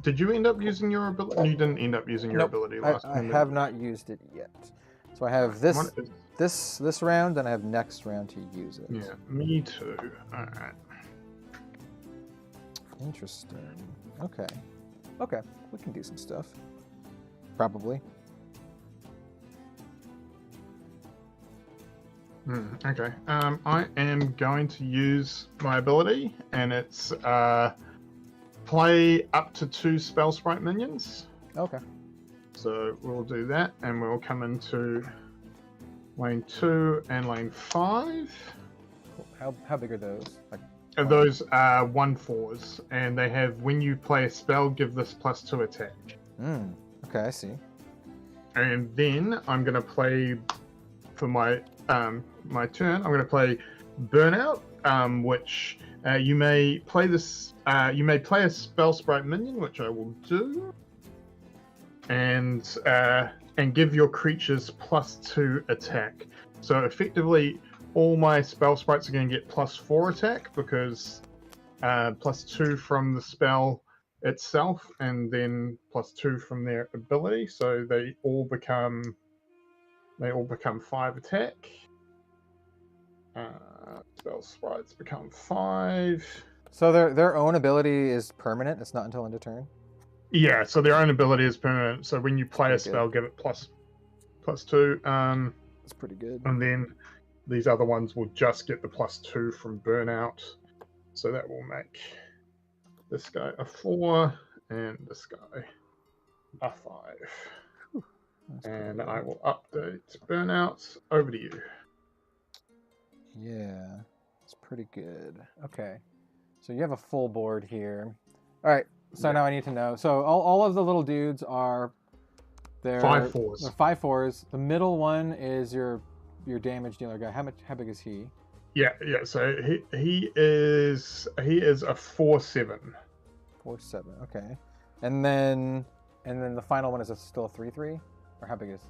did you end up using your ability? You didn't end up using your ability last time. I have not used it yet. So I have this round, and I have next round to use it. Yeah, me too. All right. Interesting. Okay. Okay. We can do some stuff. Probably. Okay. I am going to use my ability, and it's play up to 2 spell sprite minions. Okay. So we'll do that, and we'll come into lane 2 and lane 5. Cool. How big are those? Like, those are 1/4s, and they have, when you play a spell, give this +2 attack. Okay, I see. And then I'm going to play, for my my turn, I'm going to play Burnout, which you may play this. You may play a spell sprite minion, which I will do, and give your creatures +2 attack. So effectively, all my spell sprites are going to get +4 attack because +2 from the spell itself, and then +2 from their ability. So they all become 5 attack. Spell sprites become 5. So their own ability is permanent. It's not until end of turn. Yeah. So their own ability is permanent. So when you play a spell, give it +2. That's pretty good. And then these other ones will just get the +2 from Burnout. So that will make this guy a 4 and this guy a 5. And I will update Burnout. Over to you. Yeah, it's pretty good. Okay. So you have a full board here. All right. So now I need to know. So all of the little dudes are They're 5/4s. They're 5/4s. The middle one is your damage dealer guy. How big is he? Yeah. So he is a 4/7. 4/7. Okay. And then the final one is still a 3/3, or how big is?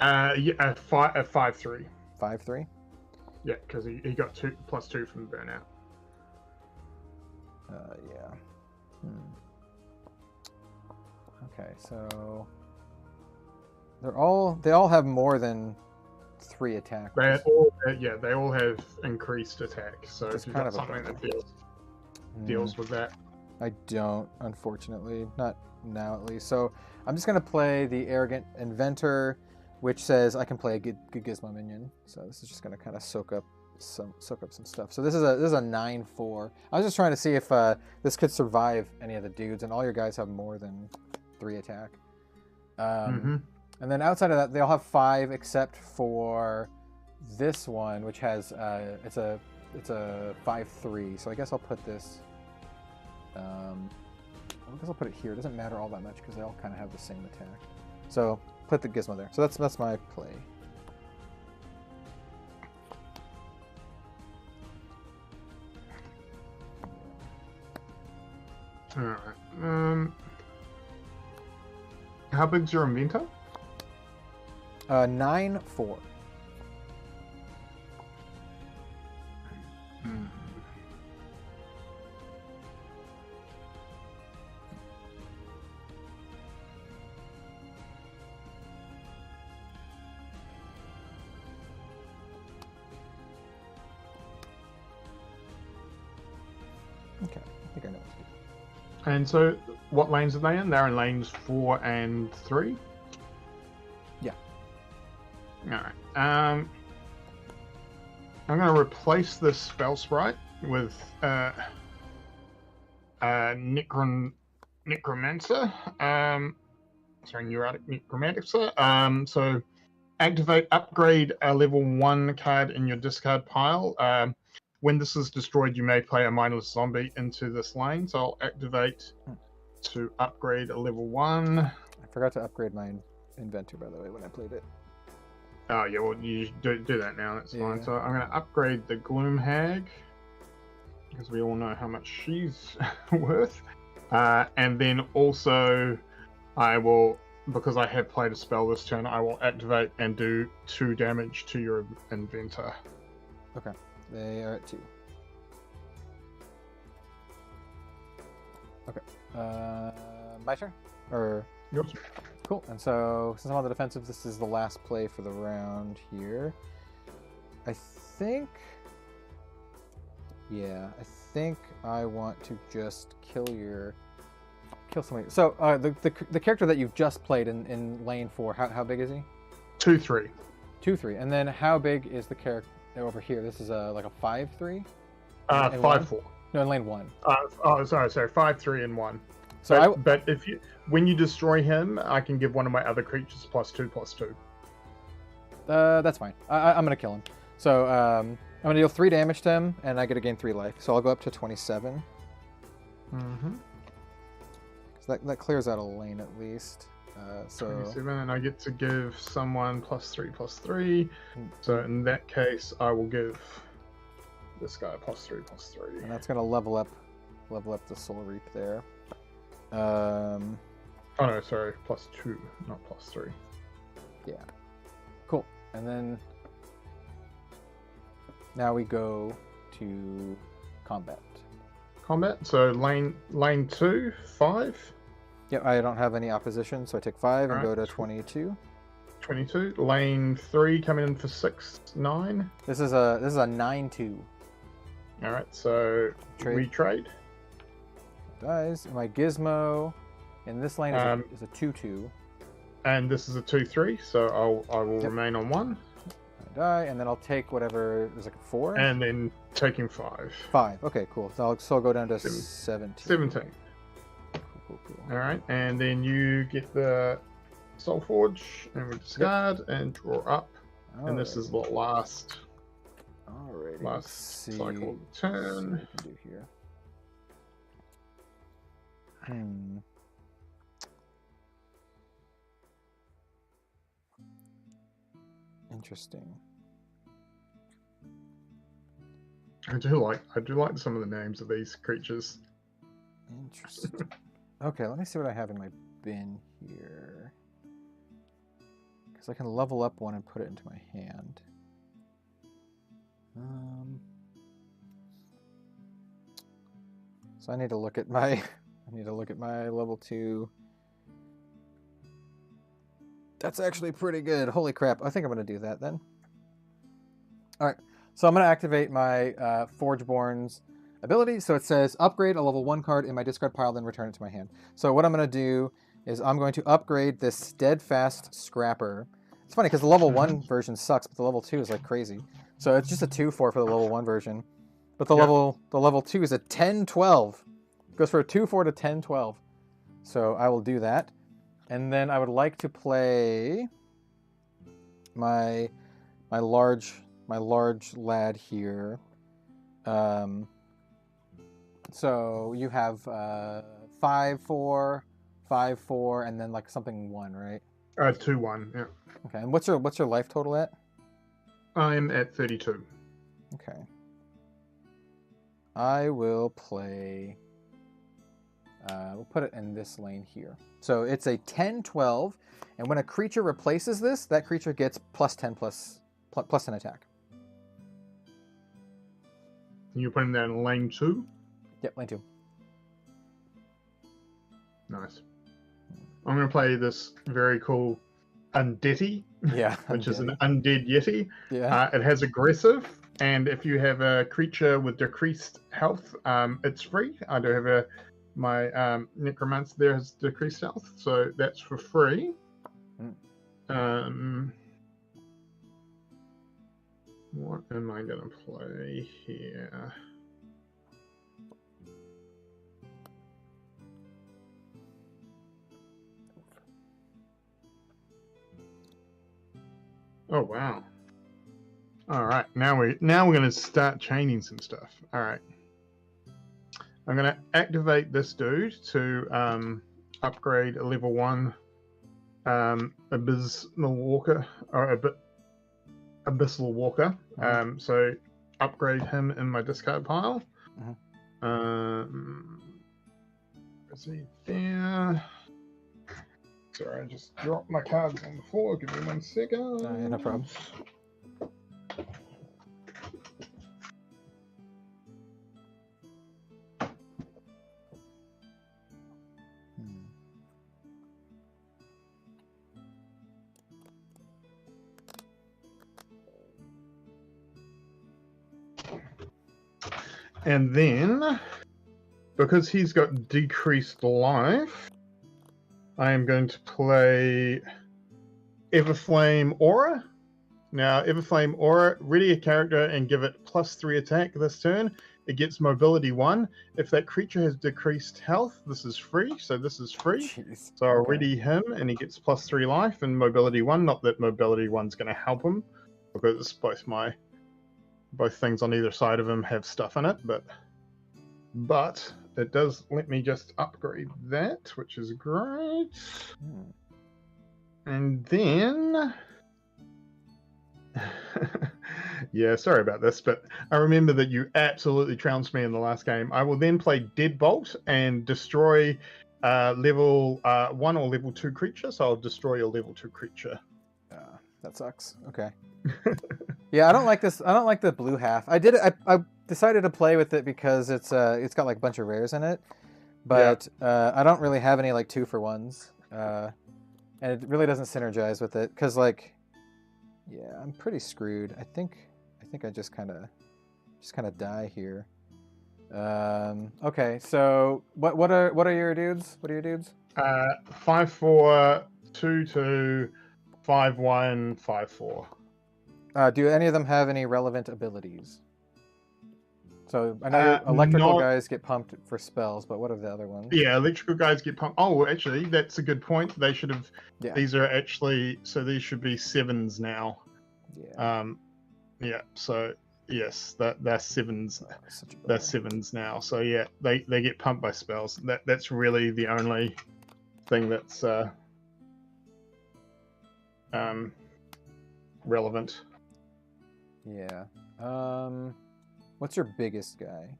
Yeah, a 5/3. 5/3. Yeah, because he got +2 from the burnout. Yeah. Okay, so they all have more than 3 attack. They all have increased attack. So if you've got something that deals with that. I don't, unfortunately, not now at least. So I'm just gonna play the Arrogant Inventor, which says I can play a good Gizmo minion. So this is just gonna kind of soak up some stuff. So this is a 9/4. I was just trying to see if this could survive any of the dudes, and all your guys have more than 3 attack. And then outside of that, they all have 5 except for this one, which has it's a 5/3. So I guess I'll put this. I guess I'll put it here. It doesn't matter all that much because they all kind of have the same attack. So put the Gizmo there. So that's my play. All right. How big's your inventor? 9/4. Okay, I think I know what to do. And so, what lanes are they in? They're in lanes 4 and 3? Yeah. Alright. I'm going to replace this spell sprite with Necromancer. Neurotic Necromancer. So, upgrade a level 1 card in your discard pile. When this is destroyed, you may play a mindless zombie into this lane. So I'll activate to upgrade a level 1. I forgot to upgrade my inventor, by the way, when I played it. Oh, yeah, well, you do that now. That's fine. So I'm going to upgrade the Gloom Hag, because we all know how much she's worth. And then also, I will, because I have played a spell this turn, I will activate and do 2 damage to your inventor. Okay. They are at 2. Okay. My turn? Or... Yours. Cool. And so, since I'm on the defensive, this is the last play for the round here. I think... Yeah, I think I want to just kill somebody. So, the character that you've just played in lane 4, how big is he? 2/3. 2/3. And then how big is the character over here? This is like a 5/3? 5/4. No, in lane 1. Sorry, 5/3 and 1. So but when you destroy him, I can give one of my other creatures +2/+2. That's fine. I'm gonna kill him. So I'm gonna deal 3 damage to him, and I get to gain 3 life. So I'll go up to 27. So that clears out a lane at least. So 27, and I get to give someone +3/+3. So in that case, I will give this guy +3/+3. And that's gonna level up the Soul Reap there. Oh no, sorry, +2, not +3. Yeah. Cool. And then now we go to combat. So lane 2, 5. Yep, I don't have any opposition, so I take 5 and go to 22. 22. Lane 3 coming in for 6, 9. This is a 9/2. All right, so we trade. Dies. My Gizmo in this lane is a 2/2. And this is a 2/3, so I will remain on 1. I die, and then I'll take whatever. There's like a 4. And then taking 5. 5. Okay, cool. So I'll still go down to 17. 17. Cool. All right, and then you get the Solforge, and we discard and draw up. And this is the last cycle of the turn. What we can do here. Interesting. I do like some of the names of these creatures. Interesting. Okay, let me see what I have in my bin here. Because I can level up one and put it into my hand. So I need to look at my level 2. That's actually pretty good. Holy crap. I think I'm going to do that then. All right. So I'm going to activate my Forgeborn's ability. So it says upgrade a level 1 card in my discard pile, then return it to my hand. So what I'm going to do is I'm going to upgrade this Steadfast Scrapper. It's funny because the level 1 version sucks, but the level 2 is like crazy. So it's just a 2/4 for the level 1 version. But the level 2 is a 10/12. Goes for a 2/4 to 10/12. So I will do that. And then I would like to play my large lad here. So you have 5/4, 5/4, and then like something 1, right? 2/1, yeah. Okay. And what's your life total at? I'm at 32. Okay. I will play. We'll put it in this lane here. So it's a 10/12, and when a creature replaces this, that creature gets +10 plus 10 attack. You're putting that in lane 2? Yep, lane 2. Nice. I'm going to play this very cool Undetti, Yeah, which is an undead yeti. Yeah. It has aggressive, and if you have a creature with decreased health, it's free. I do have my necromancer there has decreased health, so that's for free. What am I going to play here? Oh wow! All right, now we're going to start chaining some stuff. All right, I'm going to activate this dude to upgrade a level 1 Abyssal Walker or Abyssal Walker. So upgrade him in my discard pile. Is he there? Sorry, I just dropped my cards on the floor. Give me 1 second. Yeah, no problem. And then, because he's got decreased life, I am going to play Everflame Aura. Now, Everflame Aura, ready a character and give it +3 attack this turn. It gets mobility 1. If that creature has decreased health, this is free. So this is free. Jeez. So I'll ready him and he gets +3 life and mobility 1. Not that mobility 1's going to help him, because both things on either side of him have stuff in it, but it does let me just upgrade that, which is great. And then yeah, sorry about this, but I remember that you absolutely trounced me in the last game. I will then play Deadbolt and destroy level 1 or level 2 creature, so I'll destroy your level 2 creature. That sucks. Okay. Yeah, I don't like this. I don't like the blue half. I decided to play with it because it's got like a bunch of rares in it, but I don't really have any like 2-for-1s, and it really doesn't synergize with it because like, yeah, I'm pretty screwed. I think I just kind of die here. Okay, so what are your dudes? What are your dudes? 5/4, 2/2, 5/1, 5/4. Do any of them have any relevant abilities? So I know electrical guys get pumped for spells, but what are the other ones? Yeah, electrical guys get pumped. Oh, actually, that's a good point. They should have. Yeah. These are actually, so these should be 7s now. Yeah. Yeah. So yes, they're 7s. They're 7s now. So yeah, they get pumped by spells. That's really the only thing that's relevant. Yeah. What's your biggest guy?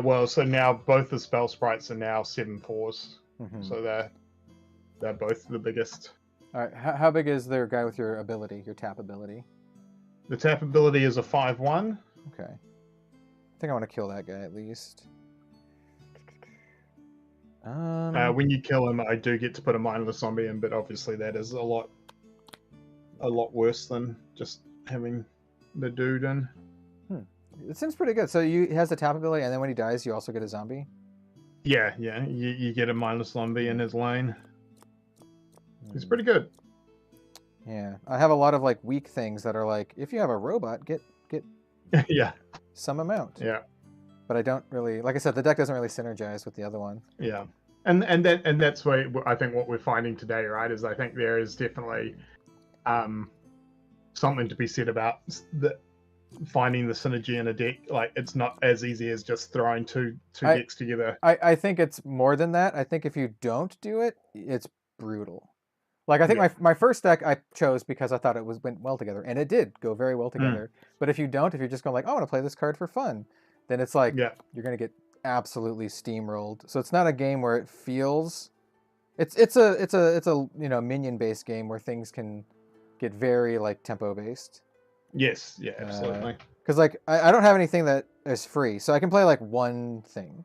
Well, so now both the spell sprites are now 7/4s, so they're both the biggest. All right. How big is their guy with your ability, your tap ability? The tap ability is a 5/1. Okay. I think I want to kill that guy at least. When you kill him, I do get to put a mindless zombie in, but obviously that is a lot worse than just having the dude in. It seems pretty good. So he has the tap ability, and then when he dies, you also get a zombie? Yeah. You get a mindless zombie in his lane. It's pretty good. Yeah. I have a lot of like weak things that are like, if you have a robot, get Yeah. some amount. Yeah. But I don't really, like I said, the deck doesn't really synergize with the other one. Yeah. And that's why I think what we're finding today, right, is I think there is definitely something to be said about finding the synergy in a deck. Like, it's not as easy as just throwing two decks together. I think it's more than that. I think if you don't do it, it's brutal. Like, I think my first deck I chose because I thought it went well together, and it did go very well together. But if you don't, if you're just going like, oh, I want to play this card for fun, then it's like you're going to get absolutely steamrolled. So it's not a game where it feels it's a minion based game where things can get very like tempo based. Yes, yeah, absolutely. Because like I don't have anything that is free, so I can play like one thing,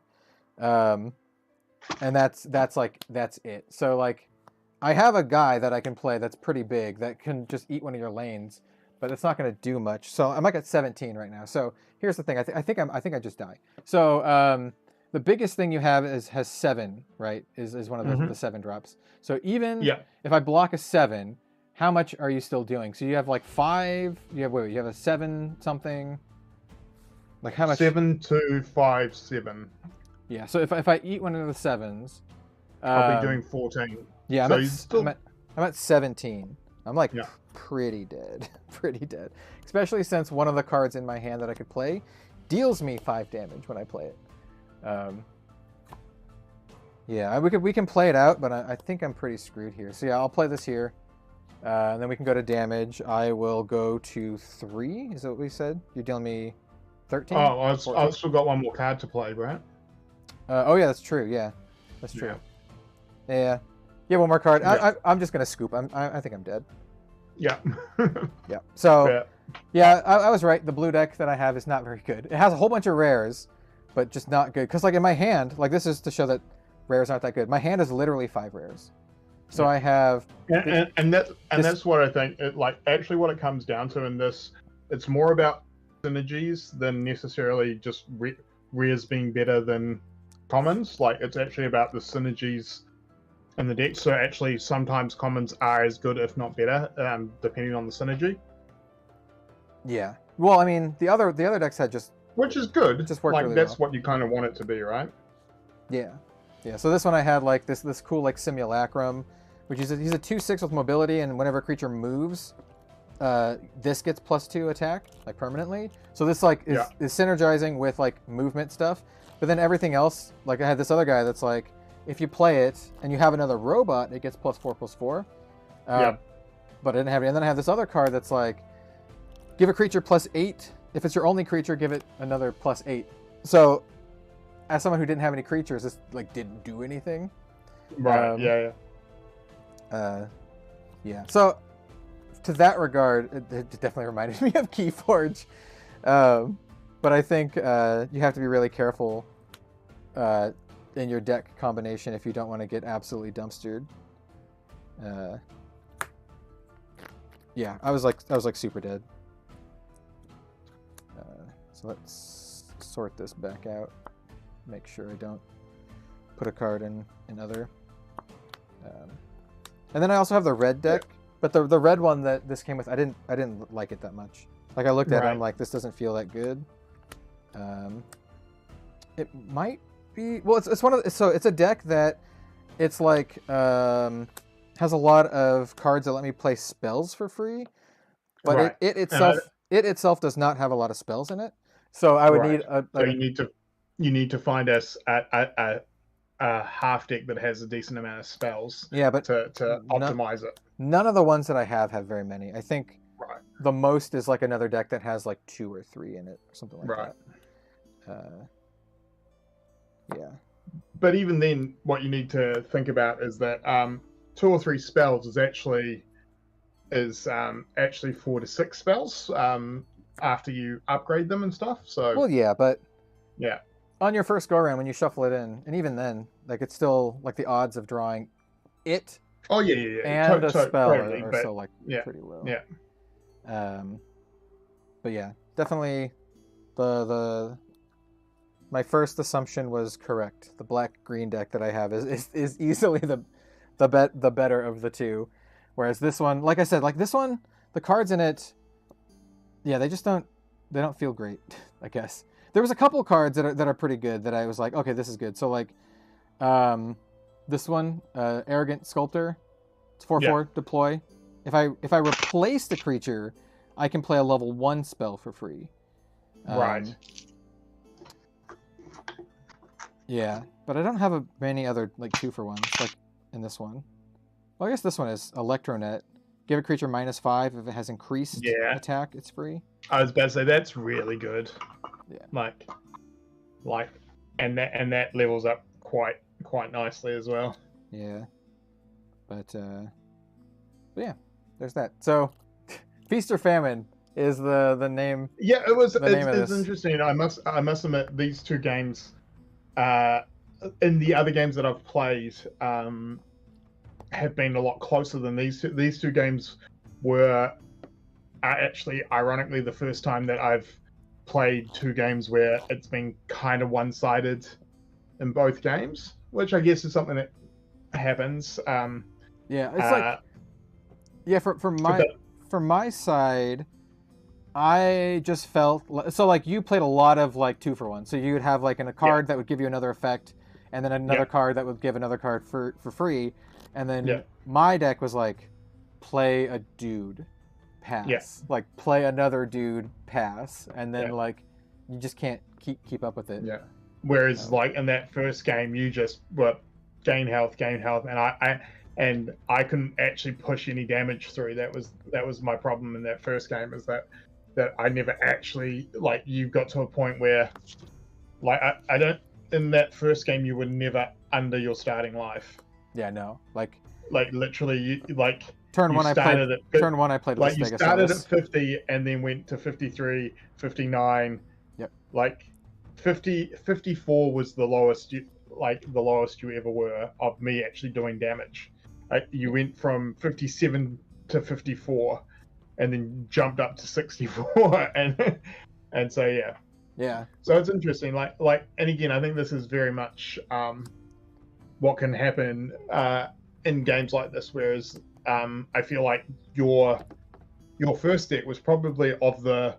and that's it. So like I have a guy that I can play that's pretty big that can just eat one of your lanes, but it's not going to do much. So I'm like at 17 right now. So here's the thing. I think I just die. So the biggest thing you have has 7, right? Is one of the 7 drops. So even if I block a 7, how much are you still doing? So you have like 5. You have a 7 something. Like how much? 7, 2, 5, 7. Yeah. So if I eat one of the 7s, I'll be doing 14. Yeah, so I'm at 17. I'm like pretty dead, pretty dead. Especially since one of the cards in my hand that I could play deals me 5 damage when I play it. Yeah, we can play it out, but I think I'm pretty screwed here. So yeah, I'll play this here, and then we can go to damage. I will go to 3. Is that what we said? You're dealing me 13. Oh, I've still got one more card to play, right? Oh yeah, that's true. Yeah, that's true. Yeah. Yeah, one more card. Yeah. I'm just gonna scoop. I think I'm dead. Yeah. Yeah. So, yeah, I was right. The blue deck that I have is not very good. It has a whole bunch of rares, but just not good. Because like in my hand, like this is to show that rares aren't that good. My hand is literally 5 rares. So I have. And that's what I think. Actually, what it comes down to in this, it's more about synergies than necessarily just rares being better than commons. Like, it's actually about the synergies in the deck. So actually, sometimes commons are as good, if not better, depending on the synergy. Yeah. Well, I mean, the other decks had just, which is good. Just worked like really that's well. What you kind of want it to be, right? Yeah. Yeah. So this one I had like this cool like simulacrum, which is he's a 2/6 with mobility, and whenever a creature moves, this gets +2 attack like permanently. So this like is synergizing with like movement stuff. But then everything else, like I had this other guy that's like, if you play it and you have another robot, it gets +4/+4. But I didn't have it. And then I have this other card that's like, give a creature +8. If it's your only creature, give it another +8. So, as someone who didn't have any creatures, this like didn't do anything. Right. Yeah. So, to that regard, it definitely reminded me of Keyforge. But I think you have to be really careful in your deck combination if you don't want to get absolutely dumpstered. Yeah, I was like super dead. So let's sort this back out. Make sure I don't put a card in other. And then I also have the red deck, but the red one that this came with, I didn't like it that much. Like I looked at it, I'm like, this doesn't feel that good. It might be, well, it's one of, so it's a deck that it's like has a lot of cards that let me play spells for free, but it itself does not have a lot of spells in it. So I would need so you need to find a a half deck that has a decent amount of spells. Yeah, but to optimize it. None of the ones that I have very many. I think Right. the most is like another deck that has like 2 or 3 in it, or something like Right. that. Yeah. But even then, what you need to think about is that 2 or 3 spells is actually 4 to 6 spells after you upgrade them and stuff. So Well, yeah, but yeah, on your first go around when you shuffle it in, and even then, like it's still like the odds of drawing it oh yeah, and a spell totally, are but, still like yeah, pretty low. Yeah. But yeah, definitely the my first assumption was correct. The black-green deck that I have is easily the better of the two. Whereas this one, like I said, like this one, the cards in it, yeah, they don't feel great, I guess. There was a couple cards that are pretty good that I was like, okay, this is good. So like this one, Arrogant Sculptor, it's 4/4 deploy. If I replace the creature, I can play a level 1 spell for free. Right. Yeah, but I don't have many other like 2-for-1s like in this one. Well, I guess this one is Electronet. Give a creature -5 if it has increased attack. It's free. I was about to say that's really good. Yeah. Like, and that levels up quite nicely as well. Yeah. But yeah, there's that. So, Feast or Famine is the name. Yeah, it's interesting. I must admit these 2 games, in the other games that I've played, have been a lot closer than these two. These 2 games were actually, ironically, the first time that I've played 2 games where it's been kind of one-sided in both games, which I guess is something that happens. Yeah, it's like, yeah, for my side, I just felt so like you played a lot of like 2-for-1. So you would have like a card that would give you another effect, and then another card that would give another card for free, and then my deck was like play a dude, pass, like play another dude, pass, and then like you just can't keep up with it. Yeah. Whereas like in that first game, you just gain health, and I couldn't actually push any damage through. That was my problem in that first game, is that I never actually, like, you got to a point where, like, I don't, in that first game you were never under your starting life. Yeah, no, like literally, you like turn one I played like you started at 50 and then went to 53, 59. Yep. Like 54 was the lowest you ever were of me actually doing damage. You went from 57 to 54, and then jumped up to 64, and so yeah. So it's interesting. Like, and again, I think this is very much what can happen in games like this. Whereas I feel like your first deck was probably of the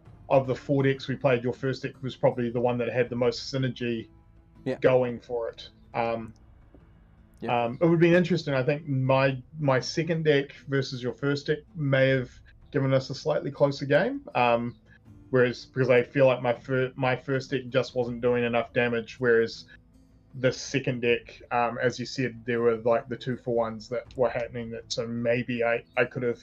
4 decks we played. Your first deck was probably the one that had the most synergy going for it. It would be interesting. I think my second deck versus your first deck may have given us a slightly closer game. Because I feel like my first deck just wasn't doing enough damage, whereas the second deck, as you said, there were like the 2-for-1s that were happening. So maybe I could have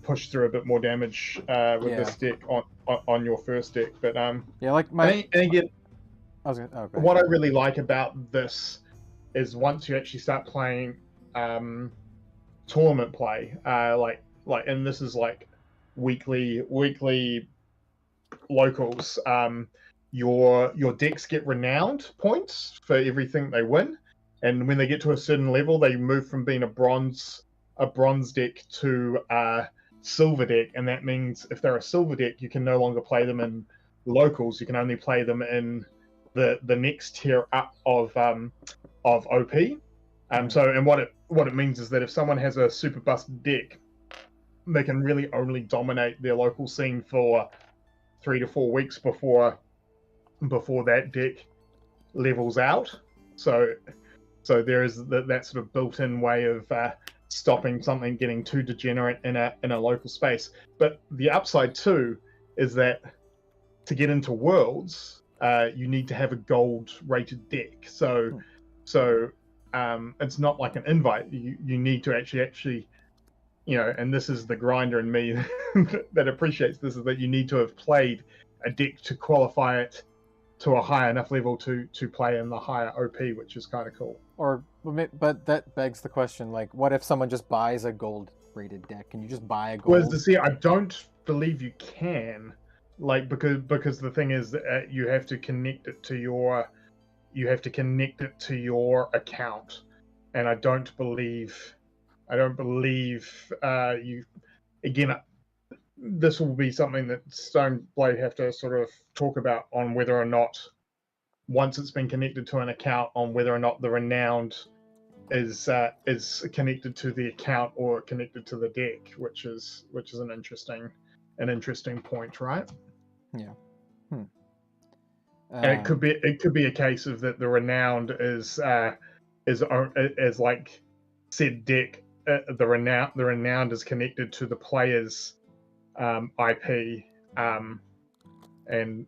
pushed through a bit more damage with this deck on your first deck. But like and again, what I really like about this is once you actually start playing tournament play, and this is like weekly locals, your decks get renowned points for everything they win, and when they get to a certain level, they move from being a bronze deck to a silver deck, and that means if they're a silver deck, you can no longer play them in locals. You can only play them in the next tier up of OP. And what it means is that if someone has a super busted deck, they can really only dominate their local scene for 3 to 4 weeks before that deck levels out. So there is that sort of built-in way of stopping something getting too degenerate in a local space. But the upside too is that to get into Worlds, you need to have a gold-rated deck. So So it's not like an invite. You need to actually, and this is the grinder in me that appreciates this, is that you need to have played a deck to qualify it to a high enough level to play in the higher OP, which is kind of cool. But that begs the question, like, what if someone just buys a gold rated deck? Can you just buy a gold? Well, to see, I don't believe you can, like, because the thing is that you have to connect it to your account, and I don't believe you. Again, this will be something that Stoneblade have to sort of talk about on whether or not, once it's been connected to an account, on whether or not the renowned is connected to the account or connected to the deck, which is an interesting point, right? Yeah. And it could be a case of that the renowned is like said deck. The renowned is connected to the player's IP, and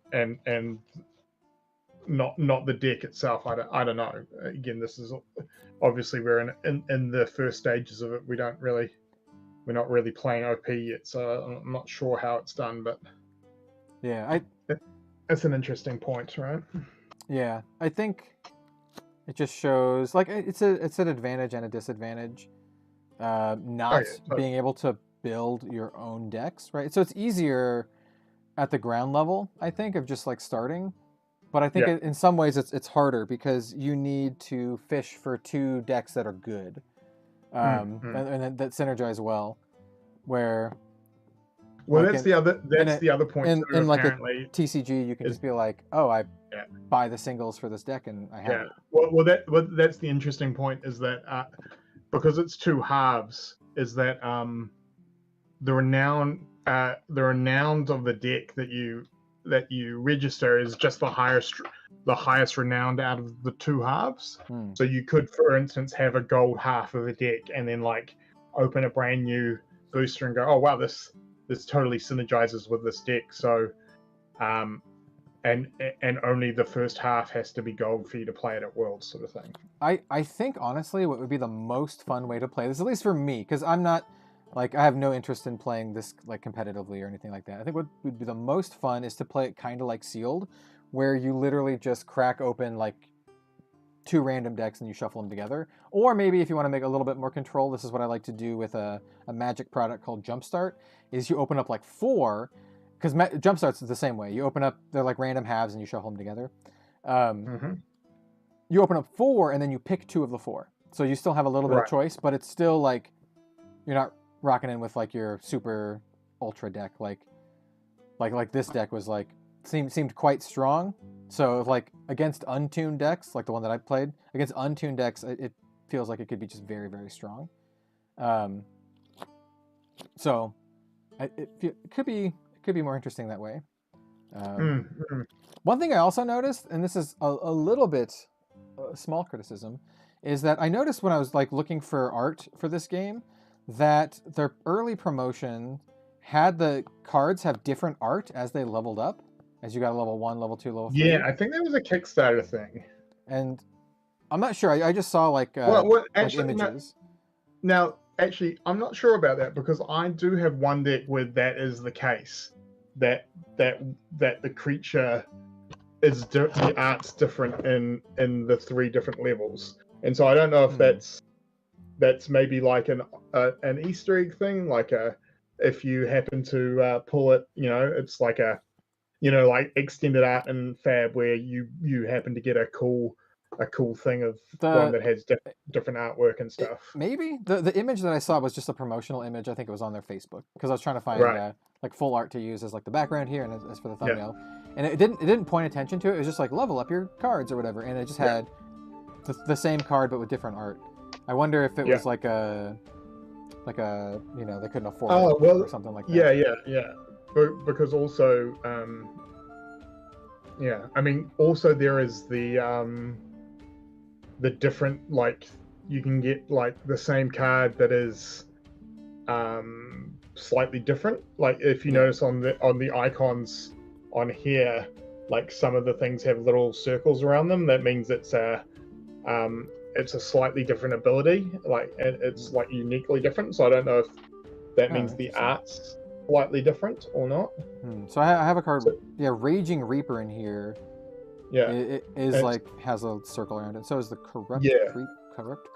not the deck itself. I don't know. Again, this is obviously we're in the first stages of it. We're not really playing OP yet, so I'm not sure how it's done. But yeah, it's an interesting point, right? Yeah, I think it just shows, like, it's an advantage and a disadvantage. Being able to build your own decks, right? So it's easier at the ground level, I think, of just like starting. But I think in some ways it's harder because you need to fish for two decks that are good, and that synergize well. Well, like that's the other point. In like a TCG, you can just be like, oh, I buy the singles for this deck and I have it. Well, that's the interesting point, is that because it's two halves, is that the renowned of the deck that you register is just the highest renowned out of the two halves. So you could, for instance, have a gold half of a deck and then like open a brand new booster and go, oh wow, this totally synergizes with this deck. So and only the first half has to be gold for you to play it at Worlds, sort of thing. I think honestly what would be the most fun way to play this, at least for me, because I'm not, like, I have no interest in playing this like competitively or anything like that. I think what would be the most fun is to play it kind of like Sealed, where you literally just crack open like two random decks and you shuffle them together. Or maybe if you want to make a little bit more control, this is what I like to do with a Magic product called Jumpstart, is you open up like four, because Jumpstart's the same way. You open up, they're like random halves and you shuffle them together. You open up four and then you pick two of the four. So you still have a little bit of choice, but it's still like, you're not rocking in with like your super ultra deck. Like this deck was like, seemed quite strong. So like against untuned decks, like the one that I played, against untuned decks, it feels like it could be just very, very strong. So it could be more interesting that way. One thing I also noticed, and this is a little bit small criticism, is that I noticed when I was like looking for art for this game that their early promotion had the cards have different art as they leveled up, as you got a level 1, level 2, level 3. Yeah, I think that was a Kickstarter thing. And I'm not sure. I just saw like, actually, like images. Now, actually, I'm not sure about that, because I do have one deck where that is the case. That the creature is the art's different in the 3 different levels, and so I don't know if that's maybe like an Easter egg thing, like if you happen to pull it, it's like like extended art in FAB where you happen to get a cool thing of one that has different artwork and stuff. Maybe the image that I saw was just a promotional image. I think it was on their Facebook, because I was trying to find like full art to use as like the background here and as for the thumbnail, and it didn't point attention to it. It was just like level up your cards or whatever, and it just had the same card but with different art. I wonder if it was like a they couldn't afford it or something like that. Yeah. Because also I mean, also there is the different, like, you can get like the same card that is slightly different. Like if you notice on the icons on here, like some of the things have little circles around them. That means it's it's a slightly different ability, like it's like uniquely different. So I don't know if that means the art's slightly different or not. So I have a card, Raging Reaper in here. Yeah, it is like has a circle around it. So is the corrupt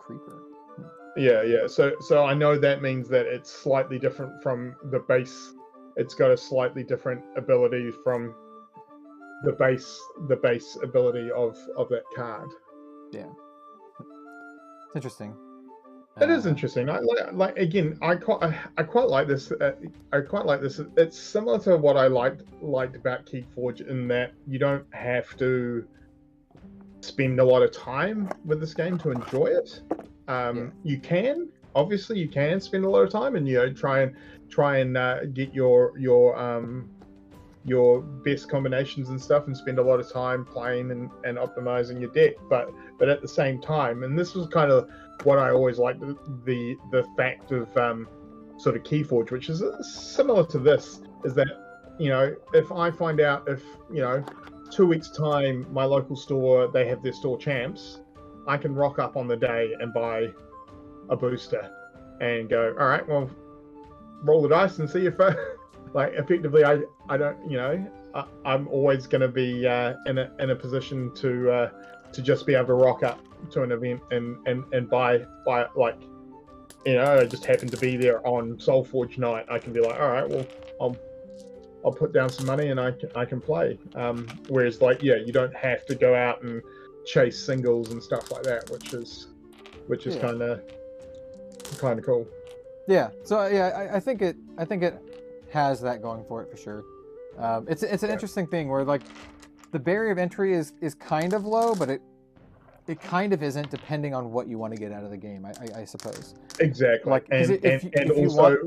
creeper. Yeah. So I know that means that it's slightly different from the base. It's got a slightly different ability from the base ability of that card. Yeah, it's interesting. It is interesting. I quite like this. I quite like this. It's similar to what I liked about Keyforge in that you don't have to spend a lot of time with this game to enjoy it. You can spend a lot of time and try and get your best combinations and stuff, and spend a lot of time playing and optimizing your deck. But at the same time, and this was kind of what I always liked, the fact of sort of Keyforge, which is similar to this, is that if I find out if 2 weeks time my local store, they have their store champs, I can rock up on the day and buy a booster and go, all right, well, roll the dice and see if like effectively I don't I'm always going to be in a position to just be able to rock up to an event and buy like I just happen to be there on Solforge night. I can be like, all right, well, I'll put down some money and I can play. Whereas you don't have to go out and chase singles and stuff like that, which is kind of cool. Yeah. So I think it has that going for it for sure. It's an interesting thing where like the barrier of entry is kind of low, but it kind of isn't, depending on what you want to get out of the game, I suppose. Exactly. Like, and also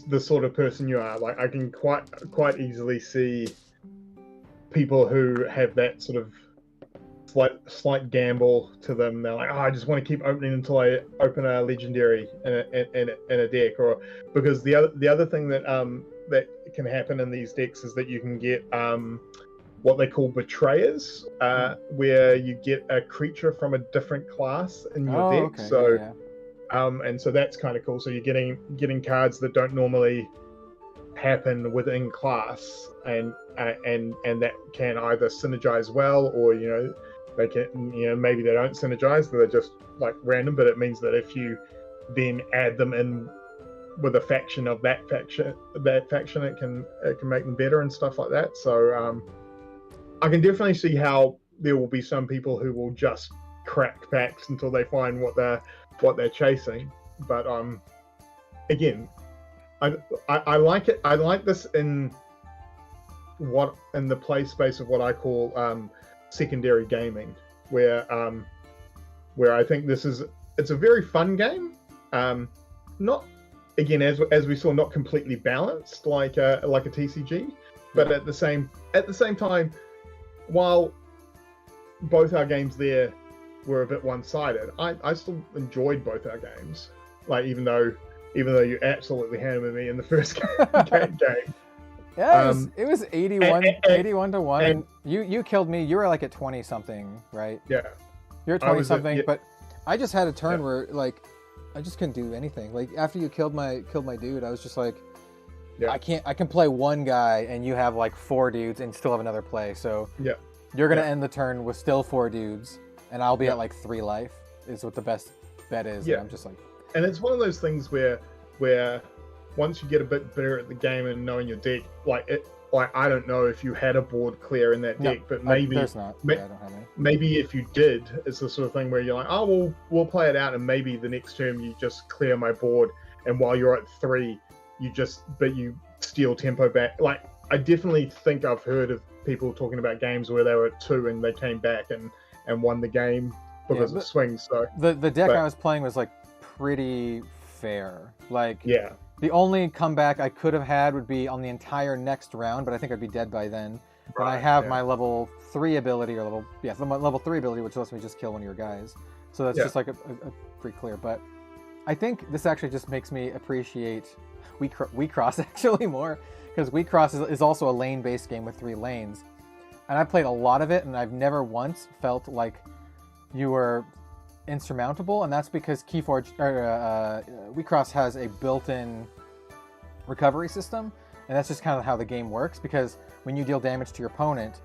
the sort of person you are. Like, I can quite easily see people who have that sort of slight gamble to them. They're like, I just want to keep opening until I open a legendary in a deck, or because the other thing that that can happen in these decks is that you can get what they call betrayers, where you get a creature from a different class in your deck. Okay. So, and so that's kind of cool. So you're getting cards that don't normally happen within class, and that can either synergize well, or they can maybe they don't synergize, they're just like random. But it means that if you then add them in with a faction of that faction, it can make them better and stuff like that. So I can definitely see how there will be some people who will just crack packs until they find what they're chasing. But again, I like it. I like this in the play space of what I call secondary gaming, where I think it's a very fun game. Not, again, as we saw, not completely balanced like a TCG, but at the same time, while both our games there were a bit one-sided, I still enjoyed both our games. Like, even though you absolutely hammered me in the first game. Yeah, it was 81 to 1, and you killed me. You were like at 20 something, right? Yeah. You're at 20 something, but I just had a turn where like I just couldn't do anything. Like, after you killed my dude, I was just like, I can play one guy, and you have like 4 dudes and still have another play. So you're gonna end the turn with still 4 dudes, and I'll be at like 3 life. Is what the best bet is. Yeah. And I'm just like, and it's one of those things where once you get a bit better at the game and knowing your deck, I don't know if you had a board clear in that deck, but maybe there's not. I don't have any. Maybe if you did, it's the sort of thing where you're like, oh, we'll play it out, and maybe the next term you just clear my board, and while you're at 3, you steal tempo back. Like, I definitely think I've heard of people talking about games where they were at 2 and they came back and won the game because of swings. So the deck I was playing was like pretty fair. Like, the only comeback I could have had would be on the entire next round, but I think I'd be dead by then. But I have my level 3 ability, or level 3 ability, which lets me just kill one of your guys. So that's just like a pretty clear. But I think this actually just makes me appreciate WeCross actually more, because WeCross is also a lane-based game with 3 lanes. And I played a lot of it, and I've never once felt like you were insurmountable, and that's because Keyforge or WeCross has a built-in recovery system, and that's just kind of how the game works. Because when you deal damage to your opponent,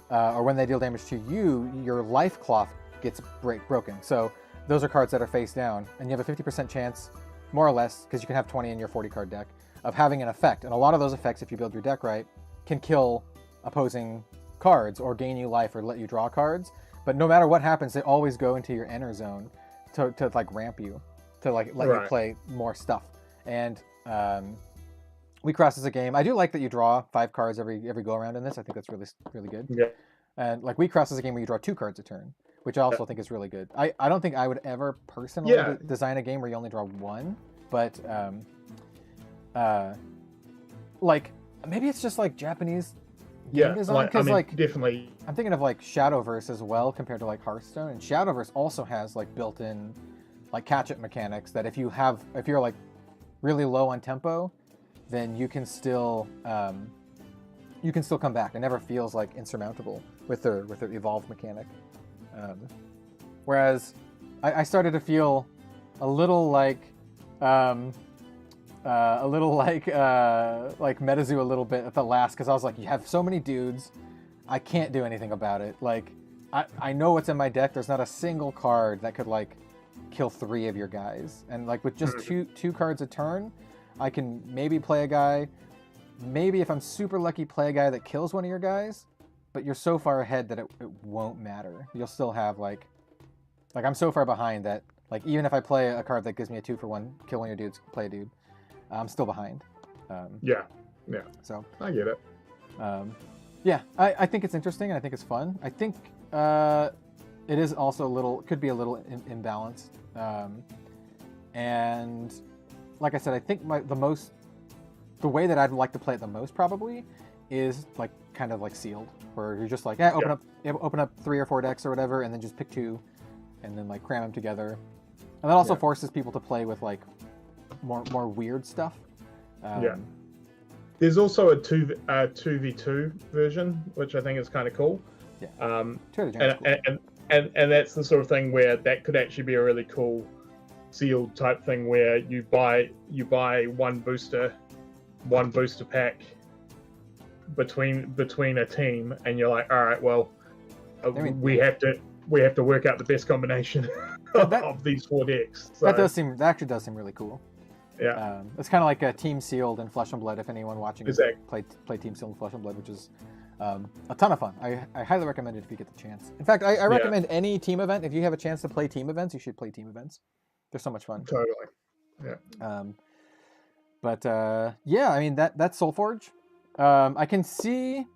or when they deal damage to you, your life cloth gets broken. So those are cards that are face down, and you have a 50% chance, more or less, because you can have 20 in your 40 card deck, of having an effect. And a lot of those effects, if you build your deck right, can kill opposing cards or gain you life or let you draw cards. But no matter what happens, they always go into your enter zone to like ramp you, to like let you play more stuff. And WeCross is a game. I do like that you draw 5 cards every go around in this. I think that's really good. Yeah. And like WeCross is a game where you draw 2 cards a turn, which I also think is really good. I don't think I would ever personally design a game where you only draw 1, but like maybe it's just like Japanese game design, because like definitely I'm thinking of like Shadowverse as well compared to like Hearthstone, and Shadowverse also has like built-in like catch-up mechanics that if you're like really low on tempo, then you can still come back. It never feels like insurmountable with their evolved mechanic. Whereas I started to feel a little like MetaZoo a little bit at the last, because I was like, you have so many dudes, I can't do anything about it. Like I know what's in my deck. There's not a single card that could like kill 3 of your guys, and like with just two cards a turn, I can maybe play a guy. Maybe if I'm super lucky, play a guy that kills one of your guys, but you're so far ahead that it won't matter. You'll still have like I'm so far behind that like even if I play a card that gives me a 2-for-1, kill one of your dudes, play a dude, I'm still behind. Yeah. So I get it. I think it's interesting, and I think it's fun. I think it is also could be a little imbalanced. And like I said, I think the way that I'd like to play it the most probably is like kind of like sealed, where you're just like, open up 3 or 4 decks or whatever, and then just pick 2, and then like cram them together. And that also forces people to play with like more weird stuff. There's also a 2v2 version, which I think is kind of cool. Cool. And that's the sort of thing where that could actually be a really cool sealed type thing, where you buy one booster pack between a team, and you're like, all right, well, we have to work out the best combination of these 4 decks. So, that actually does seem really cool. Yeah, it's kind of like a Team Sealed and Flesh and Blood. If anyone watching play Team Sealed and Flesh and Blood, which is a ton of fun. I highly recommend it if you get the chance. In fact, I recommend any team event. If you have a chance to play team events, you should play team events. They're so much fun. Totally. Yeah. I mean that's Solforge. I can see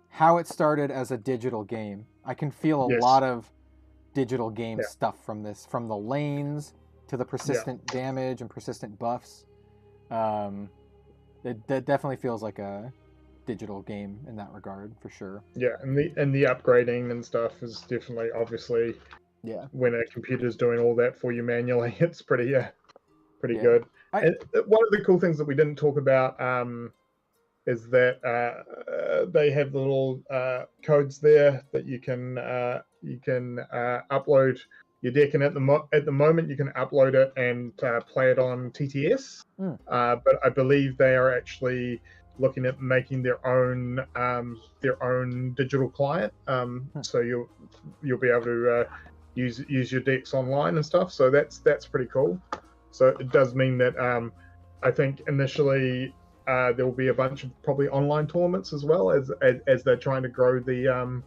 how it started as a digital game. I can feel a lot of digital game stuff from this, from the lanes to the persistent damage and persistent buffs. It definitely feels like a digital game in that regard, for sure. Yeah, and the upgrading and stuff is definitely, obviously, when a computer's doing all that for you manually, it's pretty good. And one of the cool things that we didn't talk about is that they have the little codes there that you can upload your deck, and at the moment you can upload it and play it on TTS. But I believe they are actually looking at making their own digital client. So you'll be able to use your decks online and stuff. So that's pretty cool. So it does mean that I think initially there will be a bunch of probably online tournaments as well, as they're trying to grow the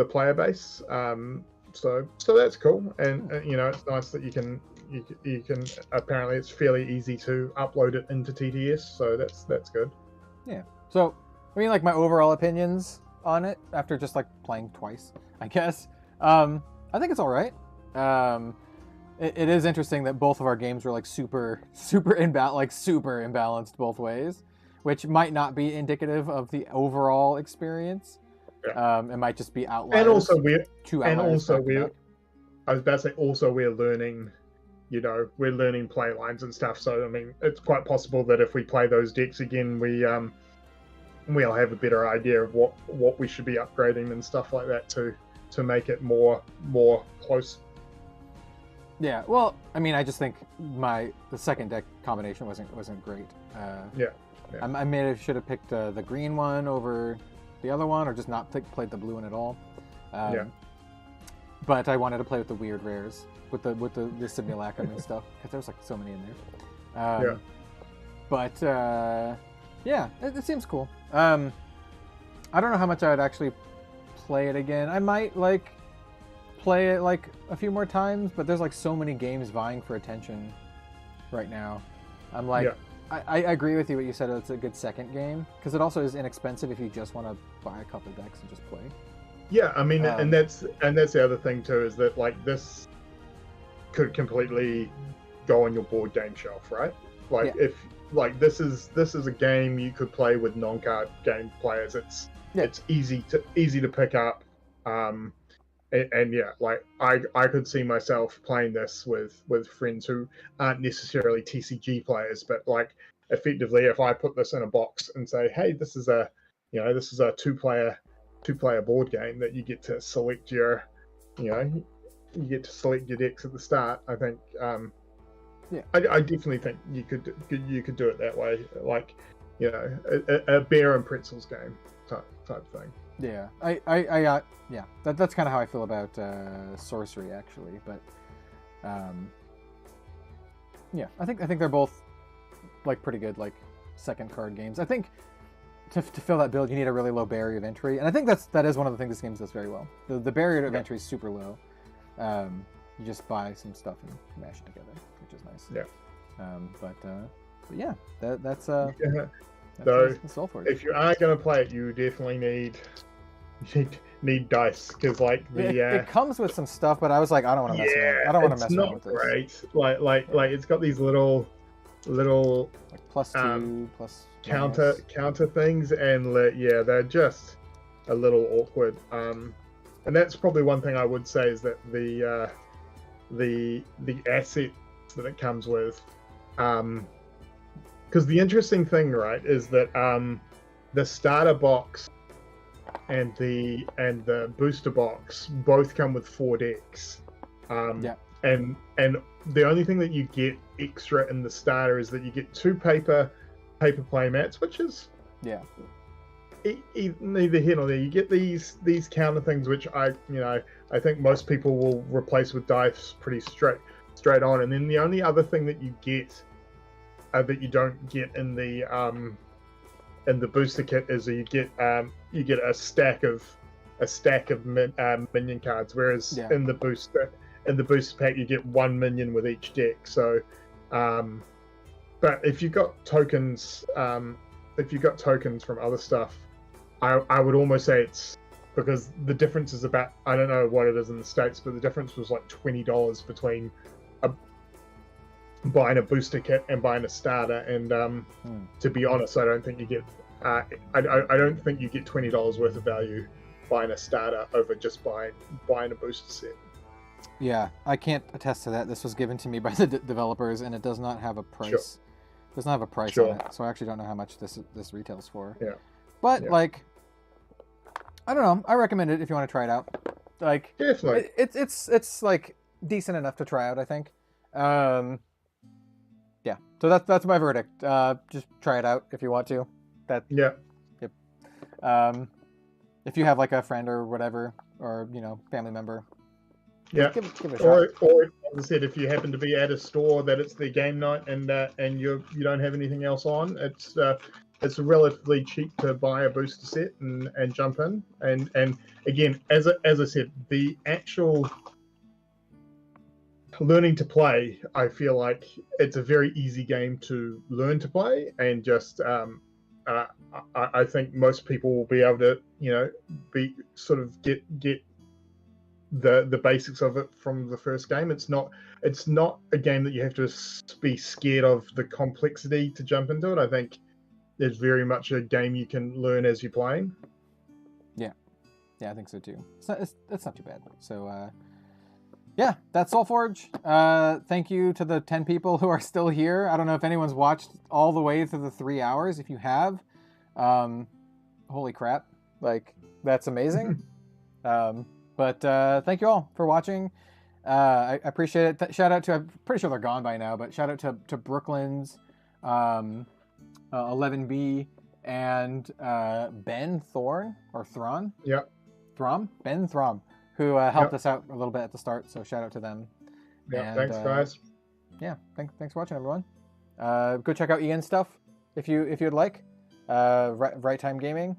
player base. So that's cool, and it's nice that you can apparently it's fairly easy to upload it into TTS, so that's good. Yeah. So I mean, like, my overall opinions on it after just like playing twice, I guess. I think it's all right. It is interesting that both of our games were like super imbalanced both ways, which might not be indicative of the overall experience. Yeah. It might just be outliers. And also I was about to say, also we're learning, we're learning play lines and stuff. So I mean, it's quite possible that if we play those decks again, we we'll have a better idea of what we should be upgrading and stuff like that to make it more close. Yeah, well, I mean, I just think the second deck combination wasn't great. Yeah. I should have picked the green one over the other one, or just not played the blue one at all. But I wanted to play with the weird rares, with the simulacrum and stuff, because there's like so many in there. But yeah, it seems cool. I don't know how much I would actually play it again. I might like play it like a few more times, but there's like so many games vying for attention right now. I'm like, I agree with you what you said. It's a good second game because it also is inexpensive if you just want to buy a couple decks and just play. Yeah, I mean, and that's the other thing too, is that like this could completely go on your board game shelf, right? Like if like this is a game you could play with non-card game players. It's easy to pick up. And yeah, like I could see myself playing this with friends who aren't necessarily TCG players, but like effectively, if I put this in a box and say, hey, this is a two-player board game that you get to select your decks at the start. I think I definitely think you could do it that way, like a beer and pretzels game type thing. Yeah, that's kind of how I feel about sorcery actually, but yeah, I think they're both like pretty good like second card games. I think to fill that build you need a really low barrier of entry, and I think that is one of the things this game does very well. The barrier of entry is super low. You just buy some stuff and mash it together, which is nice. Yeah. But yeah, that's so Solforge. If you are going to play it, you definitely need dice, because like it comes with some stuff, but I was like, I don't want to mess around. I don't want to mess around with this. Great. Like it's got these little like +2 plus counter things, and they're just a little awkward. And that's probably one thing I would say is that the assets that it comes with, because the interesting thing, right, is that the starter box and the booster box both come with 4 decks. And the only thing that you get extra in the starter is that you get 2 paper play mats, which is neither here nor there. You get these counter things, which I think most people will replace with dice pretty straight on. And then the only other thing that you get that you don't get in the booster kit is that you get a stack of minion cards, whereas in the booster pack you get 1 minion with each deck. So, but if you've got tokens, from other stuff, I would almost say it's because the difference is about, I don't know what it is in the States, but the difference was like $20 between buying a booster kit and buying a starter. And to be honest, I don't think you get I don't think you get $20 worth of value buying a starter over just buying a booster set. Yeah, I can't attest to that. This was given to me by the developers, and it does not have a price. Sure. It does not have a price on it, so I actually don't know how much this retails for. Yeah. But like, I don't know. I recommend it if you want to try it out. Like, definitely, it's like decent enough to try out, I think. Yeah. So that's my verdict. Just try it out if you want to. Yep. If you have like a friend or whatever, or family member. Yeah. Give it a shot. Or as I said, if you happen to be at a store that it's their game night and you don't have anything else on, it's relatively cheap to buy a booster set and jump in. And again, as I said, the actual learning to play, I feel like it's a very easy game to learn to play, and just I think most people will be able to get the basics of it from the first game. It's not a game that you have to be scared of the complexity to jump into it. I think it's very much a game you can learn as you're playing. Yeah, I think so too. It's not too bad. So yeah, that's Solforge. Thank you to the 10 people who are still here. I don't know if anyone's watched all the way through the 3 hours. If you have, holy crap, like that's amazing. But thank you all for watching. I appreciate it. Shout out to, I'm pretty sure they're gone by now, but shout out to Brooklyn's 11B and Ben Thorn or Thron. Yep. Ben Throm, who helped us out a little bit at the start. So shout out to them. Yeah, and, thanks guys. Yeah, thanks for watching, everyone. Go check out Ian's stuff if you'd like. Right Time Gaming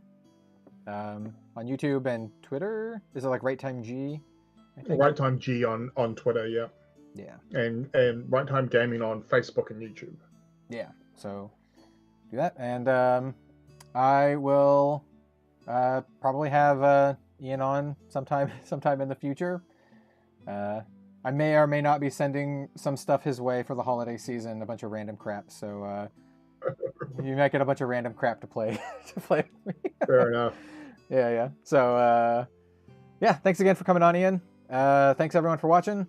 on YouTube and Twitter. Is it like Right Time G? I think. Right Time G on Twitter, yeah. Yeah. And Right Time Gaming on Facebook and YouTube. Yeah. So do that, and I will probably have Ian on sometime in the future. I may or may not be sending some stuff his way for the holiday season, a bunch of random crap. So you might get a bunch of random crap to play with me. Fair enough. Yeah. So yeah, thanks again for coming on, Ian. Thanks everyone for watching.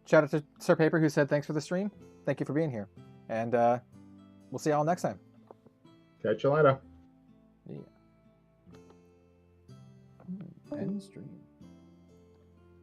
Shout out to Sir Paper, who said thanks for the stream. Thank you for being here, and we'll see y'all next time. Catch you later. Yeah. End stream.